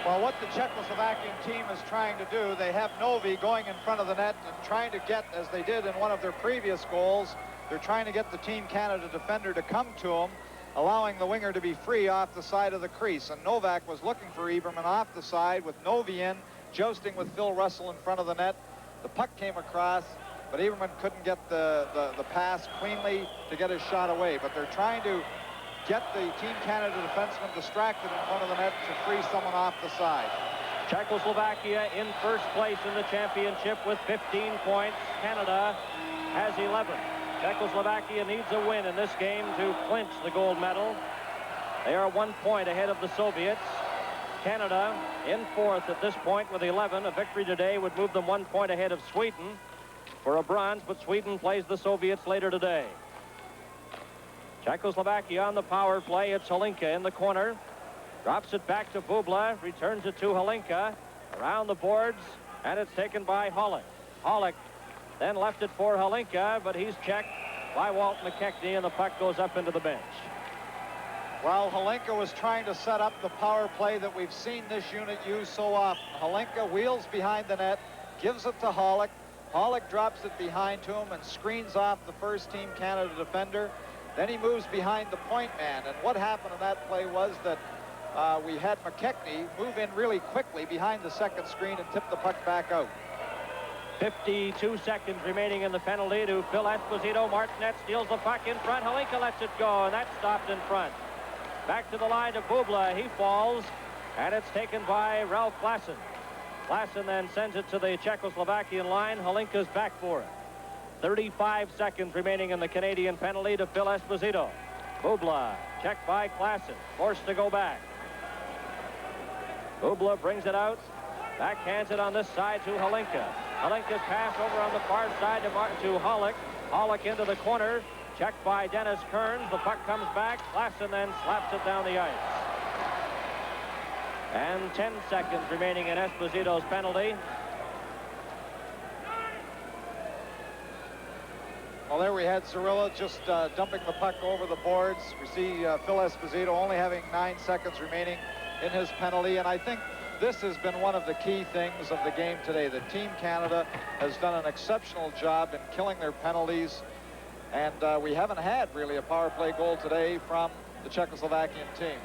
Well, what the Czechoslovakian team is trying to do, they have Novi going in front of the net and trying to get, as they did in one of their previous goals, they're trying to get the Team Canada defender to come to them, allowing the winger to be free off the side of the crease. And Novak was looking for Eberman off the side with Novi in, jousting with Phil Russell in front of the net. The puck came across, but Eberman couldn't get the pass cleanly to get his shot away. But they're trying to get the Team Canada defenseman distracted in front of the net to free someone off the side. Czechoslovakia in first place in the championship with 15 points. Canada has 11. Czechoslovakia needs a win in this game to clinch the gold medal. They are 1 point ahead of the Soviets. Canada in fourth at this point with 11. A victory today would move them 1 point ahead of Sweden for a bronze, but Sweden plays the Soviets later today. Czechoslovakia on the power play. It's Holinka in the corner. Drops it back to Bubla. Returns it to Holinka. Around the boards, and it's taken by Hollick. Hollick then left it for Holinka, but he's checked by Walt McKechnie, and the puck goes up into the bench. Well, Holinka was trying to set up the power play that we've seen this unit use so often. Holinka wheels behind the net, gives it to Hollick. Hollick drops it behind to him and screens off the first Team Canada defender. Then he moves behind the point man. And what happened in that play was that we had McKechnie move in really quickly behind the second screen and tip the puck back out. 52 seconds remaining in the penalty to Phil Esposito. Martinet steals the puck in front. Holinka lets it go, and that's stopped in front. Back to the line to Bubla. He falls, and it's taken by Ralph Klassen. Klassen then sends it to the Czechoslovakian line. Holinka's back for it. 35 seconds remaining in the Canadian penalty to Phil Esposito. Bubla checked by Klassen, forced to go back. Bubla brings it out, backhands it on this side to Holinka. Holinka's pass over on the far side to Hollick. Hollick into the corner, checked by Dennis Kearns. The puck comes back. Klassen then slaps it down the ice. And 10 seconds remaining in Esposito's penalty. Well, there we had Zarilla just dumping the puck over the boards. We see Phil Esposito only having 9 seconds remaining in his penalty. And I think this has been one of the key things of the game today. The Team Canada has done an exceptional job in killing their penalties. And we haven't had really a power play goal today from the Czechoslovakian team.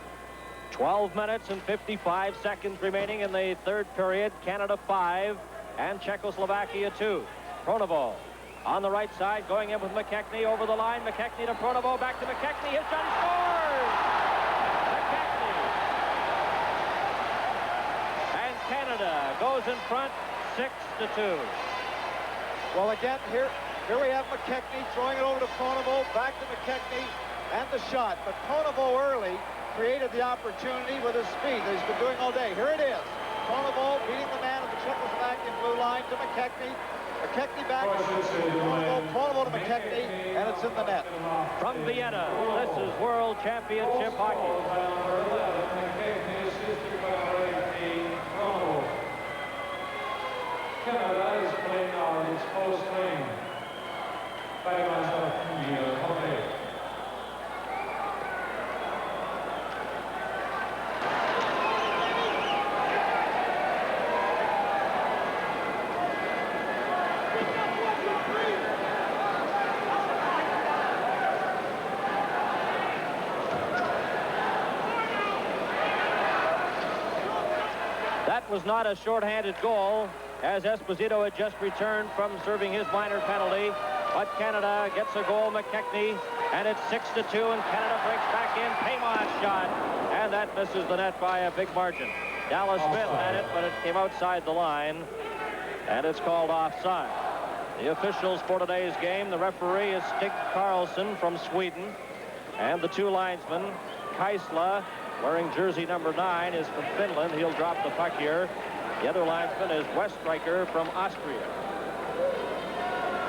12 minutes and 55 seconds remaining in the third period. Canada 5 and Czechoslovakia 2. Kronovo on the right side, going in with McKechnie over the line. McKechnie to Kronovo, back to McKechnie. His shot, he scores! McKechnie. And Canada goes in front 6-2. Well, again, here we have McKechnie throwing it over to Kronovo, back to McKechnie, and the shot. But Kronovo early created the opportunity with his speed that he's been doing all day. Here it is. Konovo beating the man at the Czechoslovakian blue line to McKechnie. McKechnie back to Konovo to McKechnie, and it's in the net. From Vienna, this is World Championship Hockey. Canada is playing on its post lane. That was not a shorthanded goal, as Esposito had just returned from serving his minor penalty. But Canada gets a goal, McKechnie, and it's 6-2, and Canada breaks back in. Paymon's shot, and that misses the net by a big margin. Dallas Smith had it, but it came outside the line, and it's called offside. The officials for today's game, the referee is Stig Karlsson from Sweden, and the two linesmen, Kaisla, wearing jersey number 9, is from Finland. He'll drop the puck here. The other linesman is Westreicher from Austria.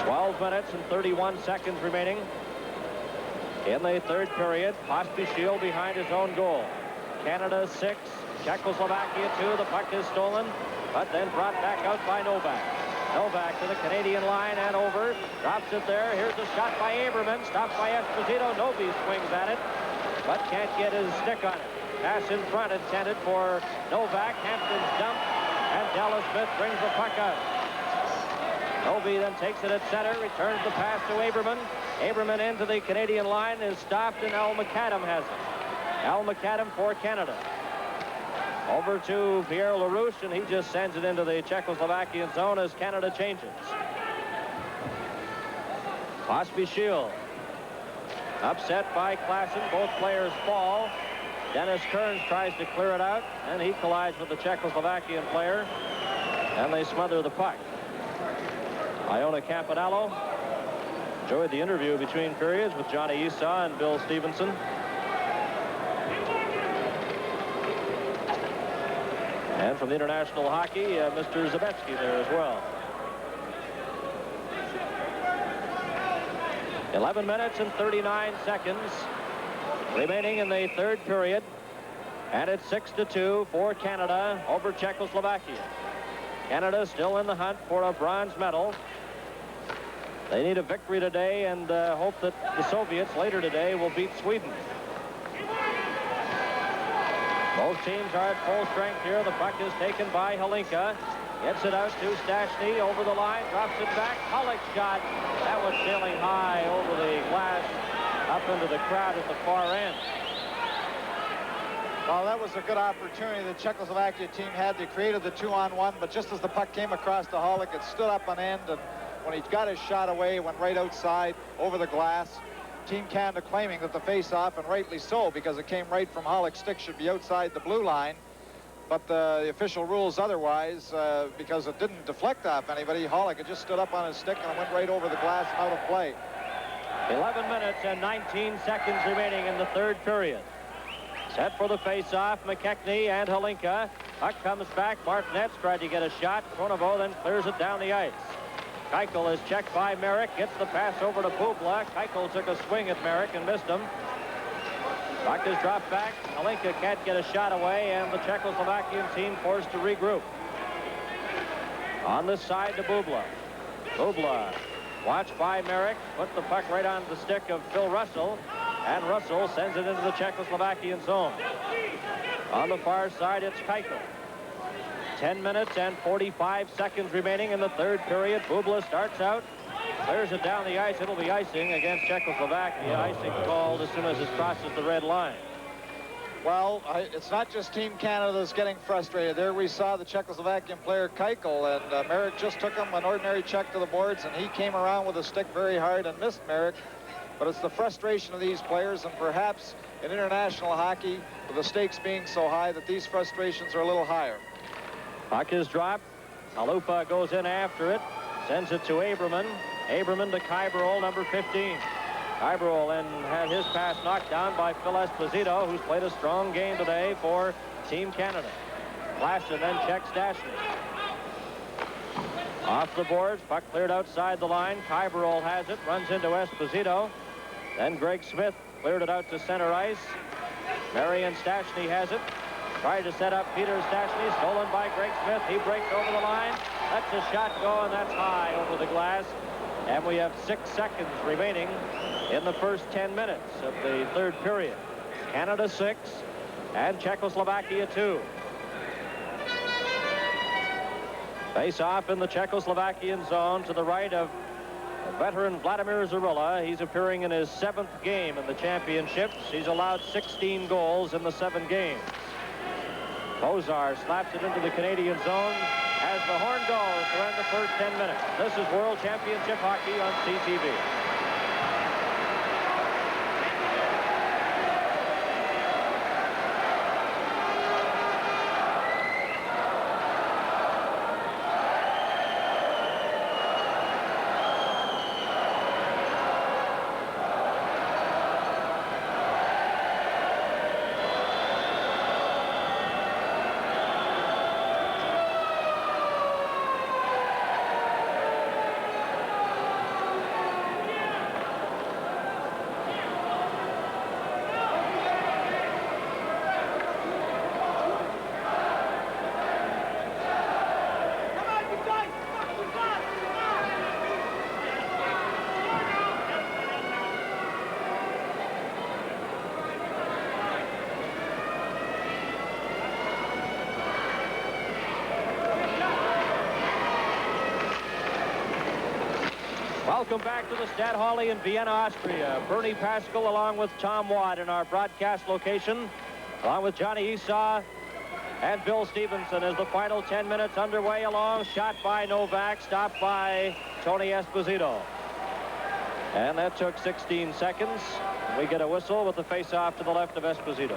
12 minutes and 31 seconds remaining in the third period. Pospisil behind his own goal. Canada 6, Czechoslovakia 2. The puck is stolen, but then brought back out by Novak. Novak to the Canadian line and over. Drops it there. Here's a shot by Aberman. Stopped by Esposito. Novi swings at it, but can't get his stick on it. Pass in front intended for Novak. Hampton's dump, and Dallas Smith brings the puck out. Novi then takes it at center, returns the pass to Aberman. Aberman into the Canadian line is stopped, and Al McAdam has it. Al McAdam for Canada. Over to Pierre LaRouche, and he just sends it into the Czechoslovakian zone as Canada changes. Pospisil upset by Klassen. Both players fall. Dennis Kearns tries to clear it out, and he collides with the Czechoslovakian player, and they smother the puck. Iona Campanello enjoyed the interview between periods with Johnny Esau and Bill Stevenson. And from the International Hockey, Mr. Zabetsky there as well. 11 minutes and 39 seconds remaining in the third period. And it's 6-2 for Canada over Czechoslovakia. Canada still in the hunt for a bronze medal. They need a victory today and hope that the Soviets later today will beat Sweden. Both teams are at full strength here. The puck is taken by Halinka. Gets it out to Stastny over the line, drops it back. Halleck's shot. That was sailing high over the glass up into the crowd at the far end. Well, that was a good opportunity the Czechoslovakia team had. They created the 2-on-1, but just as the puck came across to Halleck, it stood up on end, and when he got his shot away, went right outside over the glass. Team Canada claiming that the face-off, and rightly so, because it came right from Halleck's stick, should be outside the blue line. But the official rules otherwise, because it didn't deflect off anybody. Halleck had just stood up on his stick and it went right over the glass and out of play. 11 minutes and 19 seconds remaining in the third period. Set for the face-off, McKechnie and Halinka. Puck comes back. Martinet's tried to get a shot. Konovo then clears it down the ice. Keuchel is checked by Merrick. Gets the pass over to Bubla. Keuchel took a swing at Merrick and missed him. Puck is dropped back. Halinka can't get a shot away, and the Czechoslovakian team forced to regroup. On this side to Bubla. Bubla, watched by Merrick, put the puck right on the stick of Phil Russell, and Russell sends it into the Czechoslovakian zone. On the far side, it's Keuchel. 10 minutes and 45 seconds remaining in the third period. Bubla starts out, clears it down the ice. It'll be icing against Czechoslovakia. Icing called as soon as it crosses the red line. Well, it's not just Team Canada that's getting frustrated. There we saw the Czechoslovakian player Keuchel, and Merrick just took him an ordinary check to the boards, and he came around with a stick very hard and missed Merrick. But it's the frustration of these players, and perhaps in international hockey, with the stakes being so high, that these frustrations are a little higher. Puck is dropped. Halupa goes in after it, sends it to Aberman. Aberman to Kaibrol, number 15. Kaibrol then had his pass knocked down by Phil Esposito, who's played a strong game today for Team Canada. Klassen then checks Stastny. Off the boards, puck cleared outside the line. Kaiberol has it, runs into Esposito. Then Greg Smith cleared it out to center ice. Marian Stastny has it. Tried to set up Peter Stastny, stolen by Greg Smith. He breaks over the line. That's a shot going, that's high over the glass. And we have 6 seconds remaining in the first 10 minutes of the third period. Canada 6 and Czechoslovakia 2. Face off in the Czechoslovakian zone to the right of veteran Vladimir Zarilla. He's appearing in his 7th game in the championships. He's allowed 16 goals in the 7 games. Bozar slaps it into the Canadian zone as the horn goes to end the first 10 minutes. This is World Championship Hockey on CTV. Welcome back to the Stadthalle in Vienna, Austria. Bernie Pascal along with Tom Watt in our broadcast location, along with Johnny Esau and Bill Stevenson as the final 10 minutes underway. A long shot by Novak, stopped by Tony Esposito. And that took 16 seconds. We get a whistle with the face-off to the left of Esposito.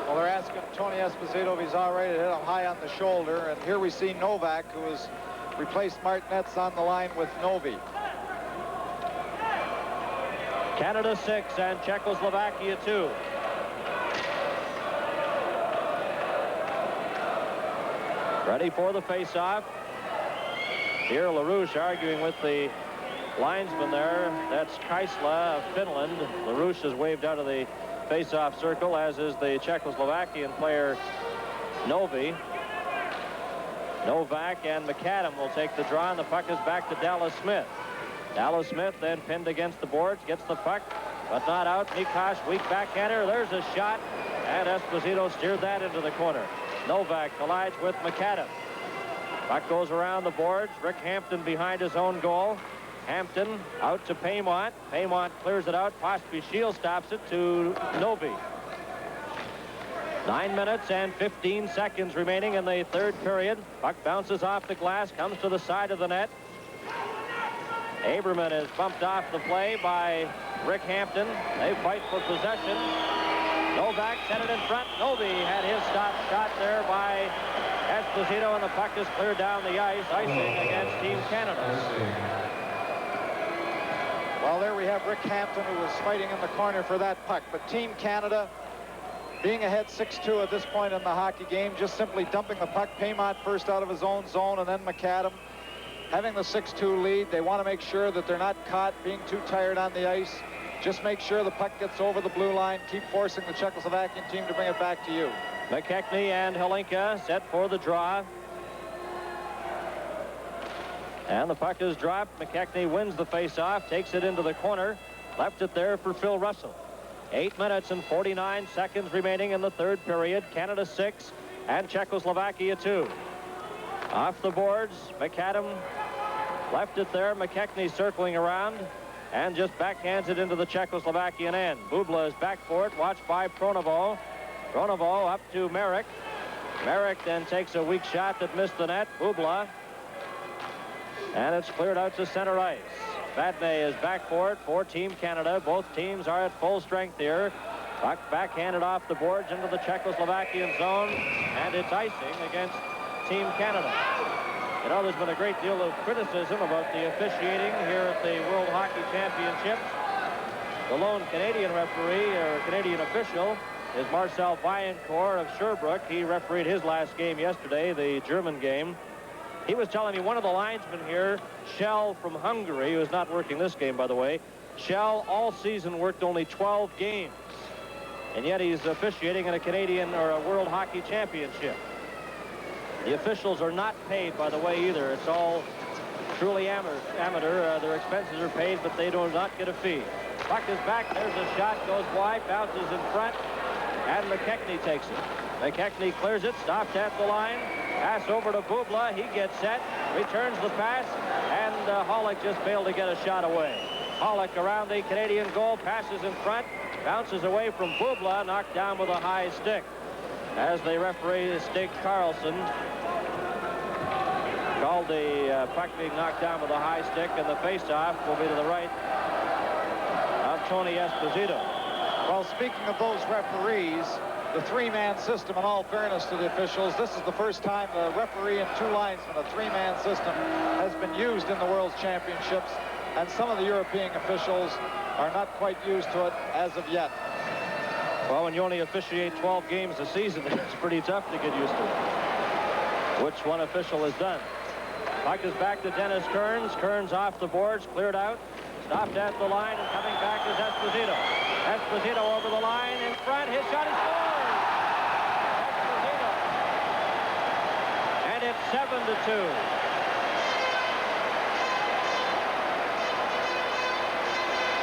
Well, they're asking Tony Esposito if he's all right. It hit him high on the shoulder. And here we see Novak, who has replaced Martinez on the line with Novi. Canada 6 and Czechoslovakia 2. Ready for the face-off. Here LaRouche arguing with the linesman there. That's Kaisla of Finland. LaRouche has waved out of the face-off circle, as is the Czechoslovakian player Novi. Novak and McAdam will take the draw, and the puck is back to Dallas Smith. Dallas Smith then pinned against the boards, gets the puck, but not out. Nikosh, weak backhander. There's a shot, and Esposito steered that into the corner. Novak collides with McAdam. Puck goes around the boards. Rick Hampton behind his own goal. Hampton out to Paymont. Paymont clears it out. Pospisil stops it to Novi. 9 minutes and 15 seconds remaining in the third period. Puck bounces off the glass, comes to the side of the net. Aberman is bumped off the play by Rick Hampton. They fight for possession. Novak sent it in front. Novi had his shot there by Esposito, and the puck is cleared down the ice, icing against Team Canada. Well, there we have Rick Hampton, who was fighting in the corner for that puck. But Team Canada, being ahead 6-2 at this point in the hockey game, just simply dumping the puck. Paymont first out of his own zone, and then McAdam. Having the 6-2 lead, they want to make sure that they're not caught being too tired on the ice. Just make sure the puck gets over the blue line. Keep forcing the Czechoslovakian team to bring it back to you. McKechnie and Helinka set for the draw. And the puck is dropped. McKechnie wins the face-off, takes it into the corner, left it there for Phil Russell. 8 minutes and 49 seconds remaining in the third period. Canada 6 and Czechoslovakia 2. Off the boards, McAdam left it there. McKechnie circling around and just backhands it into the Czechoslovakian end. Bubla is back for it, watched by Pronovo. Pronovo up to Merrick. Merrick then takes a weak shot that missed the net. Bubla. And it's cleared out to center ice. Vadnais is back for it for Team Canada. Both teams are at full strength here. Puck backhanded off the boards into the Czechoslovakian zone, and it's icing against Team Canada. You know, there's been a great deal of criticism about the officiating here at the World Hockey Championships. The lone Canadian referee or Canadian official is Marcel Vaillancourt of Sherbrooke. He refereed his last game yesterday, the German game. He was telling me one of the linesmen here, Shell from Hungary, who is not working this game, by the way, Shell all season worked only 12 games. And yet he's officiating in a Canadian or a World Hockey Championship. The officials are not paid, by the way, either. It's all truly amateur. Their expenses are paid, but they do not get a fee. Puck is back. There's a shot. Goes wide. Bounces in front. And McKechnie takes it. McKechnie clears it. Stopped at the line. Pass over to Bubla. He gets set. Returns the pass. And Hollick just failed to get a shot away. Hollick around the Canadian goal. Passes in front. Bounces away from Bubla. Knocked down with a high stick. As the referee, Stig Carlson, called the puck being knocked down with a high stick, and the face-off will be to the right of Tony Esposito. Well, speaking of those referees, the three-man system, in all fairness to the officials, this is the first time the referee and two linesmen, a three-man system, has been used in the World Championships, and some of the European officials are not quite used to it as of yet. Well, when you only officiate 12 games a season, it's pretty tough to get used to it, which one official has done. Puck is back to Dennis Kearns. Kearns off the boards, cleared out, stopped at the line, and coming back is Esposito. Esposito over the line, in front, his shot, he scores! Esposito. And it's 7-2.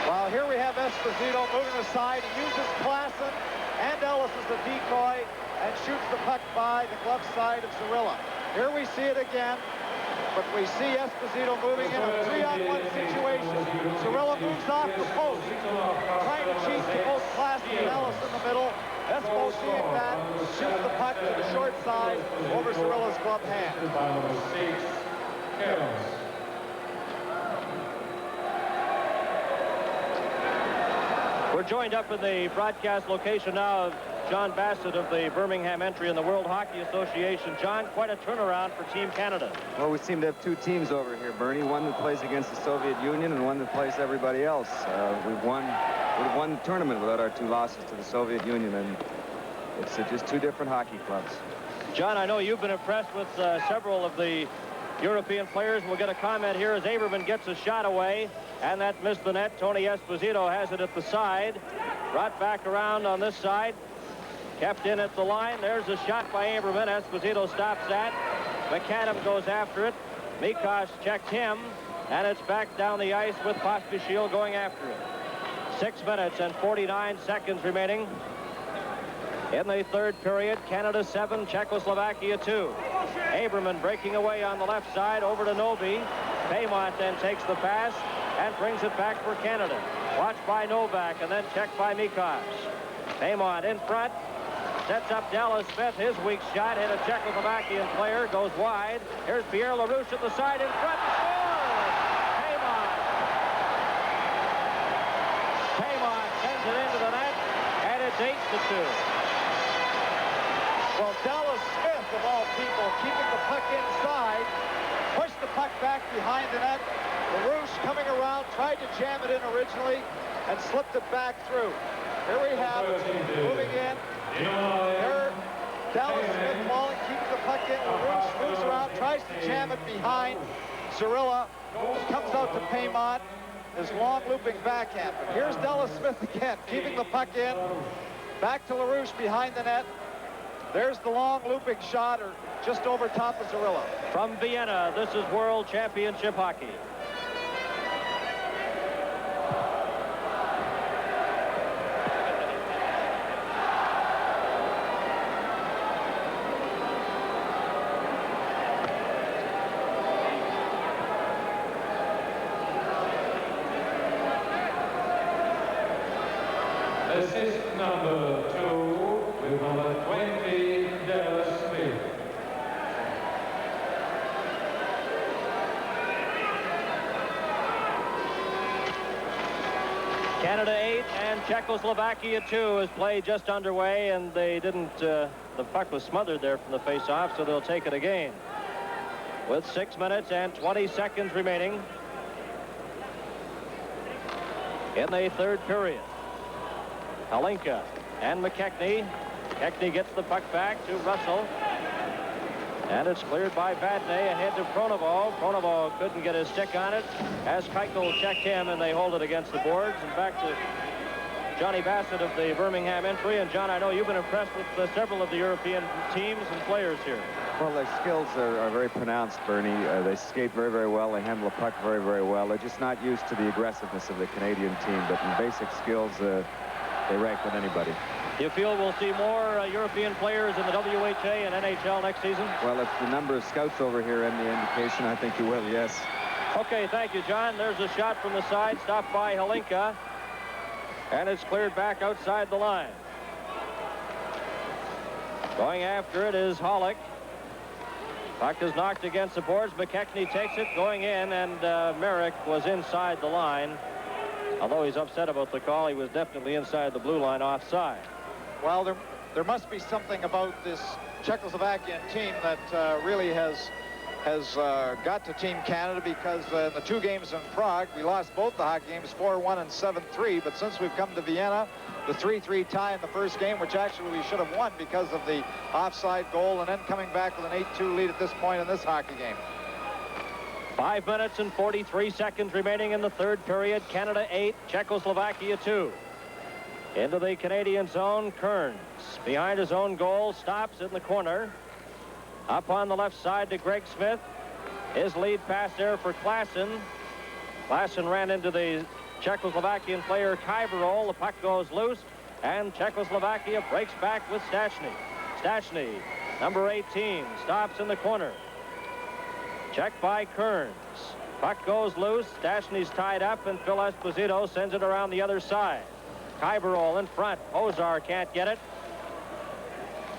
Well, here we have Esposito moving aside. He uses Klassen and Ellis as the decoy and shoots the puck by the glove side of Cirilla. Here we see it again, but we see Esposito moving in a 3-on-1 situation. Cirilla moves off the post, trying to cheat to both Klassen and Ellis in the middle. Espo, seeing that, shoots the puck to the short side over Cirilla's glove hand. We're joined up in the broadcast location now of John Bassett of the Birmingham entry in the World Hockey Association. John, quite a turnaround for Team Canada. Well, we seem to have two teams over here, Bernie. One that plays against the Soviet Union and one that plays everybody else. We've won the tournament without our two losses to the Soviet Union, and it's just two different hockey clubs. John, I know you've been impressed with several of the European players. We'll get a comment here as Averman gets a shot away, and that missed the net. Tony Esposito has it at the side. Brought back around on this side. Kept in at the line. There's a shot by Averman. Esposito stops that. McAdam goes after it. Mikosh checked him, and it's back down the ice with Pospisil going after it. 6 minutes and 49 seconds remaining in the third period. Canada 7, Czechoslovakia 2. Averman breaking away on the left side over to Novi. Paymont then takes the pass and brings it back for Canada. Watched by Novak and then checked by Mikosh. Paymont in front. Sets up Dallas Smith. His weak shot hit a Czechoslovakian player. Goes wide. Here's Pierre LaRouche at the side in front. Scores! Paymont. Paymont sends it into the net, and it's 8-2. Well, Dallas Smith, of all people, keeping the puck inside, pushed the puck back behind the net. LaRouche coming around, tried to jam it in originally, and slipped it back through. Here we have it, moving in. There, Dallas Smith falling, keeping the puck in. LaRouche moves around, tries to jam it behind Cirilla. Comes out to Paymont, his long looping backhand. But here's Dallas Smith again, keeping the puck in. Back to LaRouche behind the net. There's the long looping shot, or just over top of Cirilla. From Vienna, this is World Championship Hockey. Assist number 2 with number 20, Dallas Smith. Canada 8 and Czechoslovakia 2 is play just underway, and they didn't, the puck was smothered there from the face-off, so they'll take it again. With 6 minutes and 20 seconds remaining in the third period. Halinka and McKechnie. McKechnie gets the puck back to Russell. And it's cleared by Vadnais ahead to Pronovo. Pronovo couldn't get his stick on it as Keuchel checked him, and they hold it against the boards. And back to Johnny Bassett of the Birmingham entry. And John, I know you've been impressed with several of the European teams and players here. Well, their skills are very pronounced, Bernie. They skate very, very well. They handle the puck very, very well. They're just not used to the aggressiveness of the Canadian team, but in basic skills, they rank with anybody. Do you feel we'll see more European players in the WHA and NHL next season? Well, if the number of scouts over here any indication, I think you will, yes. Okay, thank you, John. There's a shot from the side, stopped by Halinka, and it's cleared back outside the line. Going after it is Hollick. Puck is knocked against the boards. McKechnie takes it, going in, and Merrick was inside the line. Although he's upset about the call, he was definitely inside the blue line offside. Well, there must be something about this Czechoslovakian team that really has got to Team Canada, because in the 2 games in Prague, we lost both the hockey games 4-1 and 7-3. But since we've come to Vienna, the 3-3 tie in the first game, which actually we should have won because of the offside goal, and then coming back with an 8-2 lead at this point in this hockey game. 5 minutes and 43 seconds remaining in the third period. Canada 8, Czechoslovakia 2. Into the Canadian zone, Kearns behind his own goal, stops in the corner. Up on the left side to Greg Smith. His lead pass there for Klassen. Klassen ran into the Czechoslovakian player Kaiverol. The puck goes loose, and Czechoslovakia breaks back with Stachny. Stachny, number 18, stops in the corner. Checked by Kearns. Puck goes loose. Stachny's tied up, and Phil Esposito sends it around the other side. Kaiverol in front. Ozar can't get it.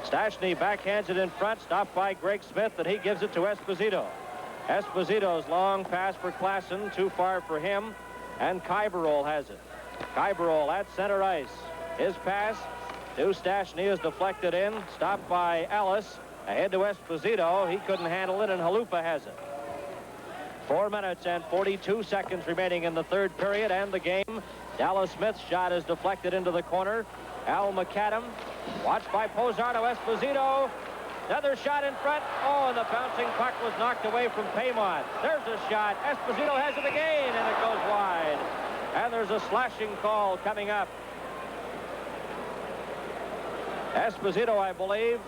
Stachny backhands it in front, stopped by Greg Smith, and he gives it to Esposito. Esposito's long pass for Klassen, too far for him, and Kaiverol has it. Kaiverol at center ice. His pass to Stachny is deflected in, stopped by Ellis. Ahead to Esposito. He couldn't handle it, and Halupa has it. 4 minutes and 42 seconds remaining in the third period and the game. Dallas Smith's shot is deflected into the corner. Al McAdam, watched by Pozzardo. Esposito. Another shot in front. Oh, and the bouncing puck was knocked away from Paymont. There's a shot. Esposito has it again, and it goes wide. And there's a slashing call coming up. Esposito, I believe.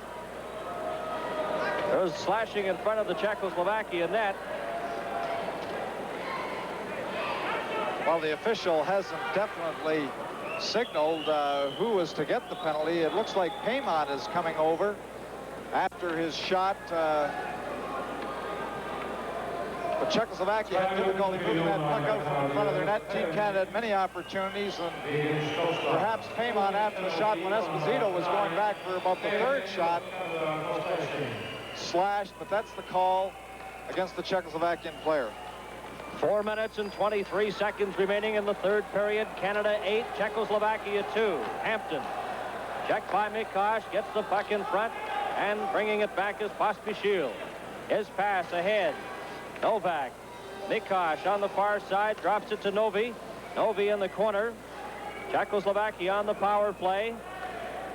There was slashing in front of the Czechoslovakia net. Well, the official hasn't definitely signaled who was to get the penalty. It looks like Paymont is coming over after his shot. But Czechoslovakia had difficulty moving that puck out from in front of their net. Team Canada had many opportunities, and perhaps Paymont, after the shot when Esposito was going back for about the third shot, slashed, but that's the call against the Czechoslovakian player. 4 minutes and 23 seconds remaining in the third period. Canada 8, Czechoslovakia 2. Hampton, checked by Mikosh, gets the puck in front, and bringing it back is Pospisil. His pass ahead. Novak. Mikosh on the far side, drops it to Novi. Novi in the corner. Czechoslovakia on the power play.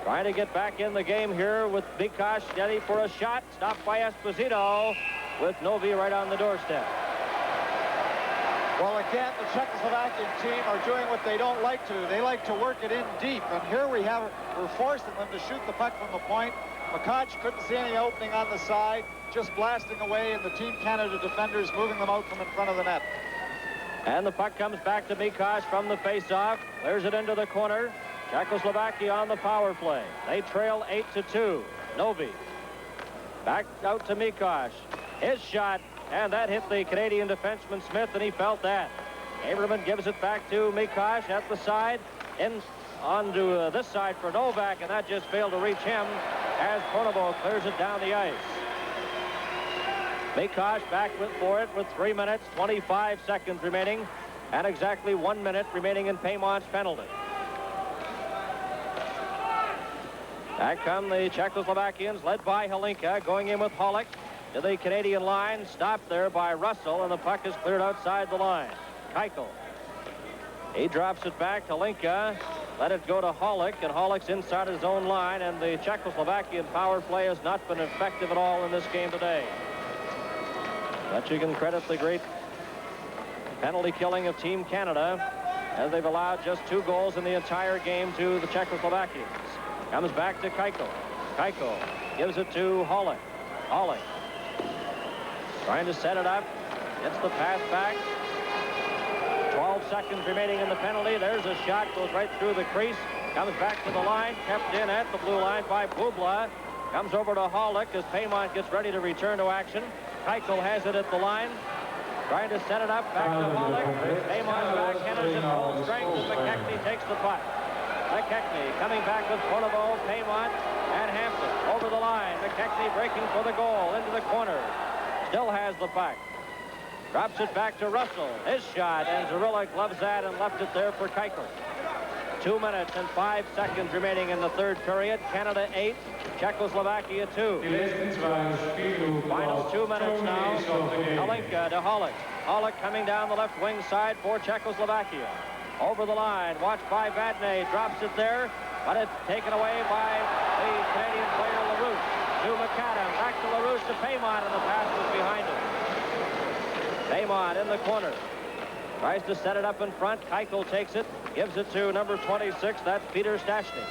Trying to get back in the game here with Mikosh steady for a shot. Stopped by Esposito with Novi right on the doorstep. Well, again, the Czechoslovakian team are doing what they don't like to do. They like to work it in deep, and here we're forcing them to shoot the puck from the point. Mikosh couldn't see any opening on the side, just blasting away, and the Team Canada defenders moving them out from in front of the net. And the puck comes back to Mikosh from the face-off. Clears it into the corner. Czechoslovakia on the power play. They trail 8-2. Novi. Back out to Mikosh. His shot, and that hit the Canadian defenseman Smith, and he felt that. Averman gives it back to Mikosh at the side. In onto this side for Novak, and that just failed to reach him as Pronovo clears it down the ice. Mikosh back for it with 3 minutes, 25 seconds remaining, and exactly 1 minute remaining in Paymont's penalty. Back come the Czechoslovakians, led by Halinka, going in with Hollick to the Canadian line, stopped there by Russell, and the puck is cleared outside the line. Keuchel. He drops it back to Halinka. let it go to Holick, and Holick's inside his own line, and the Czechoslovakian power play has not been effective at all in this game today. But you can credit the great penalty killing of Team Canada, as they've allowed just 2 goals in the entire game to the Czechoslovakians. Comes back to Keuchel. Keuchel gives it to Holick. Holick trying to set it up. Gets the pass back. 12 seconds remaining in the penalty. There's a shot. Goes right through the crease. Comes back to the line. Kept in at the blue line by Bubla. Comes over to Holick as Paymont gets ready to return to action. Keuchel has it at the line. Trying to set it up. Back to Holick. Paymont backhanders it full strength as McKechnie takes the putt. McKechnie coming back with Porneveau, Paymont, and Hampton over the line. McKechnie breaking for the goal into the corner. Still has the puck. Drops it back to Russell. His shot, and Zarilla gloves that and left it there for Keuchel. 2 minutes and 5 seconds remaining in the third period. Canada 8, Czechoslovakia 2. Final 2 minutes now. Kalinka to Holick. Holick coming down the left wing side for Czechoslovakia. Over the line, watched by Vadnais, drops it there, but it's taken away by the Canadian player LaRouche. To McAdam, back to LaRouche to Paymont, and the pass was behind him. Paymont in the corner. Tries to set it up in front. Keuchel takes it, gives it to number 26. That's Peter Stastny.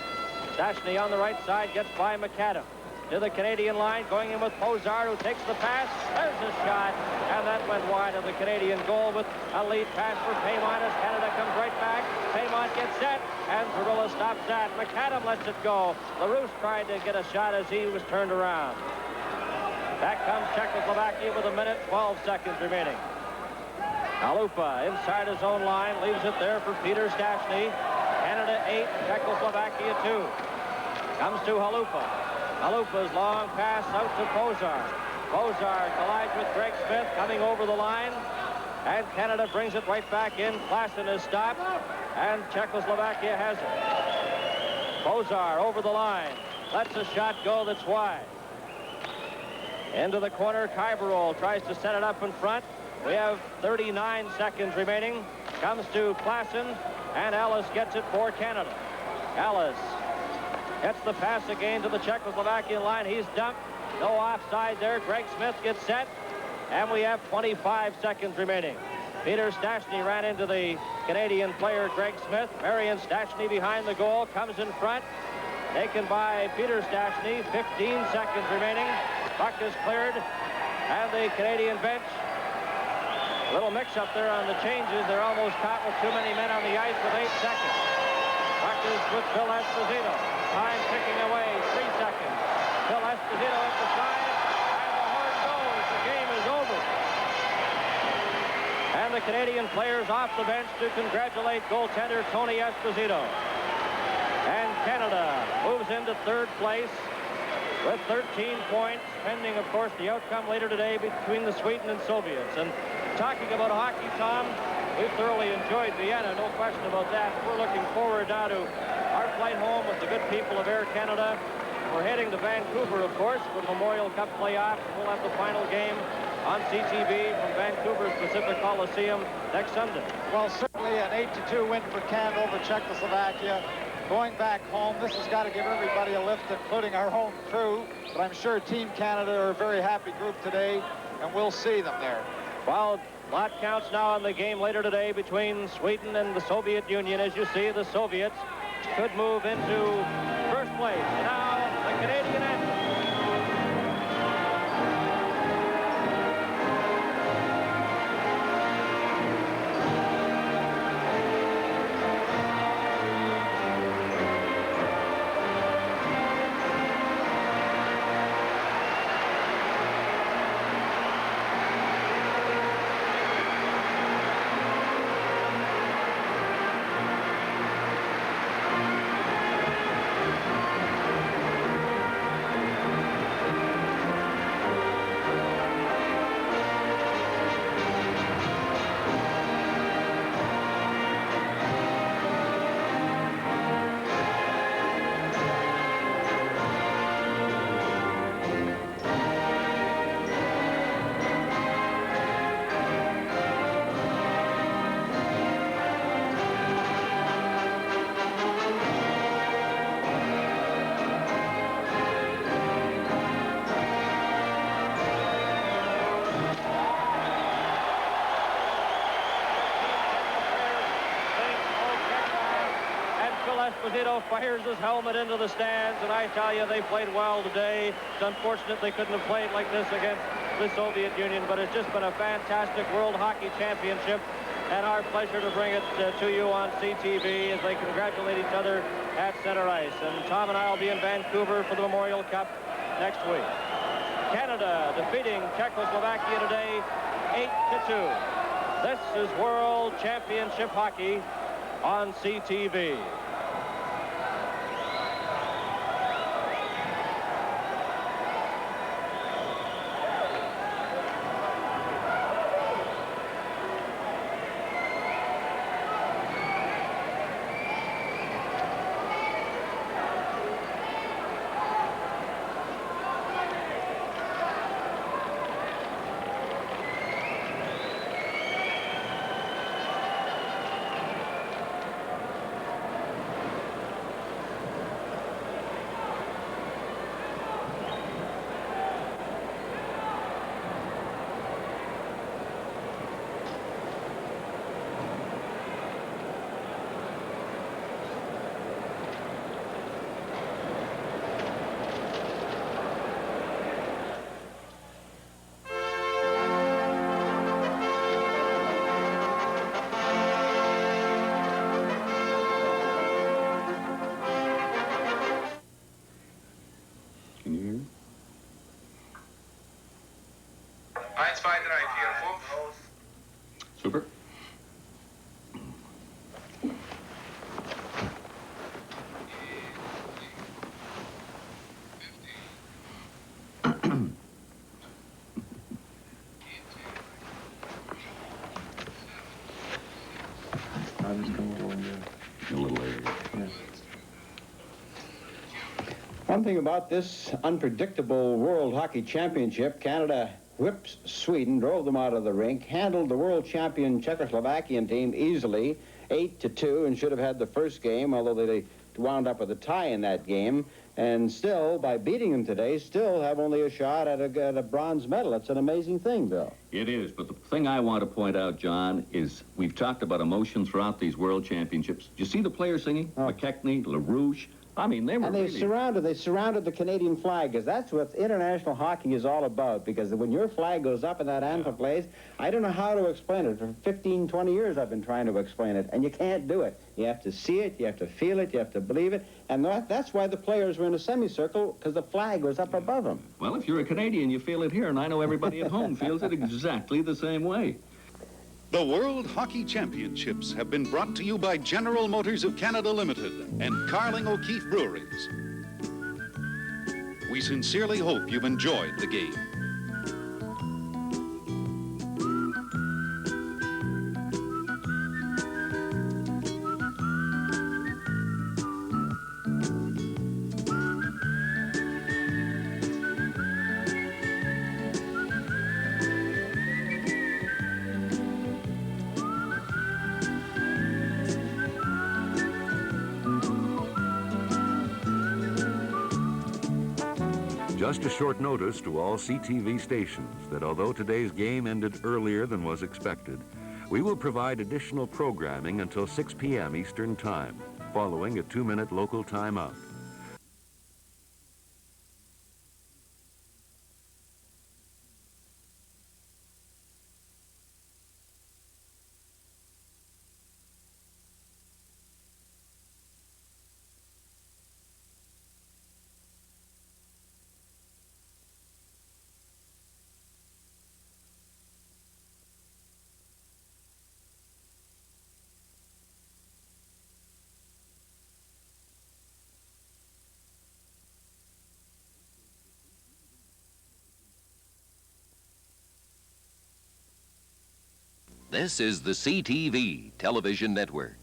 Stastny on the right side gets by McAdam. To the Canadian line, going in with Pozar, who takes the pass. There's a shot, and that went wide of the Canadian goal with a lead pass for Paymont as Canada comes right back. Paymont gets set, and Zarilla stops that. McAdam lets it go. LaRouche tried to get a shot as he was turned around. Back comes Czechoslovakia with 1 minute, 12 seconds remaining. Halupa inside his own line, leaves it there for Peter Stastny. Canada 8, Czechoslovakia 2. Comes to Halupa. Halupa's long pass out to Pozar. Pozar collides with Greg Smith coming over the line. And Canada brings it right back in. Klassen is stopped. And Czechoslovakia has it. Pozar over the line. Lets a shot go that's wide. Into the corner, Kaiberol tries to set it up in front. We have 39 seconds remaining. Comes to Klassen, and Ellis gets it for Canada. Ellis gets the pass again to the Czechoslovakian line. He's dumped. No offside there. Greg Smith gets set, and we have 25 seconds remaining. Peter Stastny ran into the Canadian player Greg Smith. Marion Stastny behind the goal, comes in front. Taken by Peter Stastny. 15 seconds remaining. Puck is cleared, and the Canadian bench. A little mix-up there on the changes. They're almost caught with too many men on the ice with 8 seconds. Puck is with Phil Esposito. Time ticking away, 3 seconds. Phil Esposito at the side, and the horn goes. The game is over. And the Canadian players off the bench to congratulate goaltender Tony Esposito. And Canada moves into third place with 13 points, pending, of course, the outcome later today between the Sweden and Soviets. And talking about hockey, Tom, we've thoroughly enjoyed Vienna, no question about that. We're looking forward now to our flight home with the good people of Air Canada. We're heading to Vancouver, of course, with Memorial Cup playoff. We'll have the final game on CTV from Vancouver's Pacific Coliseum next Sunday. Well, certainly an 8-2 win for Canada over Czechoslovakia. Going back home, this has got to give everybody a lift, including our home crew. But I'm sure Team Canada are a very happy group today, and we'll see them there. Well, a lot counts now on the game later today between Sweden and the Soviet Union. As you see, the Soviets could move into first place. Now, the Canadian anthem. Esposito fires his helmet into the stands, and I tell you, they played well today. It's unfortunate they couldn't have played like this against the Soviet Union, but it's just been a fantastic World Hockey Championship, and our pleasure to bring it to you on CTV as they congratulate each other at center ice. And Tom and I will be in Vancouver for the Memorial Cup next week. Canada defeating Czechoslovakia today 8-2. This is World Championship Hockey on CTV. Super. I'll just come over and A little later. One thing about this unpredictable World Hockey Championship, Canada whipped Sweden, drove them out of the rink, handled the world champion Czechoslovakian team easily, 8-2, and should have had the first game, although they wound up with a tie in that game. And still, by beating them today, still have only a shot at a bronze medal. It's an amazing thing, Bill. It is, but the thing I want to point out, John, is we've talked about emotion throughout these World Championships. Did you see the players singing? Oh. McKechnie, LaRouche. I mean, they were And they really... surrounded the Canadian flag, because that's what international hockey is all about, because when your flag goes up in that anthem plays, I don't know how to explain it. For 15, 20 years I've been trying to explain it, and you can't do it. You have to see it, you have to feel it, you have to believe it, and that's why the players were in a semicircle, because the flag was up above them. Well, if you're a Canadian, you feel it here, and I know everybody at home feels it exactly the same way. The World Hockey Championships have been brought to you by General Motors of Canada Limited and Carling O'Keefe Breweries. We sincerely hope you've enjoyed the game. Just a short notice to all CTV stations that although today's game ended earlier than was expected, we will provide additional programming until 6 p.m. Eastern Time, following a 2-minute local timeout. This is the CTV Television Network.